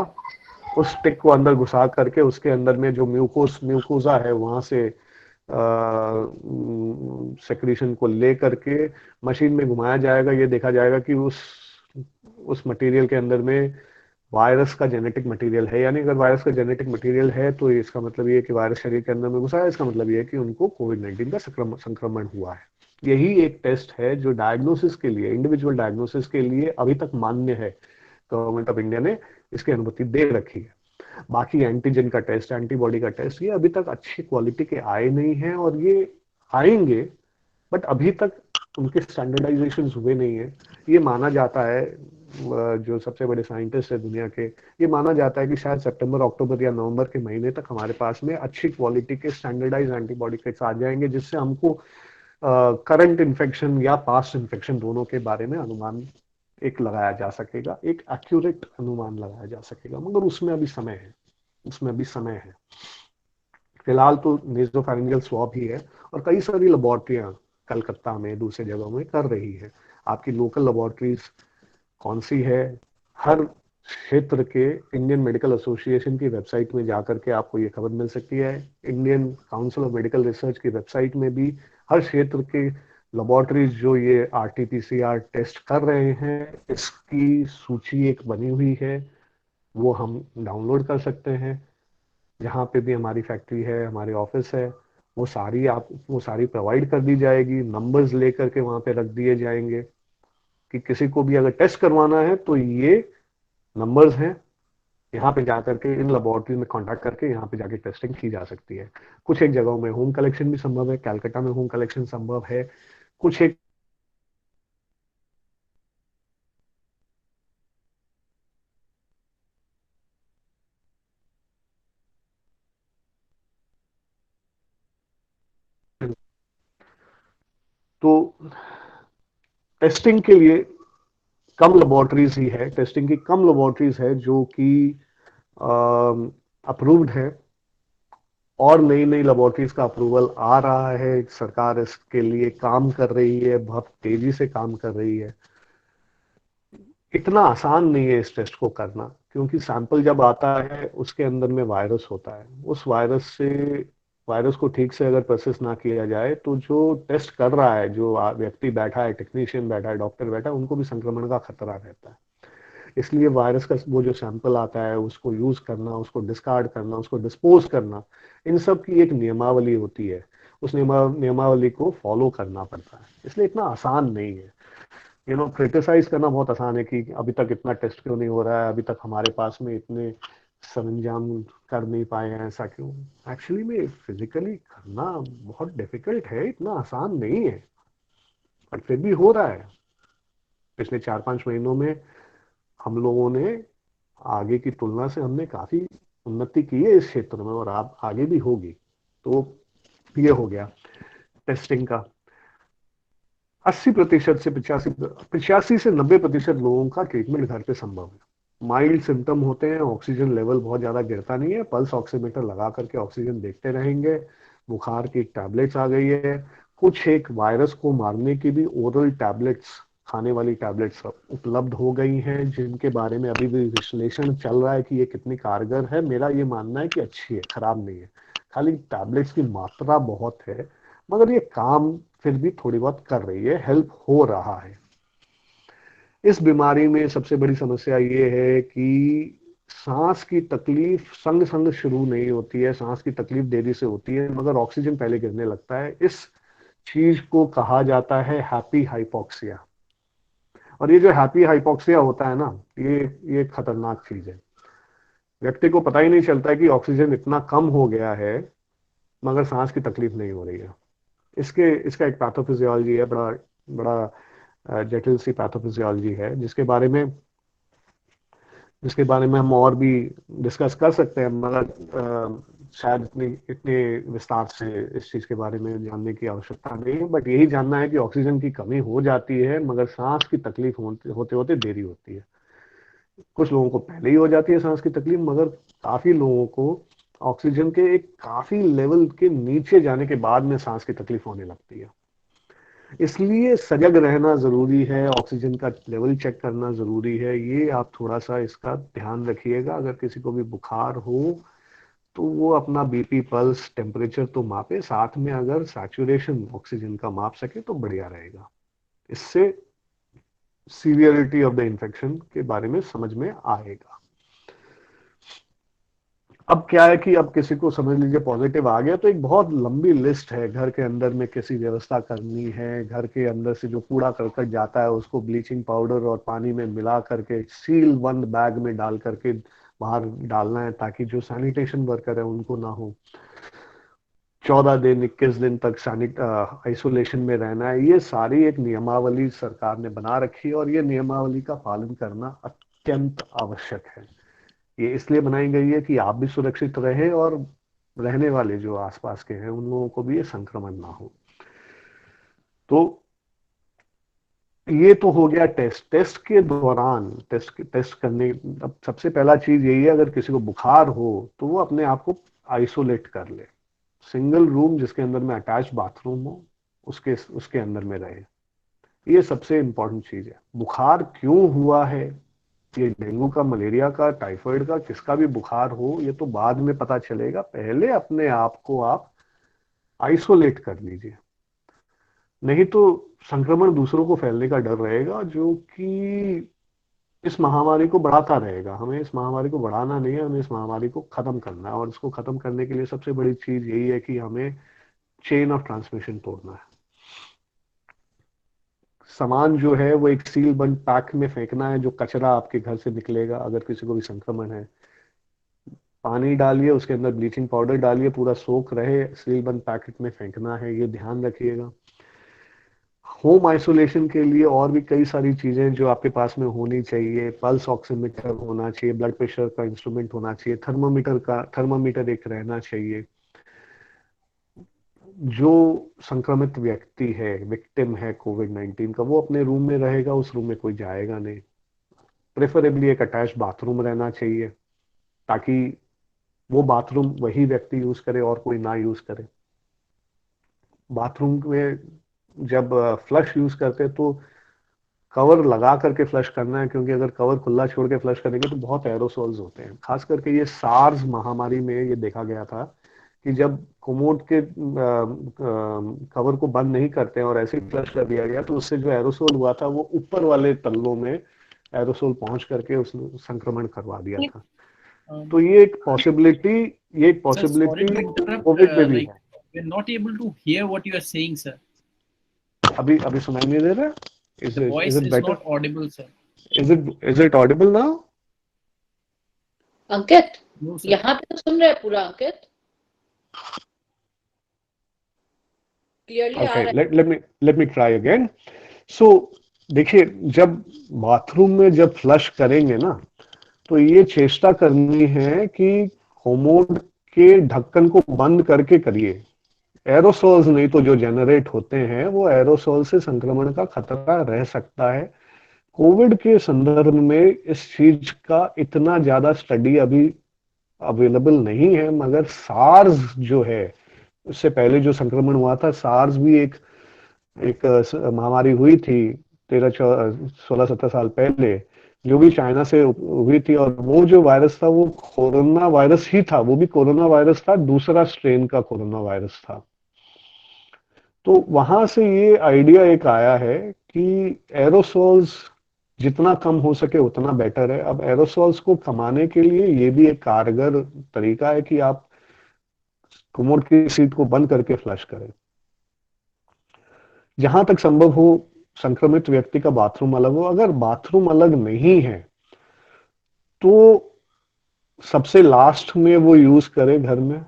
उस स्टिक को अंदर घुसा करके उसके अंदर में जो म्यूकोजा है वहां से सेक्रीशन को ले करके मशीन में घुमाया जाएगा। ये देखा जाएगा कि उस मटेरियल के अंदर में वायरस का जेनेटिक मटेरियल है, यानी अगर वायरस का जेनेटिक मटेरियल है तो इसका मतलब ये है कि वायरस शरीर के अंदर में घुसा है, इसका मतलब ये है कि उनको कोविड 19 का संक्रमण हुआ है। यही एक टेस्ट है जो डायग्नोसिस के लिए, इंडिविजुअल डायग्नोसिस के लिए अभी तक मान्य है। गवर्नमेंट ऑफ इंडिया ने इसकी अनुमति दे रखी है। बाकी एंटीजन का टेस्ट, एंटीबॉडी का टेस्ट, ये अभी तक अच्छी क्वालिटी के आए नहीं हैं और ये आएंगे, बट अभी तक उनके स्टैंडर्डाइजेशन हुए नहीं है। ये माना जाता है, जो सबसे बड़े साइंटिस्ट है दुनिया के, ये माना जाता है कि शायद सितंबर, अक्टूबर या नवंबर के महीने तक हमारे पास में अच्छी क्वालिटी के स्टैंडर्डाइज एंटीबॉडी किट्स आ जाएंगे, जिससे हमको करंट इन्फेक्शन या पास्ट इन्फेक्शन दोनों के बारे में अनुमान एक लगाया जा सकेगा, एक एक्यूरेट अनुमान लगाया जा सकेगा। मगर उसमें अभी समय है, उसमें अभी समय है। फिलहाल तो नेजोफैरिंजियल स्वॉब ही है और कई सारी लेबोरेटरियां कलकत्ता में, दूसरे जगहों में कर रही है। आपकी लोकल लेबोरेटरीज कौन सी है? हर क्षेत्र के इंडियन मेडिकल एसोसिएशन की वेबसाइट में जाकर के आपको ये खबर मिल सकती है। Indian council of medical research की वेबसाइट में भी हर क्षेत्र के लेबोरेटरीज जो ये आरटीपीसीआर टेस्ट कर रहे हैं, इसकी सूची एक बनी हुई है, वो हम डाउनलोड कर सकते हैं। जहाँ पे भी हमारी फैक्ट्री है, हमारे ऑफिस है, वो सारी प्रोवाइड कर दी जाएगी, नंबर्स लेकर के वहां पे रख दिए जाएंगे कि किसी को भी अगर टेस्ट करवाना है तो ये नंबर्स हैं, यहाँ पे जाकर के इन लेबोरेटरी में कांटेक्ट करके यहाँ पे जाके टेस्टिंग की जा सकती है। कुछ एक जगहों में होम कलेक्शन भी संभव है, कैलकाटा में होम कलेक्शन संभव है। कुछ एक तो टेस्टिंग के लिए कम लेबोरेटरीज ही है, टेस्टिंग की कम लेबोरेटरीज है जो कि अप्रूव्ड है, और नई नई लेबोरेटरीज का अप्रूवल आ रहा है। सरकार इसके लिए काम कर रही है, बहुत तेजी से काम कर रही है। इतना आसान नहीं है इस टेस्ट को करना, क्योंकि सैंपल जब आता है उसके अंदर में वायरस होता है। उस वायरस को ठीक से अगर प्रोसेस ना किया जाए तो जो टेस्ट कर रहा है, जो व्यक्ति बैठा है, टेक्नीशियन बैठा है, डॉक्टर बैठा है, उनको भी संक्रमण का खतरा रहता है। इसलिए वायरस का वो जो सैंपल आता है उसको यूज करना, उसको डिस्कार्ड करना, उसको डिस्पोज करना, इन सब की एक नियमावली होती है। उस नियमावली को फॉलो करना पड़ता है, इसलिए इतना आसान नहीं है। क्रिटिसाइज करना बहुत आसान है कि अभी तक इतना टेस्ट क्यों नहीं हो रहा है, अभी तक हमारे पास में इतने सरंजाम कर नहीं पाए हैं, ऐसा क्यों? एक्चुअली में फिजिकली करना बहुत डिफिकल्ट है, इतना आसान नहीं है, बट फिर भी हो रहा है। पिछले 4-5 महीनों में हम लोगों ने आगे की तुलना से हमने काफी उन्नति की है इस क्षेत्र में, और आप आगे भी होगी। तो ये हो गया टेस्टिंग का। 80% से 85 से 90% लोगों का ट्रीटमेंट घर पे संभव है। माइल्ड सिम्टम होते हैं, ऑक्सीजन लेवल बहुत ज्यादा गिरता नहीं है, पल्स ऑक्सीमीटर लगा करके ऑक्सीजन देखते रहेंगे। बुखार की टैबलेट्स आ गई है, कुछ एक वायरस को मारने की भी ओरल टैबलेट्स, खाने वाली टैबलेट्स उपलब्ध हो गई हैं, जिनके बारे में अभी भी विश्लेषण चल रहा है कि ये कितनी कारगर है। मेरा ये मानना है कि अच्छी है, खराब नहीं है। खाली टैबलेट्स की मात्रा बहुत है, मगर ये काम फिर भी थोड़ी बहुत कर रही है, हेल्प हो रहा है। इस बीमारी में सबसे बड़ी समस्या ये है कि सांस की तकलीफ संग संग शुरू नहीं होती है, सांस की तकलीफ देरी से होती है, मगर ऑक्सीजन पहले गिरने लगता है। इस चीज को कहा जाता है हैप्पी हाइपोक्सिया। और ये जो हैप्पी हाइपोक्सिया होता है ना, ये खतरनाक चीज है। व्यक्ति को पता ही नहीं चलता है कि ऑक्सीजन इतना कम हो गया है, मगर सांस की तकलीफ नहीं हो रही है। इसका एक पैथोफिजियोलॉजी है, बड़ा बड़ा जटिल सी पैथोफिजियोलॉजी है, जिसके बारे में हम और भी डिस्कस कर सकते हैं, मगर शायद इतने विस्तार से इस चीज के बारे में जानने की आवश्यकता नहीं है। बट यही जानना है कि ऑक्सीजन की कमी हो जाती है, मगर सांस की तकलीफ होते होते देरी होती है। कुछ लोगों को पहले ही हो जाती है सांस की तकलीफ, मगर काफी लोगों को ऑक्सीजन के एक काफी लेवल के नीचे जाने के बाद में सांस की तकलीफ होने लगती है। इसलिए सजग रहना जरूरी है, ऑक्सीजन का लेवल चेक करना जरूरी है। ये आप थोड़ा सा इसका ध्यान रखिएगा। अगर किसी को भी बुखार हो तो वो अपना बीपी, पल्स, टेम्परेचर तो मापे, साथ में अगर सैचुरेशन ऑक्सीजन का माप सके तो बढ़िया रहेगा। इससे सीवियरिटी ऑफ द इन्फेक्शन के बारे में समझ में आएगा। अब क्या है कि अब किसी को समझ लीजिए पॉजिटिव आ गया, तो एक बहुत लंबी लिस्ट है घर के अंदर में कैसी व्यवस्था करनी है। घर के अंदर से जो कूड़ा करकट जाता है उसको ब्लीचिंग पाउडर और पानी में मिला करके सील बंद बैग में डाल करके बाहर डालना है, ताकि जो सैनिटेशन वर्कर है उनको ना हो। 14 दिन 21 दिन तक आइसोलेशन में रहना है। ये सारी एक नियमावली सरकार ने बना रखी है, और ये नियमावली का पालन करना अत्यंत आवश्यक है। ये इसलिए बनाई गई है कि आप भी सुरक्षित रहे और रहने वाले जो आसपास के हैं उन लोगों को भी ये संक्रमण ना हो। तो ये तो हो गया टेस्ट के दौरान। टेस्ट करने, अब सबसे पहला चीज यही है, अगर किसी को बुखार हो तो वो अपने आप को आइसोलेट कर ले। सिंगल रूम जिसके अंदर में अटैच बाथरूम हो, उसके उसके अंदर में रहे। ये सबसे इंपॉर्टेंट चीज है। बुखार क्यों हुआ है, ये डेंगू का, मलेरिया का, टाइफाइड का, किसका भी बुखार हो, ये तो बाद में पता चलेगा। पहले अपने आप को आप आइसोलेट कर लीजिए, नहीं तो संक्रमण दूसरों को फैलने का डर रहेगा, जो कि इस महामारी को बढ़ाता रहेगा। हमें इस महामारी को बढ़ाना नहीं है, हमें इस महामारी को खत्म करना है। और इसको खत्म करने के लिए सबसे बड़ी चीज यही है कि हमें चेन ऑफ ट्रांसमिशन तोड़ना है। सामान जो है वो एक सील बंद पैक में फेंकना है, जो कचरा आपके घर से निकलेगा अगर किसी को भी संक्रमण है। पानी डालिए, उसके अंदर ब्लीचिंग पाउडर डालिए, पूरा सोख रहे, सील बंद पैकेट में फेंकना है, ये ध्यान रखिएगा। होम आइसोलेशन के लिए और भी कई सारी चीजें जो आपके पास में होनी चाहिए। पल्स ऑक्सीमीटर होना चाहिए, ब्लड प्रेशर का इंस्ट्रूमेंट होना चाहिए, थर्मामीटर एक रहना चाहिए। जो संक्रमित व्यक्ति है, विक्टिम है कोविड-19 का, वो अपने रूम में रहेगा, उस रूम में कोई जाएगा नहीं। प्रेफरेबली एक अटैच बाथरूम रहना चाहिए, ताकि वो बाथरूम वही व्यक्ति यूज करे और कोई ना यूज करे। बाथरूम में जब फ्लश यूज करते तो कवर लगा करके फ्लश करना है, क्योंकि अगर कवर खुला छोड़ के फ्लश करेंगे तो बहुत एरोसोल्स होते हैं। खास करके ये सार्स महामारी में ये देखा गया था कि जब कोमोड के कवर को बंद नहीं करते हैं और ऐसे ही फ्लश कर दिया गया, तो उससे जो एरोसोल हुआ था वो ऊपर वाले तल्लों में एरोसोल पहुंच करके उसने संक्रमण करवा दिया था। तो ये एक पॉसिबिलिटी कोविड में भी है। We're not able to hear what you are saying, sir. अभी सुनाई नहीं दे रहा? The voice is better? Not audible, sir. Is it audible now? Ankit, No, sir. यहाँ पे तो सुन रहे हैं पूरा अंकित, क्लियरली आ Okay, रहा let me try again. So देखिए, जब बाथरूम में जब फ्लश करेंगे ना, तो ये चेष्टा करनी है कि कोमोड के ढक्कन को बंद करके करिए। एरोसोल्स नहीं तो जो जनरेट होते हैं वो एरोसोल से संक्रमण का खतरा रह सकता है। कोविड के संदर्भ में इस चीज का इतना ज्यादा स्टडी अभी अवेलेबल नहीं है, मगर सार्स जो है, उससे पहले जो संक्रमण हुआ था, सार्स भी एक एक महामारी हुई थी 13-16-17 साल पहले, जो भी चाइना से हुई थी। और वो जो वायरस था वो कोरोना वायरस ही था, वो भी कोरोना वायरस था, दूसरा स्ट्रेन का कोरोना वायरस था। तो वहां से ये आइडिया एक आया है कि एरोसोल्स जितना कम हो सके उतना बेटर है। अब एरोसोल्स को कमाने के लिए ये भी एक कारगर तरीका है कि आप कोमोड की सीट को बंद करके फ्लश करें। जहां तक संभव हो संक्रमित व्यक्ति का बाथरूम अलग हो। अगर बाथरूम अलग नहीं है तो सबसे लास्ट में वो यूज करे घर में,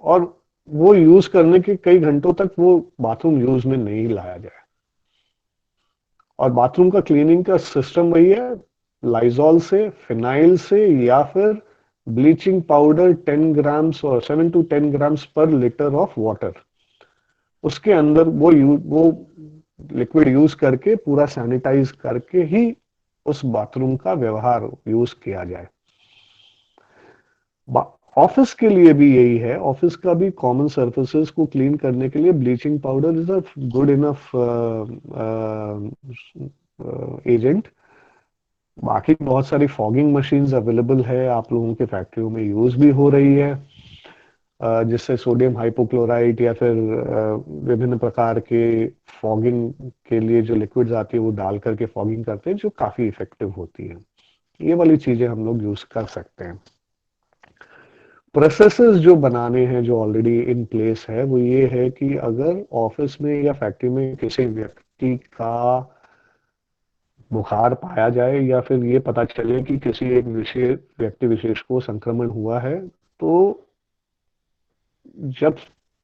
और वो यूज करने के कई घंटों तक वो बाथरूम यूज में नहीं लाया जाए। और बाथरूम का क्लीनिंग का सिस्टम वही है, लाइजॉल से, फिनाइल से, या फिर ब्लीचिंग पाउडर 10 ग्राम्स और 7 to 10 ग्राम्स पर लीटर ऑफ वाटर, उसके अंदर वो लिक्विड यूज करके पूरा सैनिटाइज करके ही उस बाथरूम का व्यवहार यूज किया जाए। ऑफिस के लिए भी यही है। ऑफिस का भी कॉमन सर्फेसेस को क्लीन करने के लिए bleaching powder is a good enough agent. बाकी बहुत सारी फॉगिंग मशीन्स अवेलेबल है, आप लोगों के फैक्ट्रियों में यूज भी हो रही है, जिससे सोडियम हाइपोक्लोराइट या फिर विभिन्न प्रकार के फॉगिंग के लिए जो लिक्विड्स आती है वो डाल करके फॉगिंग करते हैं, जो काफी इफेक्टिव होती है। ये वाली चीजें हम लोग यूज कर सकते हैं। प्रोसेसेस जो बनाने हैं जो ऑलरेडी इन प्लेस है, वो ये है कि अगर ऑफिस में या फैक्ट्री में किसी व्यक्ति का बुखार पाया जाए, या फिर ये पता चले कि किसी एक विशेष व्यक्ति विशेष को संक्रमण हुआ है, तो जब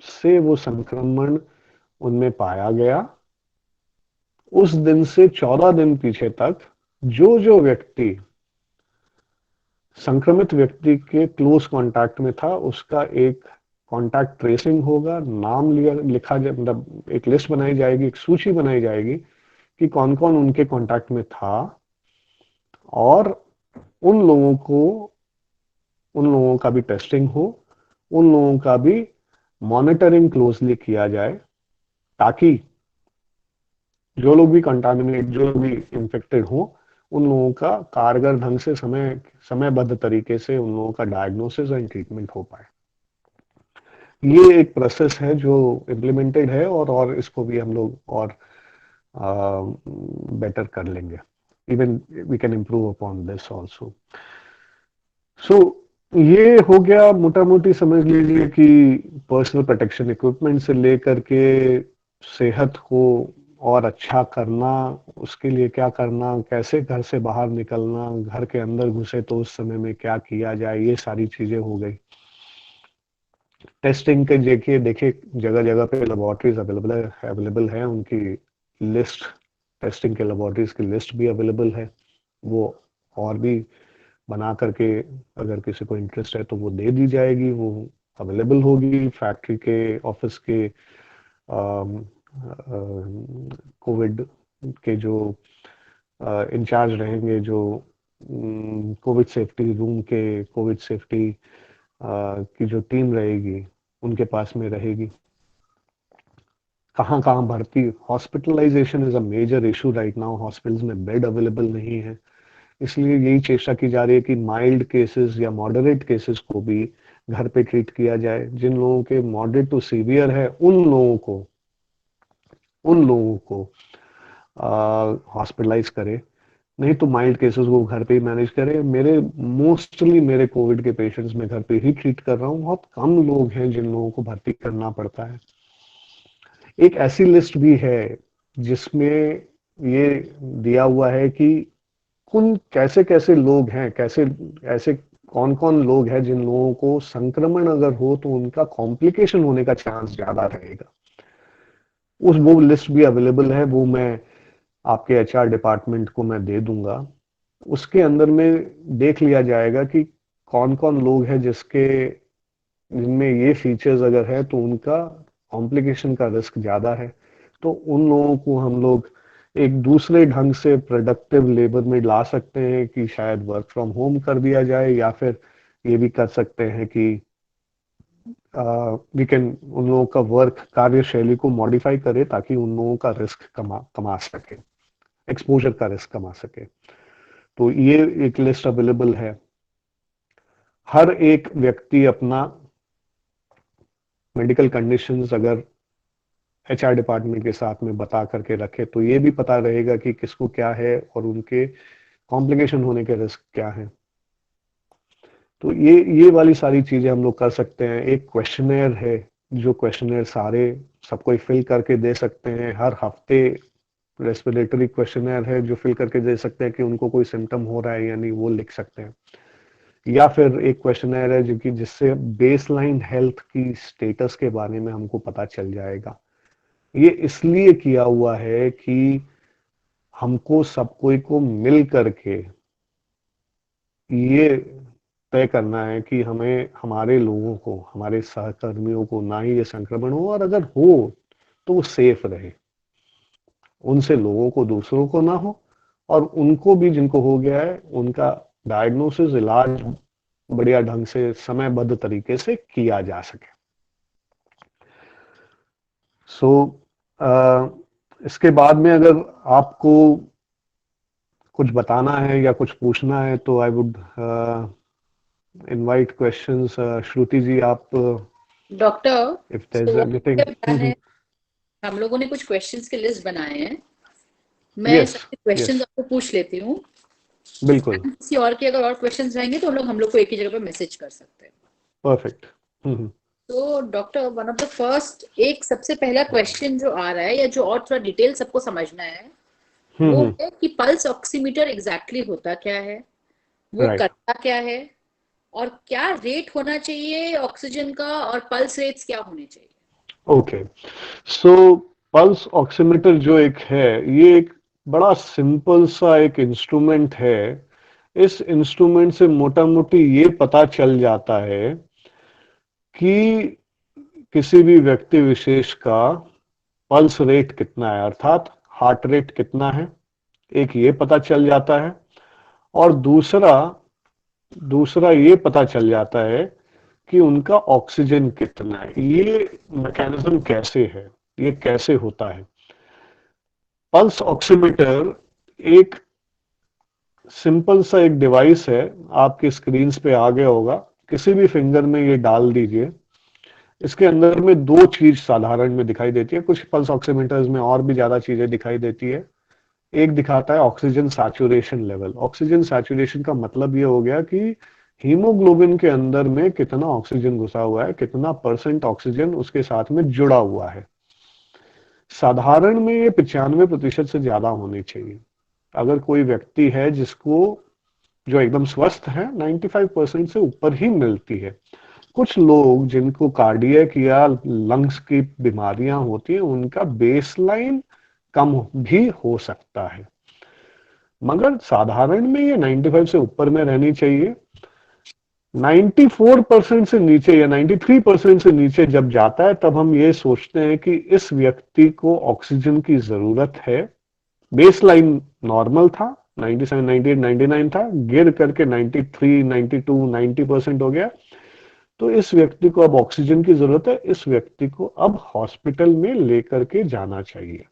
से वो संक्रमण उनमें पाया गया, उस दिन से 14 दिन पीछे तक जो जो व्यक्ति संक्रमित व्यक्ति के क्लोज कांटेक्ट में था, उसका एक कांटेक्ट ट्रेसिंग होगा, नाम लिखा जाए, मतलब एक लिस्ट बनाई जाएगी, एक सूची बनाई जाएगी कि कौन कौन उनके कांटेक्ट में था, और उन लोगों को, उन लोगों का भी टेस्टिंग हो, उन लोगों का भी मॉनिटरिंग क्लोजली किया जाए, ताकि जो लोग भी कंटामिनेट, जो लोग भी इंफेक्टेड हो, उन लोगों का कारगर ढंग से समयबद्ध तरीके से उन लोगों का डायग्नोसिस एंड ट्रीटमेंट हो पाए। ये एक प्रोसेस है जो इम्प्लीमेंटेड है, और इसको भी हम लोग और बेटर कर लेंगे। Even we can improve upon this also. So ये हो गया मोटा मोटी, समझ लीजिए कि पर्सनल प्रोटेक्शन इक्विपमेंट से लेकर के सेहत को और अच्छा करना, उसके लिए क्या करना, कैसे घर से बाहर निकलना, घर के अंदर घुसे तो उस समय में क्या किया जाए, ये सारी चीजें हो गई। टेस्टिंग के देखिए देखिए जगह जगह पे लेबोरेटरीज अवेलेबल है, उनकी लिस्ट, टेस्टिंग के लेबोरेटरीज की लिस्ट भी अवेलेबल है। वो और भी बना करके अगर किसी को इंटरेस्ट है तो वो दे दी जाएगी, वो अवेलेबल होगी। फैक्ट्री के, ऑफिस के कोविड के जो इंचार्ज रहेंगे, जो कोविड सेफ्टी रूम के, कोविड सेफ्टी की जो टीम रहेगी, उनके पास में रहेगी। कहाँ कहाँ भर्ती, hospitalization is a major issue right now, hospitals में बेड अवेलेबल नहीं है, इसलिए यही चेष्टा की जा रही है कि माइल्ड केसेस या मॉडरेट केसेस को भी घर पे ट्रीट किया जाए। जिन लोगों के मॉडरेट टू सीवियर है, उन लोगों को हॉस्पिटलाइज करे, नहीं तो माइल्ड केसेस को घर पे ही मैनेज करे। मेरे कोविड के पेशेंट्स में घर पे ही ट्रीट कर रहा हूँ। बहुत कम लोग हैं जिन लोगों को भर्ती करना पड़ता है। एक ऐसी लिस्ट भी है जिसमें ये दिया हुआ है कि कैसे कैसे लोग हैं, कैसे ऐसे कौन कौन लोग हैं जिन लोगों को संक्रमण अगर हो तो उनका कॉम्प्लिकेशन होने का चांस ज्यादा रहेगा। वो लिस्ट भी अवेलेबल है, वो मैं आपके एचआर डिपार्टमेंट को मैं दे दूंगा। उसके अंदर में देख लिया जाएगा कि कौन कौन लोग हैं जिनमें ये फीचर्स अगर है तो उनका कॉम्प्लिकेशन का रिस्क ज्यादा है। तो उन लोगों को हम लोग एक दूसरे ढंग से प्रोडक्टिव लेबर में ला सकते हैं कि शायद वर्क फ्रॉम होम कर दिया जाए, या फिर ये भी कर सकते हैं कि वी कैन उन लोगों का वर्क कार्यशैली को मॉडिफाई करे ताकि उन लोगों का रिस्क कमा सके, एक्सपोजर का रिस्क कमा सके। तो ये एक लिस्ट अवेलेबल है। हर एक व्यक्ति अपना मेडिकल कंडीशंस अगर एचआर डिपार्टमेंट के साथ में बता करके रखे तो ये भी पता रहेगा कि किसको क्या है और उनके कॉम्प्लिकेशन होने के रिस्क क्या है। तो ये वाली सारी चीजें हम लोग कर सकते हैं। एक क्वेश्चनेयर है, जो क्वेश्चनेयर सारे सबको फिल करके दे सकते हैं हर हफ्ते। रेस्पिरेटरी क्वेश्चनेयर है जो फिल करके दे सकते हैं कि उनको कोई सिम्टम हो रहा है या नहीं, वो लिख सकते हैं। या फिर एक क्वेश्चनेयर है जो कि जिससे बेसलाइन हेल्थ की स्टेटस के बारे में हमको पता चल जाएगा। ये इसलिए किया हुआ है कि हमको सब कोई को मिल करके ये तय करना है कि हमें हमारे लोगों को, हमारे सहकर्मियों को ना ही ये संक्रमण हो, और अगर हो तो वो सेफ रहे, उनसे लोगों को दूसरों को ना हो, और उनको भी जिनको हो गया है उनका डायग्नोसिस, इलाज बढ़िया ढंग से समयबद्ध तरीके से किया जा सके। इसके बाद में अगर आपको कुछ बताना है या कुछ पूछना है तो I would invite questions. Shruti ji, आप doctor, if there is anything. हम लोगों ने कुछ क्वेश्चंस के लिस्ट बनाए हैं, मैं सबके क्वेश्चंस आपको पूछ लेती हूँ। बिल्कुल। किसी और के अगर और क्वेश्चंस रहेंगे तो हम लोग को एक ही जगह पे मैसेज कर सकते हैं। परफेक्ट। तो doctor, one of the first, एक सबसे पहला क्वेश्चन जो आ रहा है या जो और थोड़ा डिटेल सबको समझना है वो है कि पल्स ऑक्सीमीटर एग्जैक्टली होता क्या है, वो करता क्या है, और क्या रेट होना चाहिए ऑक्सीजन का, और पल्स रेट्स क्या होने चाहिए। ओके, सो पल्स ऑक्सीमीटर जो एक है, ये एक बड़ा सिंपल सा एक इंस्ट्रूमेंट है। इस इंस्ट्रूमेंट से मोटा मोटी ये पता चल जाता है कि किसी भी व्यक्ति विशेष का पल्स रेट कितना है, अर्थात हार्ट रेट कितना है, एक ये पता चल जाता है। और दूसरा ये पता चल जाता है कि उनका ऑक्सीजन कितना है। ये मैकेनिज्म कैसे है, ये कैसे होता है। पल्स ऑक्सीमीटर एक सिंपल सा एक डिवाइस है, आपके स्क्रीन पे आ गया होगा, किसी भी फिंगर में ये डाल दीजिए। इसके अंदर में दो चीज साधारण में दिखाई देती है, कुछ पल्स ऑक्सीमीटर्स में और भी ज्यादा चीजें दिखाई देती है। एक दिखाता है oxygen saturation level. Oxygen saturation का मतलब ये हो गया कि हीमोग्लोबिन के अंदर में कितना ऑक्सीजन घुसा हुआ है, कितना % ऑक्सीजन उसके साथ में जुड़ा हुआ है। साधारण में ये 95% से ज्यादा होनी चाहिए। अगर कोई व्यक्ति है जिसको जो एकदम स्वस्थ है, 95% से ऊपर ही मिलती है। कुछ लोग जिनको कार्डियक या लंग्स की बीमारियां होती है, उनका बेसलाइन कम भी हो सकता है, मगर साधारण में ये 95 से ऊपर में रहनी चाहिए। 94% से नीचे या 93% से नीचे जब जाता है तब हम ये सोचते हैं कि इस व्यक्ति को ऑक्सीजन की जरूरत है। बेसलाइन नॉर्मल था, 97, 98, 99 था, गिर करके 93, 92, 90% हो गया, तो इस व्यक्ति को अब ऑक्सीजन की जरूरत है। इस व्यक्ति को अब हॉस्पिटल में लेकर के जाना चाहिए।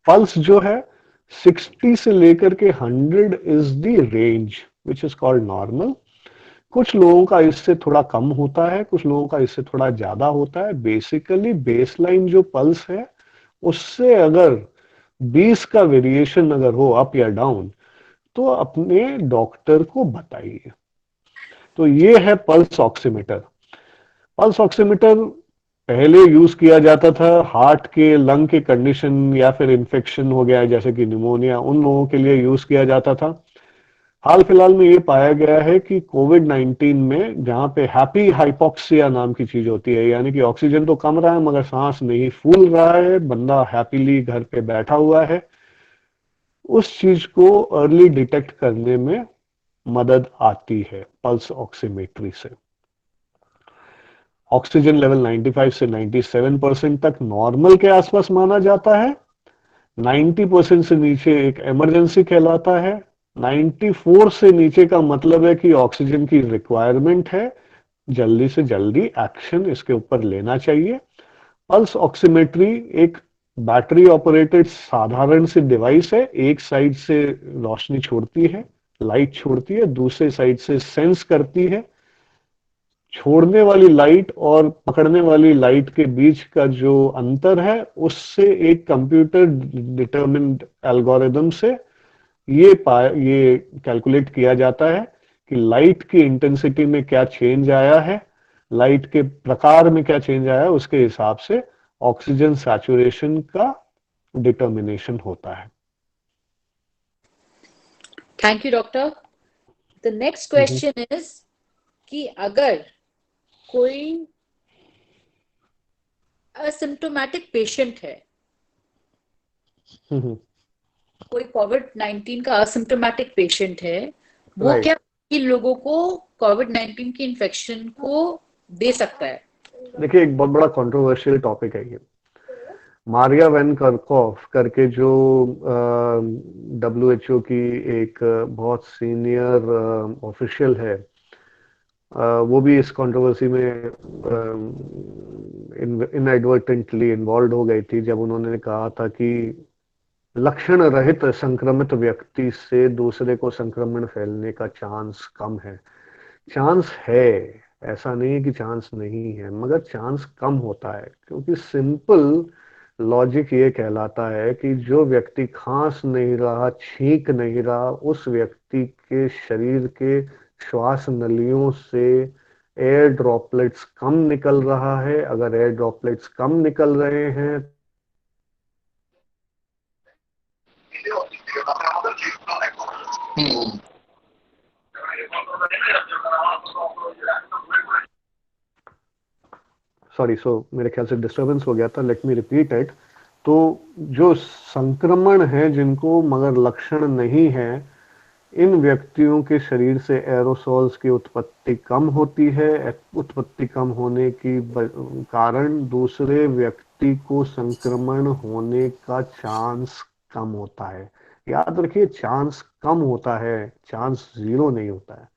पल्स जो है 60 से लेकर के 100 is the range which is called normal. कुछ लोगों का इससे थोड़ा कम होता है, कुछ लोगों का इससे थोड़ा ज्यादा होता है। बेसिकली बेसलाइन जो पल्स है उससे अगर 20 का वेरिएशन अगर हो अप या डाउन तो अपने डॉक्टर को बताइए। तो ये है पल्स ऑक्सीमीटर। पल्स ऑक्सीमीटर पहले यूज किया जाता था हार्ट के, लंग के कंडीशन या फिर इन्फेक्शन हो गया जैसे कि निमोनिया, उन लोगों के लिए यूज किया जाता था। हाल फिलहाल में ये पाया गया है कि कोविड 19 में जहां पे हैप्पी हाइपोक्सिया नाम की चीज होती है, यानी कि ऑक्सीजन तो कम रहा है मगर सांस नहीं फूल रहा है, बंदा हैप्पीली घर पे बैठा हुआ है, उस चीज को अर्ली डिटेक्ट करने में मदद आती है पल्स ऑक्सीमेट्री से। ऑक्सीजन लेवल 95 से 97% तक नॉर्मल के आसपास माना जाता है, 90% से नीचे एक इमरजेंसी कहलाता है, 94 से नीचे का मतलब है कि ऑक्सीजन की रिक्वायरमेंट है, जल्दी से जल्दी एक्शन इसके ऊपर लेना चाहिए। पल्स ऑक्सीमेट्री एक बैटरी ऑपरेटेड साधारण सी डिवाइस है, एक साइड से रोशनी छोड़ती है, लाइट छोड़ती है, दूसरे साइड से सेंस करती है। छोड़ने वाली लाइट और पकड़ने वाली लाइट के बीच का जो अंतर है उससे एक कंप्यूटर डिटरमिन्ड एल्गोरिदम से ये कैलकुलेट किया जाता है कि लाइट की इंटेंसिटी में क्या चेंज आया है, लाइट के प्रकार में क्या चेंज आया है, उसके हिसाब से ऑक्सीजन सैचुरेशन का डिटर्मिनेशन होता है। Thank you doctor. The next question is कि अगर कोई असिम्प्टोमेटिक पेशेंट है, कोई कोविड-19 का असिम्प्टोमेटिक पेशेंट है, वो Right. क्या इन लोगों को कोविड-19 की इन्फेक्शन को दे सकता है? देखिए, एक बहुत बड़ा कंट्रोवर्शियल टॉपिक है ये। मारिया वैन करकॉफ करके जो WHO की एक बहुत सीनियर ऑफिशियल है, वो भी इस कंट्रोवर्सी में इनएडवर्टेंटली इन्वॉल्व हो गई थी जब उन्होंने कहा था कि लक्षण रहित संक्रमित व्यक्ति से दूसरे को संक्रमण फैलने का चांस कम है। चांस है, ऐसा नहीं है कि चांस नहीं है, मगर चांस कम होता है, क्योंकि सिंपल लॉजिक ये कहलाता है कि जो व्यक्ति खांस नहीं रहा, छींक नहीं रहा, उस व्यक्ति के शरीर के श्वास नलियों से एयर ड्रॉपलेट्स कम निकल रहा है। अगर एयर ड्रॉपलेट्स कम निकल रहे हैं सॉरी, मेरे ख्याल से डिस्टरबेंस हो गया था, लेट मी रिपीट इट। तो जो संक्रमण है जिनको मगर लक्षण नहीं है, इन व्यक्तियों के शरीर से एरोसॉल्स की उत्पत्ति कम होती है। उत्पत्ति कम होने की कारण दूसरे व्यक्ति को संक्रमण होने का चांस कम होता है। याद रखिए, चांस कम होता है, चांस जीरो नहीं होता है।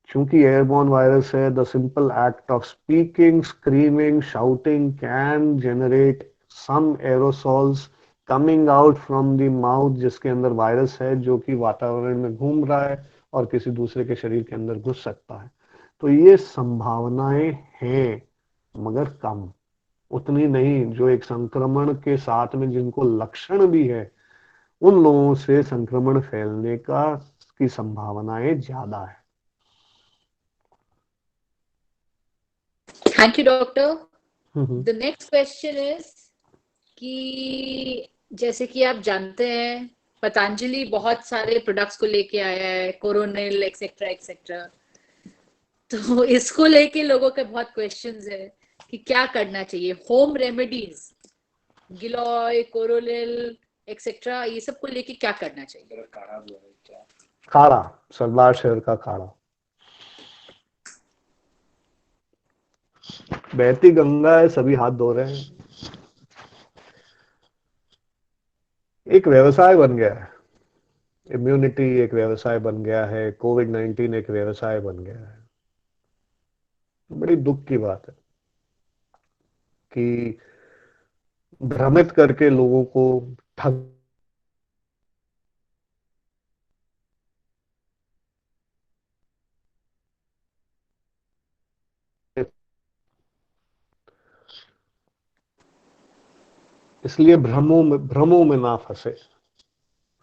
चूंकि एयरबॉर्न वायरस है, the simple act of speaking, screaming, shouting can generate some aerosols coming out from the mouth, जिसके अंदर वायरस है जो कि वातावरण में घूम रहा है और किसी दूसरे के शरीर के अंदर घुस सकता है। तो ये संभावनाएं हैं, मगर कम, उतनी नहीं जो एक संक्रमण के साथ में जिनको लक्षण भी है, उन लोगों से संक्रमण फैलने का की संभावनाएं ज्यादा है। Thank you doctor. The next question is कि जैसे कि आप जानते हैं पतंजलि बहुत सारे प्रोडक्ट्स को लेके आया है, कोरोनिल एक्सेट्रा एक्सेट्रा, तो इसको लेके लोगों के बहुत क्वेश्चंस है कि क्या करना चाहिए। Home remedies, giloy, Coronil etcetera, ये सब को लेके क्या करना चाहिए? काढ़ा, सरदार शहर का काढ़ा। बहती गंगा है, सभी हाथ धो रहे हैं, एक व्यवसाय बन गया है। इम्यूनिटी एक व्यवसाय बन गया है, कोविड-19 एक व्यवसाय बन गया है। बड़ी दुख की बात है कि भ्रमित करके लोगों को ठग, इसलिए भ्रमों में ना फंसे।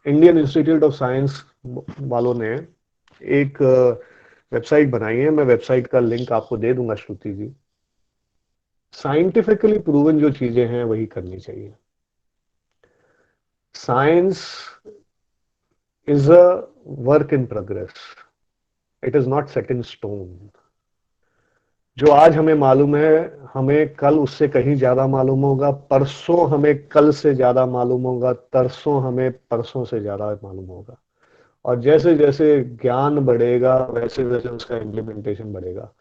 इंडियन इंस्टीट्यूट ऑफ साइंस वालों ने एक वेबसाइट बनाई है, मैं वेबसाइट का लिंक आपको दे दूंगा श्रुति जी। साइंटिफिकली प्रूवन जो चीजें हैं वही करनी चाहिए। Science is a work in progress, it is not set in stone. जो आज हमें मालूम है, हमें कल उससे कहीं ज्यादा मालूम होगा, परसों हमें कल से ज्यादा मालूम होगा, तरसों हमें परसों से ज्यादा मालूम होगा। और जैसे जैसे ज्ञान बढ़ेगा वैसे वैसे उसका इम्प्लीमेंटेशन बढ़ेगा।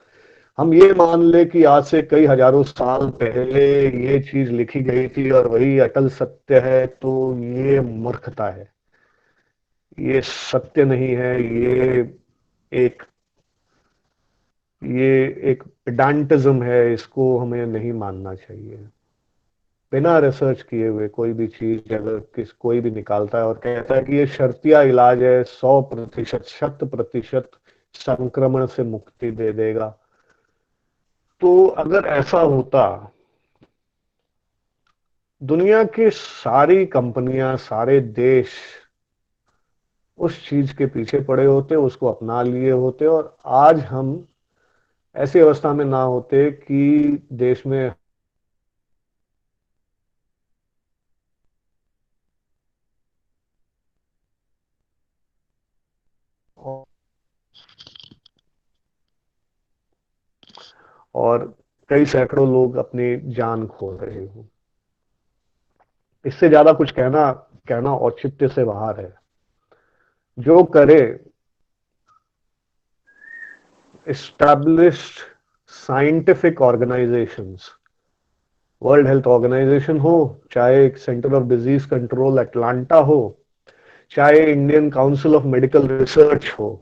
हम ये मान ले कि आज से कई हजारों साल पहले ये चीज लिखी गई थी और वही अटल सत्य है, तो ये मूर्खता है, ये सत्य नहीं है, एक ये एक पेडांटिज्म है, इसको हमें नहीं मानना चाहिए। बिना रिसर्च किए हुए कोई भी चीज अगर कोई भी निकालता है और कहता है कि ये शर्तिया इलाज है, 100%, 100% संक्रमण से मुक्ति दे देगा, तो अगर ऐसा होता, दुनिया की सारी कंपनियां, सारे देश उस चीज के पीछे पड़े होते, उसको अपना लिए होते, और आज हम ऐसी अवस्था में ना होते कि देश में और कई सैकड़ों लोग अपनी जान खो रहे हो। इससे ज्यादा कुछ कहना कहना औचित्य से बाहर है। जो करे established scientific organizations, world health organization हो, चाहे center of disease control Atlanta हो, चाहे Indian council of medical research हो,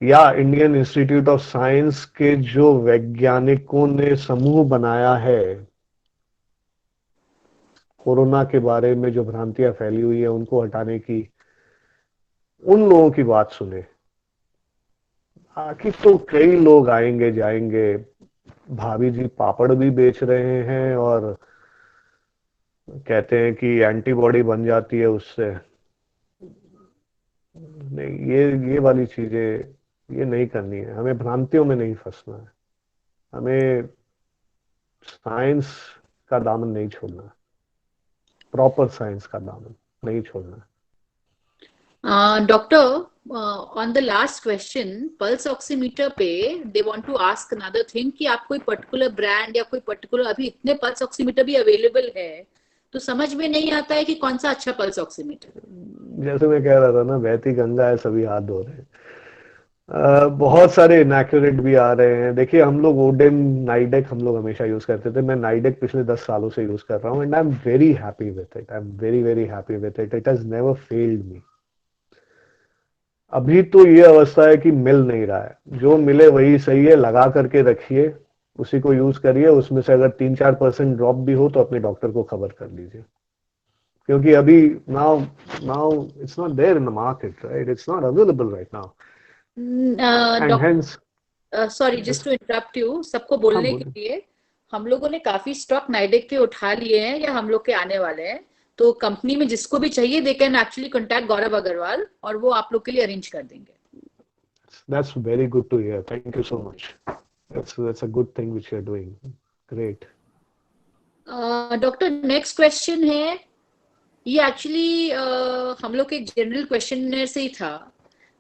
या इंडियन इंस्टीट्यूट ऑफ साइंस के जो वैज्ञानिकों ने समूह बनाया है, कोरोना के बारे में जो भ्रांतियां फैली हुई है उनको हटाने की, उन लोगों की बात सुने। आखिर तो कई लोग आएंगे जाएंगे, भाभी जी पापड़ भी बेच रहे हैं और कहते हैं कि एंटीबॉडी बन जाती है उससे। नहीं, ये वाली चीजें ये नहीं करनी है, हमें भ्रांतियों में नहीं फंसना है, हमें साइंस का दामन नहीं छोड़ना है, प्रॉपर साइंस का दामन नहीं छोड़ना है। Doctor, on the last question, pulse oximeter पे they want to ask another thing कि आप कोई पर्टिकुलर ब्रांड या कोई पर्टिकुलर, अभी इतने पल्स ऑक्सीमीटर भी अवेलेबल है तो समझ में नहीं आता है कि कौन सा अच्छा पल्स ऑक्सीमीटर। जैसे मैं कह रहा था ना, बहती गंगा है सभी हाथ धो रहे हैं। बहुत सारे इनएक्यूरेट भी आ रहे हैं। देखिए, हम लोग ओडेन नाइडेक हम लोग हमेशा यूज करते थे, मैं नाइडेक पिछले 10 सालों से यूज कर रहा हूँ, and I am very happy with it, I am very very happy with it, it has never failed me. अभी तो ये अवस्था है कि मिल नहीं रहा है, जो मिले वही सही है, लगा करके रखिए, उसी को यूज करिए। उसमें से अगर 3-4% ड्रॉप भी हो तो अपने डॉक्टर को खबर कर लीजिए, क्योंकि अभी now now it's not there in the market, right, it's not available right now, and hence. Sorry, just to interrupt you, सबको हाँ, बोलने के बोलिए। लिए, हम लोगों ने काफी स्टॉक नाइडेक के उठा लिए हैं या हम लोग के आने वाले हैं, तो कंपनी में जिसको भी चाहिए दे कैन एक्चुअली कॉन्टैक्ट गौरव अग्रवाल और वो आप लोग के लिए अरेंज कर देंगे। That's very good to hear. Thank you so much. That's a good thing which you're doing. Great. Doctor, next question है, ये एक्चुअली हम लोग के जनरल क्वेश्चन से ही था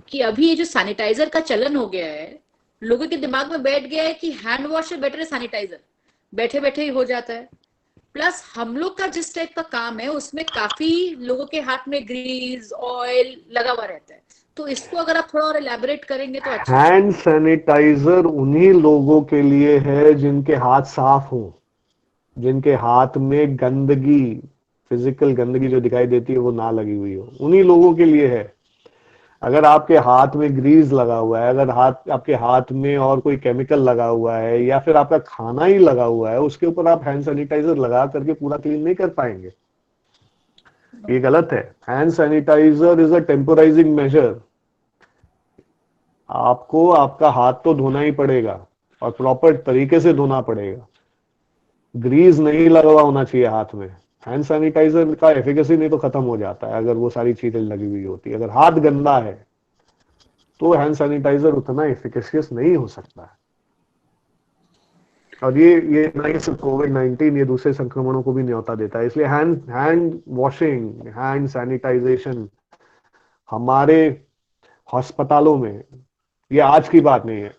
कि अभी ये जो सैनिटाइजर का चलन हो गया है, लोगों के दिमाग में बैठ गया है कि हैंड वॉश है बेटर है सैनिटाइजर, बैठे बैठे ही हो जाता है। प्लस हम लोग का जिस टाइप का काम है उसमें काफी लोगों के हाथ में ग्रीस ऑयल लगा हुआ रहता है, तो इसको अगर आप थोड़ा और एलैबोरेट करेंगे तो अच्छा। हैंड सैनिटाइजर उन्हीं लोगों के लिए है जिनके हाथ साफ हो, जिनके हाथ में गंदगी, फिजिकल गंदगी जो दिखाई देती है वो ना लगी हुई हो, उन्हीं लोगों के लिए है। अगर आपके हाथ में ग्रीस लगा हुआ है, अगर आपके हाथ में और कोई केमिकल लगा हुआ है, या फिर आपका खाना ही लगा हुआ है, उसके ऊपर आप हैंड सैनिटाइजर लगा करके पूरा क्लीन नहीं कर पाएंगे, ये गलत है। Hand sanitiser is a temporising measure. आपको आपका हाथ तो धोना ही पड़ेगा और प्रॉपर तरीके से धोना पड़ेगा, ग्रीस नहीं लगा हुआ होना चाहिए हाथ में। हैंड सैनिटाइजर का एफिकेसी नहीं तो खत्म हो जाता है अगर वो सारी चीजें लगी हुई होती है। अगर हाथ गंदा है तो हैंड सैनिटाइजर उतना एफिकेशियस नहीं हो सकता है। और ये नहीं सिर्फ कोविड-19, ये दूसरे संक्रमणों को भी न्योता देता है। इसलिए हैंड वॉशिंग, हैंड सैनिटाइजेशन हमारे अस्पतालों में, ये आज की बात नहीं है,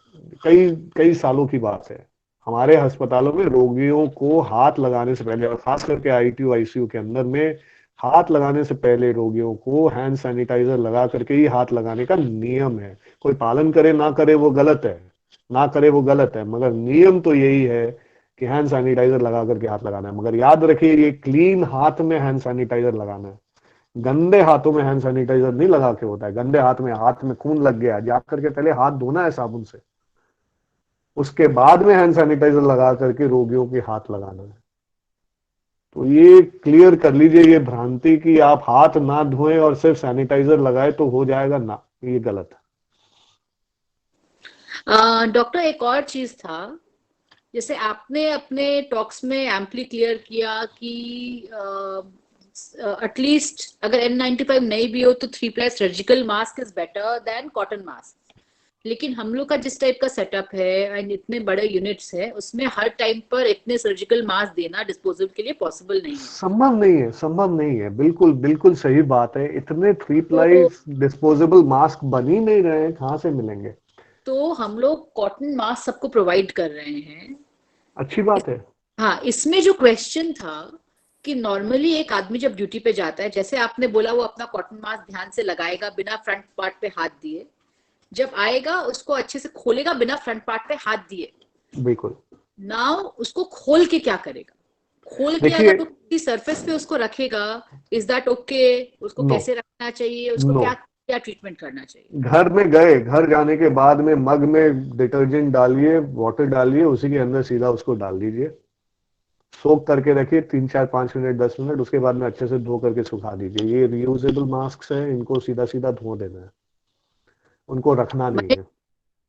कई कई सालों की बात है, हमारे अस्पतालों में रोगियों को हाथ लगाने से पहले, और खास करके आईटीयू आईसीयू के अंदर में, हाथ लगाने से पहले रोगियों को हैंड सैनिटाइजर लगा करके ही हाथ लगाने का नियम है। कोई पालन करे ना करे वो गलत है, ना करे वो गलत है, मगर नियम तो यही है कि हैंड सैनिटाइजर लगा करके हाथ लगाना है। मगर याद रखिए, ये क्लीन हाथ में हैंड सैनिटाइजर लगाना है, गंदे हाथों में हैंड सैनिटाइजर नहीं लगा के होता है। गंदे हाथ में खून लग गया, जा करके पहले हाथ धोना है साबुन से, उसके बाद में हैंड सैनिटाइजर लगा करके रोगियों के हाथ लगाना है। तो ये क्लियर कर लीजिए, ये भ्रांति कि आप हाथ ना धोएं और सिर्फ सैनिटाइजर लगाए तो हो जाएगा, ना, ये गलत है। डॉक्टर, एक और चीज था, जैसे आपने अपने टॉक्स में एम्पली क्लियर किया कि एटलीस्ट अगर N95 नहीं भी हो तो 3-ply surgical mask is better than cotton mask. लेकिन हम लोग का जिस टाइप का सेटअप है एंड इतने बड़े यूनिट्स है, उसमें हर टाइम पर इतने सर्जिकल मास्क देना डिस्पोजल के लिए पॉसिबल नहीं है। संभव नहीं है, संभव नहीं है, बिल्कुल बिल्कुल सही बात है। इतने 3-ply तो डिस्पोजेबल मास्क बन ही नहीं रहे हैं, कहाँ से मिलेंगे? तो हम लोग कॉटन मास्क सबको प्रोवाइड कर रहे हैं। अच्छी बात है। हाँ, इसमें जो क्वेश्चन था कि नॉर्मली एक आदमी जब ड्यूटी पे जाता है, जैसे आपने बोला, वो अपना कॉटन मास्क ध्यान से लगाएगा बिना फ्रंट पार्ट पे हाथ दिए, जब आएगा उसको अच्छे से खोलेगा बिना फ्रंट पार्ट पे हाथ दिए। बिल्कुल। नाउ उसको खोल के क्या करेगा? खोल के देखिए, अगर वो किसी सरफेस पे उसको रखेगा, इज दैट ओके? उसको नो, कैसे रखना चाहिए? उसको नो, क्या क्या ट्रीटमेंट करना चाहिए? घर में गए, घर जाने के बाद में मग में डिटर्जेंट डालिए, वाटर डालिए, उसी के अंदर सीधा उसको डाल दीजिए, सोक करके रखिए 3-4-5 मिनट 10 मिनट, उसके बाद में अच्छे से धो करके सुखा दीजिए। ये रियूजेबल मास्क है, इनको सीधा सीधा धो देना है, उनको रखना नहीं है।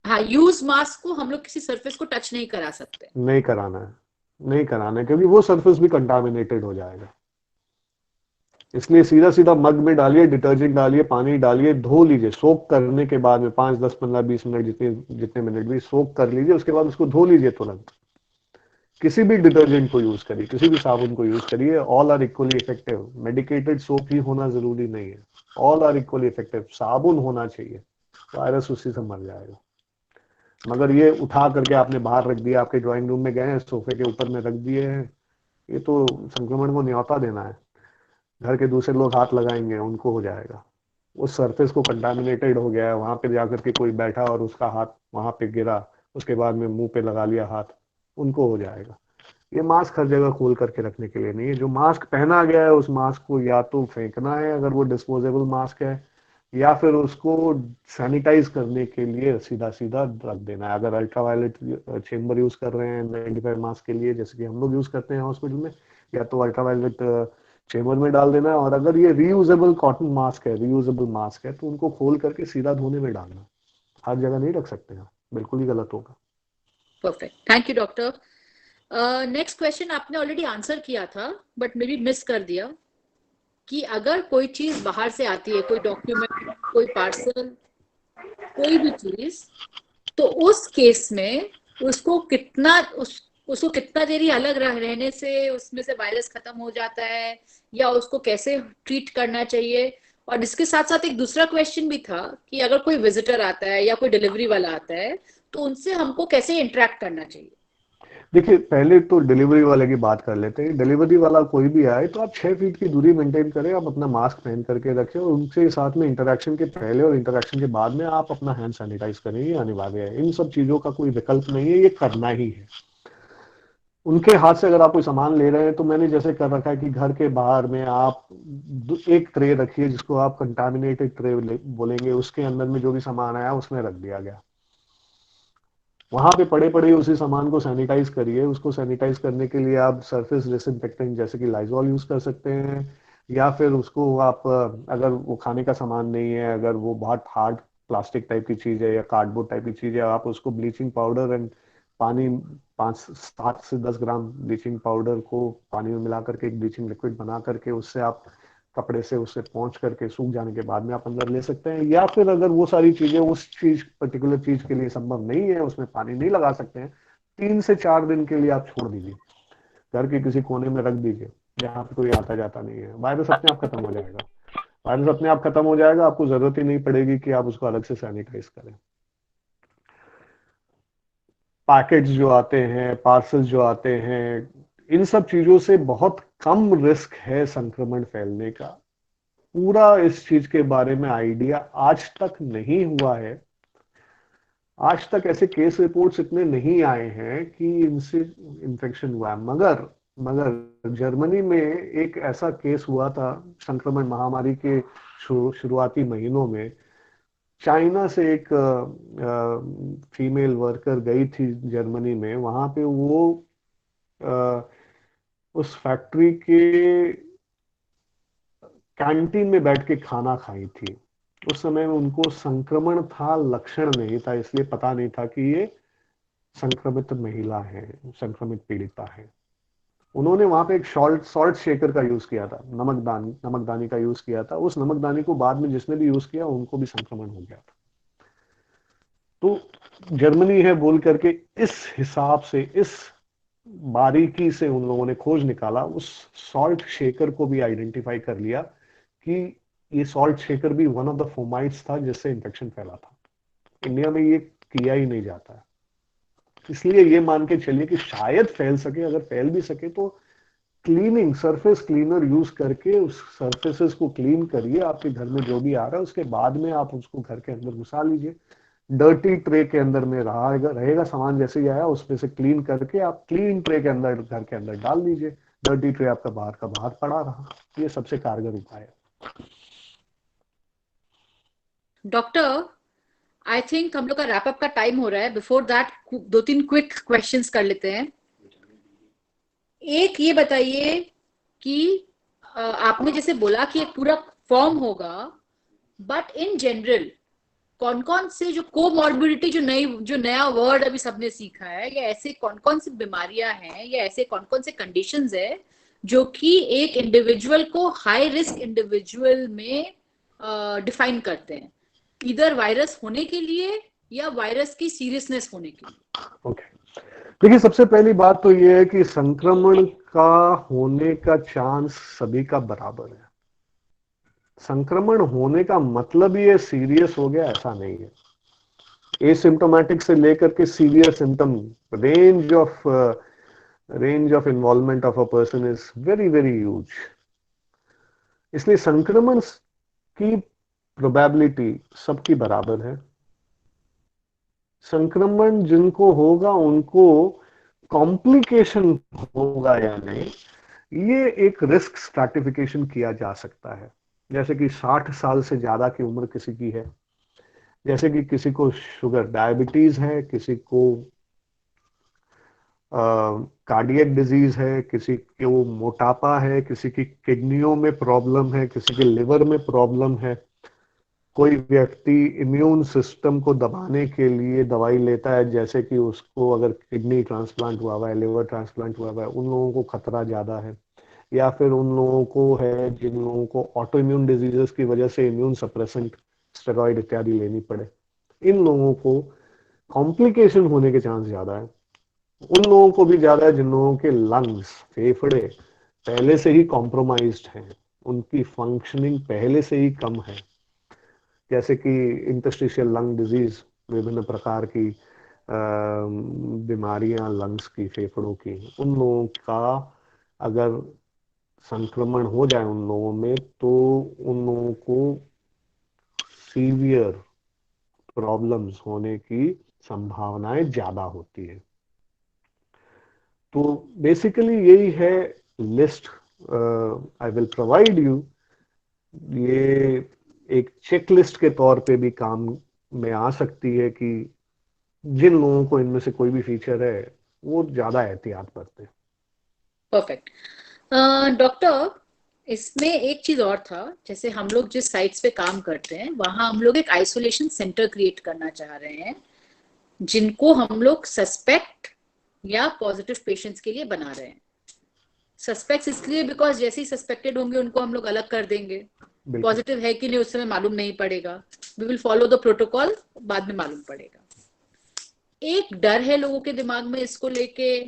हाँ, यूज मास्क को हम लोग किसी सरफेस को टच नहीं करा सकते। नहीं कराना है, नहीं कराना है, क्योंकि वो सरफेस भी कंटामिनेटेड हो जाएगा। इसलिए सीधा सीधा मग में डालिए, डिटर्जेंट डालिए, पानी डालिए, धो लीजिए, सोक करने के बाद में 5-10-15-20 मिनट, जितने जितने मिनट भी सोक कर लीजिए, उसके बाद उसको धो लीजिए तुरंत। किसी भी डिटर्जेंट को यूज करिए, किसी भी साबुन को यूज करिए, all are equally effective. Medicated soap ही होना जरूरी नहीं है, ऑल आर इक्वली इफेक्टिव। साबुन होना चाहिए, वायरस उसी से मर जाएगा। मगर ये उठा करके आपने बाहर रख दिया, आपके ड्राइंग रूम में गए हैं, सोफे के ऊपर में रख दिए हैं, ये तो संक्रमण को न्योता देना है। घर के दूसरे लोग हाथ लगाएंगे, उनको हो जाएगा। उस सरफेस को कंटामिनेटेड हो गया है, वहां पे जाकर के कोई बैठा और उसका हाथ वहां पे गिरा, उसके बाद में मुंह पे लगा लिया हाथ, उनको हो जाएगा। ये मास्क हर जगह खोल करके रखने के लिए नहीं है। जो मास्क पहना गया है, उस मास्क को या तो फेंकना है अगर वो डिस्पोजेबल मास्क है, या फिर उसको सैनिटाइज करने के लिए सीधा सीधा रख देना है। अगर अल्ट्रावायलेट चेम्बर यूज कर रहे हैं 95 मास्क के लिए, जैसे कि हम लोग यूज करते हैं हॉस्पिटल में, या तो अल्ट्रावायलेट चेम्बर में डाल देना है। और अगर ये रीयूजेबल कॉटन मास्क है, रीयूजेबल मास्क है, तो उनको खोल करके सीधा धोने में डालना। हर जगह नहीं रख सकते हैं, बिल्कुल ही गलत होगा। Perfect, thank you doctor. Next question आपने ऑलरेडी आंसर किया था बट मे बी मिस कर दिया, कि अगर कोई चीज बाहर से आती है, कोई डॉक्यूमेंट, कोई पार्सल, कोई भी चीज, तो उस केस में उसको कितना देरी अलग रहने से उसमें से वायरस खत्म हो जाता है, या उसको कैसे ट्रीट करना चाहिए? और इसके साथ साथ एक दूसरा क्वेश्चन भी था कि अगर कोई विजिटर आता है या कोई डिलीवरी वाला आता है, तो उनसे हमको कैसे इंटरेक्ट करना चाहिए? देखिए, पहले तो डिलीवरी वाले की बात कर लेते हैं। डिलीवरी वाला कोई भी आए तो आप 6 फीट की दूरी मेंटेन करें, आप अपना मास्क पहन करके रखें, और उनके साथ में इंटरेक्शन के पहले और इंटरेक्शन के बाद में आप अपना हैंड सैनिटाइज करें, ये अनिवार्य है। इन सब चीजों का कोई विकल्प नहीं है, ये करना ही है। उनके हाथ से अगर आप कोई सामान ले रहे हैं, तो मैंने जैसे कर रखा है कि घर के बाहर में आप एक ट्रे रखिए, जिसको आप कंटामिनेटेड ट्रे बोलेंगे, उसके अंदर में जो भी सामान आया उसमें रख दिया गया। वहां पे पड़े पड़े उसी सामान को सैनिटाइज करिए। उसको सैनिटाइज करने के लिए आप सरफेस डिसइंफेक्टेंट जैसे कि लाइजॉल यूज कर सकते हैं, या फिर उसको आप, अगर वो खाने का सामान नहीं है, अगर वो बहुत हार्ड प्लास्टिक टाइप की चीज है या कार्डबोर्ड टाइप की चीज है, आप उसको ब्लीचिंग पाउडर एंड पानी, 5-7 से 10 ग्राम ब्लीचिंग पाउडर को पानी में मिला करके एक ब्लीचिंग लिक्विड बना करके, उससे आप कपड़े से उससे पहुंच करके सूख जाने के बाद में आप अंदर ले सकते हैं। या फिर अगर वो सारी चीजें उस चीज पर्टिकुलर चीज के लिए संभव नहीं है, उसमें पानी नहीं लगा सकते हैं, 3 से 4 दिन के लिए आप छोड़ दीजिए, घर के किसी कोने में रख दीजिए जहाँ पे कोई आता जाता नहीं है, वायरस अपने आप खत्म हो जाएगा। वायरस अपने आप खत्म हो जाएगा, आपको जरूरत ही नहीं पड़ेगी कि आप उसको अलग से सैनिटाइज करें। पैकेट्स जो आते हैं, पार्सल्स जो आते हैं, इन सब चीजों से बहुत कम रिस्क है संक्रमण फैलने का। पूरा इस चीज के बारे में आइडिया आज तक नहीं हुआ है। आज तक ऐसे केस रिपोर्ट्स इतने नहीं आए हैं कि इनसे इन्फेक्शन हुआ है। मगर मगर जर्मनी में एक ऐसा केस हुआ था संक्रमण महामारी के शुरुआती महीनों में। चाइना से एक फीमेल वर्कर गई थी जर्मनी में, वहां पे वो अ, उस फैक्ट्री के कैंटीन में बैठ के खाना खाई थी। उस समय में उनको संक्रमण था, लक्षण नहीं था, इसलिए पता नहीं था कि ये संक्रमित महिला है, संक्रमित पीड़िता है। उन्होंने वहां पे एक सॉल्ट सॉल्ट शेकर का यूज किया था, नमकदानी का यूज किया था। उस नमकदानी को बाद में जिसने भी यूज किया उनको भी संक्रमण हो गया था। तो जर्मनी है बोल करके इस हिसाब से, इस बारीकी से उन लोगों ने खोज निकाला, उस सॉल्ट शेकर को भी आइडेंटिफाई कर लिया कि ये सॉल्ट शेकर भी वन ऑफ द फोमाइट्स था जिससे इंफेक्शन फैला था। इंडिया में ये किया ही नहीं जाता है, इसलिए ये मान के चलिए कि शायद फैल सके। अगर फैल भी सके तो क्लीनिंग, सरफेस क्लीनर यूज करके उस सरफेसेस को क्लीन करिए। आपके घर में जो भी आ रहा है उसके बाद में आप उसको घर के अंदर घुसा लीजिए। डर्टी ट्रे के अंदर में रहेगा सामान, जैसे ही आया उसमें से क्लीन करके आप क्लीन ट्रे के अंदर घर के अंदर डाल दीजिए। डर्टी ट्रे आपका बाहर का बाहर पड़ा रहा। ये सबसे कारगर उपाय है। डॉक्टर, आई थिंक हम लोग का रैप अप का टाइम हो रहा है। बिफोर दैट 2-3 क्विक क्वेश्चंस कर लेते हैं। एक ये बताइए कि आपने जैसे बोला कि एक पूरा फॉर्म होगा, बट इन जनरल कौन कौन से जो कोमॉर्बिडिटी, जो नया वर्ड अभी सबने सीखा है, या ऐसे कौन कौन सी बीमारियां हैं, या ऐसे कौन कौन से कंडीशंस है जो कि एक इंडिविजुअल को हाई रिस्क इंडिविजुअल में डिफाइन करते हैं, इधर वायरस होने के लिए या वायरस की सीरियसनेस होने के लिए? ओके, देखिए सबसे पहली बात तो ये है कि संक्रमण का होने का चांस सभी का बराबर है। संक्रमण होने का मतलब ये सीरियस हो गया ऐसा नहीं है। एसिम्टोमेटिक से लेकर के severe symptom, range of involvement of a person is very very huge. इसलिए संक्रमण की प्रोबेबिलिटी सबकी बराबर है। संक्रमण जिनको होगा उनको कॉम्प्लिकेशन होगा या नहीं, ये एक रिस्क स्ट्रैटिफिकेशन किया जा सकता है। जैसे कि 60 साल से ज्यादा की उम्र किसी की है, जैसे कि किसी को शुगर डायबिटीज है, किसी को कार्डियक डिजीज है, किसी को मोटापा है, किसी की किडनियों में प्रॉब्लम है, किसी के लिवर में प्रॉब्लम है। कोई व्यक्ति इम्यून सिस्टम को दबाने के लिए दवाई लेता है, जैसे कि उसको अगर किडनी ट्रांसप्लांट हुआ हुआ है, लिवर ट्रांसप्लांट हुआ हुआ है, उन लोगों को खतरा ज्यादा है। या फिर उन लोगों को है जिन लोगों को ऑटो इम्यून डिजीजेस की वजह से इम्यून सप्रेसेंट स्टेरॉइड इत्यादि लेनी पड़े, इन लोगों को कॉम्प्लिकेशन होने के चांस ज्यादा है। उन लोगों को भी ज्यादा है जिन लोगों के लंग्स, फेफड़े पहले से ही कॉम्प्रोमाइज्ड हैं, उनकी फंक्शनिंग पहले से ही कम है। जैसे कि इंटरस्टिशियल लंग डिजीज, विभिन्न प्रकार की बीमारियां लंग्स की, फेफड़ों की, उन लोगों का अगर संक्रमण हो जाए उन लोगों में, तो उन लोगों को सीवियर प्रॉब्लम्स होने की संभावनाएं ज्यादा होती है। तो बेसिकली यही है list, I will provide you. ये एक चेकलिस्ट के तौर पे भी काम में आ सकती है कि जिन लोगों को इनमें से कोई भी फीचर है वो ज्यादा एहतियात बरते। परफेक्ट। डॉक्टर, इसमें एक चीज और था, जैसे हम लोग जिस साइट्स पे काम करते हैं वहां हम लोग एक आइसोलेशन सेंटर क्रिएट करना चाह रहे हैं, जिनको हम लोग सस्पेक्ट या पॉजिटिव पेशेंट्स के लिए बना रहे हैं। सस्पेक्ट इसलिए बिकॉज जैसे ही सस्पेक्टेड होंगे उनको हम लोग अलग कर देंगे, पॉजिटिव है कि नहीं उस समय मालूम नहीं पड़ेगा, we will follow the protocol, बाद में मालूम पड़ेगा। एक डर है लोगों के दिमाग में इसको लेके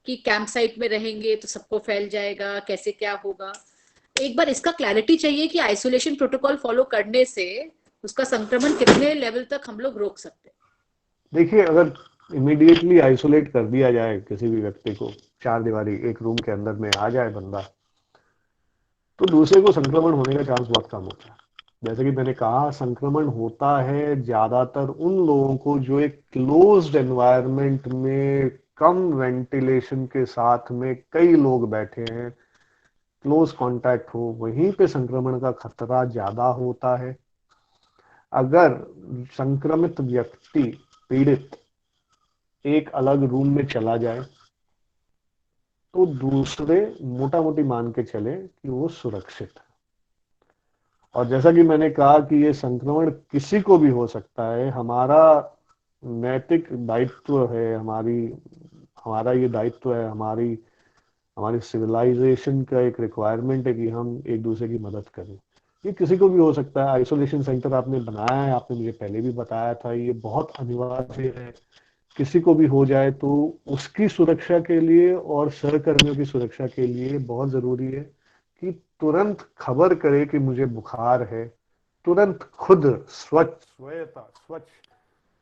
कि कैंप साइट में रहेंगे तो सबको फैल जाएगा, कैसे क्या होगा। एक बार इसका क्लैरिटी चाहिए कि आइसोलेशन प्रोटोकॉल फॉलो करने से उसका संक्रमण कितने लेवल तक हम लोग रोक सकते हैं? देखिए, अगर इमीडिएटली आइसोलेट कर दिया जाए किसी भी व्यक्ति को, 4 दीवारी एक रूम के अंदर में आ जाए बंदा, तो दूसरे को संक्रमण होने का चांस बहुत कम होता है। जैसे कि मैंने कहा, संक्रमण होता है ज्यादातर उन लोगों को जो एक क्लोज्ड एनवायरनमेंट में कम वेंटिलेशन के साथ में कई लोग बैठे हैं, क्लोज कांटेक्ट हो, वहीं पे संक्रमण का खतरा ज्यादा होता है। अगर संक्रमित व्यक्ति, पीड़ित, एक अलग रूम में चला जाए तो दूसरे मोटा मोटी मान के चले कि वो सुरक्षित है। और जैसा कि मैंने कहा कि ये संक्रमण किसी को भी हो सकता है। हमारा नैतिक दायित्व है, हमारा ये दायित्व है, हमारी हमारी सिविलाइजेशन का एक रिक्वायरमेंट है कि हम एक दूसरे की मदद करें। ये किसी को भी हो सकता है। आइसोलेशन सेंटर आपने बनाया है, आपने मुझे पहले भी बताया था, ये बहुत अनिवार्य है। किसी को भी हो जाए तो उसकी सुरक्षा के लिए और सहकर्मियों की सुरक्षा के लिए बहुत जरूरी है कि तुरंत खबर करे कि मुझे बुखार है, तुरंत खुद स्वच्छ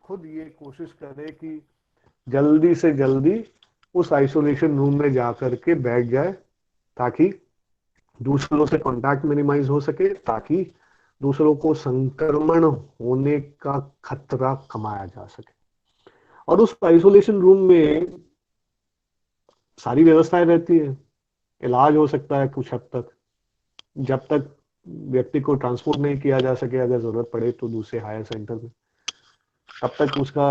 खुद ये कोशिश करे कि जल्दी से जल्दी उस आइसोलेशन रूम में जाकर के बैठ जाए, ताकि दूसरों से कांटेक्ट मिनिमाइज हो सके, ताकि दूसरों को संक्रमण होने का खतरा कमाया जा सके। और उस आइसोलेशन रूम में सारी व्यवस्थाएं रहती है, इलाज हो सकता है कुछ हद तक, जब तक व्यक्ति को ट्रांसपोर्ट नहीं किया जा सके, अगर जरूरत पड़े तो दूसरे हायर सेंटर में, तब तक उसका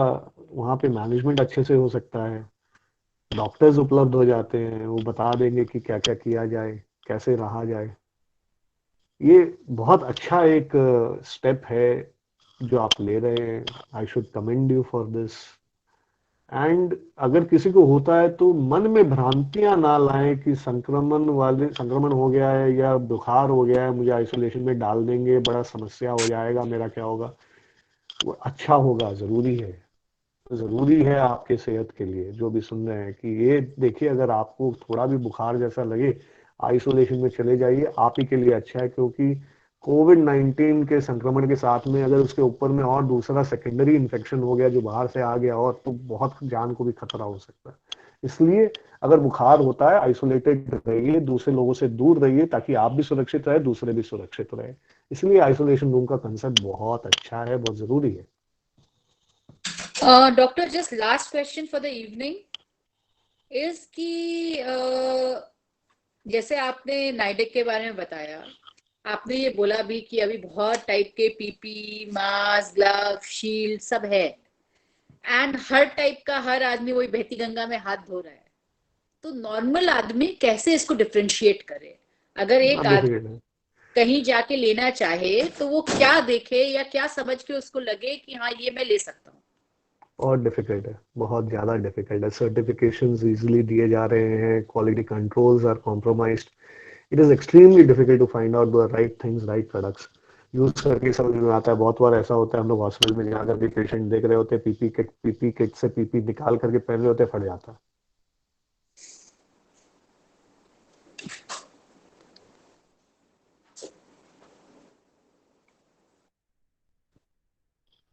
वहां पे मैनेजमेंट अच्छे से हो सकता है। डॉक्टर्स उपलब्ध हो जाते हैं, वो बता देंगे कि क्या क्या किया जाए, कैसे रहा जाए। ये बहुत अच्छा एक स्टेप है जो आप ले रहे हैं। I should commend you for this. And अगर किसी को होता है तो मन में भ्रांतियां ना लाएं कि संक्रमण हो गया है या बुखार हो गया है, मुझे आइसोलेशन में डाल देंगे, बड़ा समस्या हो जाएगा, मेरा क्या होगा। वो अच्छा होगा, जरूरी है आपके सेहत के लिए। जो भी सुन रहे हैं कि ये देखिए, अगर आपको थोड़ा भी बुखार जैसा लगे, आइसोलेशन में चले जाइए, आप ही के लिए अच्छा है। क्योंकि कोविड-19 के संक्रमण के साथ में अगर उसके ऊपर में और दूसरा सेकेंडरी इन्फेक्शन हो गया जो बाहर से आ गया, और तो बहुत जान को भी खतरा हो सकता है। इसलिए अगर बुखार होता है, आइसोलेटेड रहिए, दूसरे लोगों से दूर रहिए, ताकि आप भी सुरक्षित रहे, दूसरे भी सुरक्षित रहे। इसलिए आइसोलेशन रूम का कंसेप्ट बहुत अच्छा है, बहुत जरूरी है। Doctor, just last question for the evening is कि जैसे आपने नाइडेक के बारे में बताया, आपने ये बोला भी कि अभी बहुत टाइप के पीपी, मास्क, ग्लव, शील्ड सब है, एंड हर टाइप का हर आदमी वही बहती गंगा में हाथ धो रहा है। तो नॉर्मल आदमी कैसे इसको डिफरेंशिएट करे? अगर एक आदमी कहीं जाके लेना चाहे तो वो क्या देखे या क्या समझ के उसको लगे कि हाँ ये मैं ले सकता हूँ? और डिफिकल्ट है, बहुत ज्यादा डिफिकल्ट है। सर्टिफिकेशंस इजीली दिए जा रहे हैं, quality controls are compromised. It is extremely difficult to find out the right things, right products. Use करके समझ में आता है। बहुत बार ऐसा होता है, हम लोग हॉस्पिटल में जाकर के पेशेंट देख रहे होते हैं, पीपी किट से पीपी निकाल करके पहन रहे होते, फट जाता है।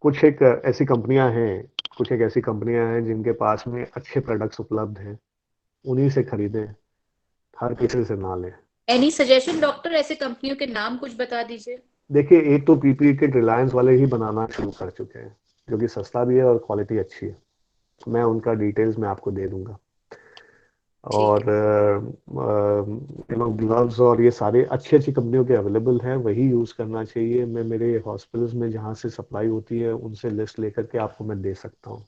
कुछ एक ऐसी कंपनियां हैं जिनके पास में अच्छे प्रोडक्ट्स उपलब्ध हैं, उन्हीं से खरीदें, हर किसी से ना लें। एनी सजेशन डॉक्टर, ऐसे कंपनियों के नाम कुछ बता दीजिए। देखिए, एक तो पीपीई किट रिलायंस वाले ही बनाना शुरू कर चुके हैं, जो कि सस्ता भी है और क्वालिटी अच्छी है। मैं उनका डिटेल्स में आपको दे दूंगा। और ग्लव्स और ये सारे अच्छी अच्छी कंपनियों के अवेलेबल हैं, वही यूज करना चाहिए। मैं मेरे हॉस्पिटल्स में जहाँ से सप्लाई होती है उनसे लिस्ट लेकर के आपको मैं दे सकता हूँ।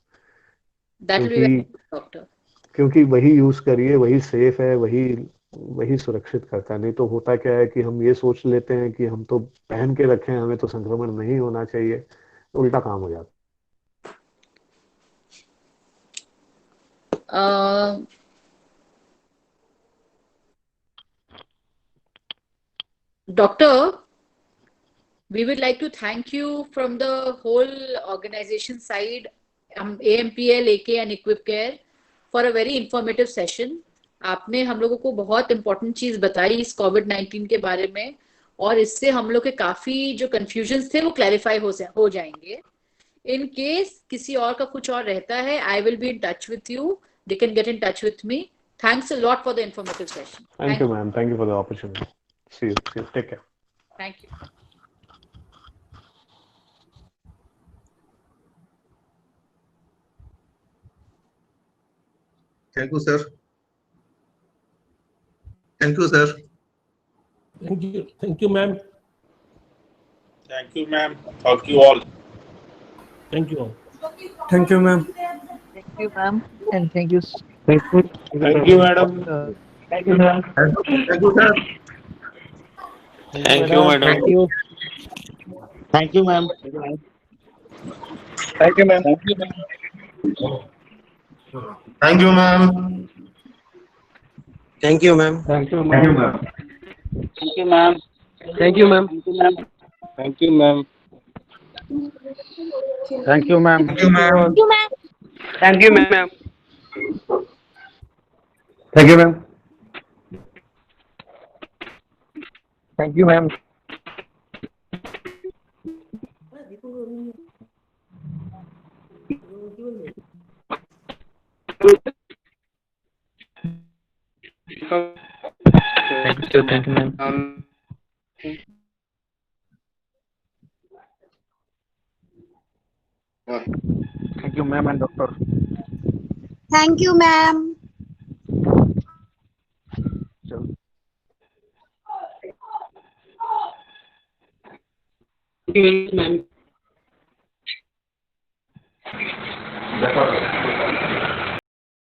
क्योंकि डॉक्टर, क्योंकि वही यूज करिए, वही सेफ है, वही वही सुरक्षित करता है। नहीं तो होता क्या है कि हम ये सोच लेते हैं कि हम तो पहन के रखें, हमें तो संक्रमण नहीं होना चाहिए, तो उल्टा काम हो जाता है। Doctor, we would like to thank you from the whole organization side, AMPL, AK and Equip Care, for a very informative session. आपने हम लोगों को बहुत इंपॉर्टेंट चीज बताई इस कोविड-19 के बारे में, और इससे हम लोग के काफी जो कंफ्यूजन्स थे वो क्लैरिफाई हो जाएंगे. इन केस किसी और का कुछ और रहता है, I will be in touch with you. They can get in touch with me. Thanks a lot for the informative session. Thank you, ma'am. Thank you for the opportunity. See you. Take care. Thank you. Thank you, sir. Thank you, sir. Thank you. Thank you, ma'am. Thank you, ma'am. Thank you all. Thank you all. Thank you, ma'am. Thank you, ma'am, and thank you. Thank you, madam. Thank you, ma'am. Thank you, sir. Thank you, madam. Thank you. Thank you, ma'am. Thank you, ma'am. Thank you, ma'am. Thank you, ma'am. Thank you, ma'am. Thank you, Thank you, ma'am. ma'am. Thank you, ma'am. Thank you, ma'am. Thank you, ma'am. Thank you, ma'am. Thank you, ma'am. Thank you, ma'am. Thank you, ma'am. Thank you, ma'am. Thank you, ma'am. Thank you, ma'am and doctor. Thank you, ma'am. Thank you, ma'am.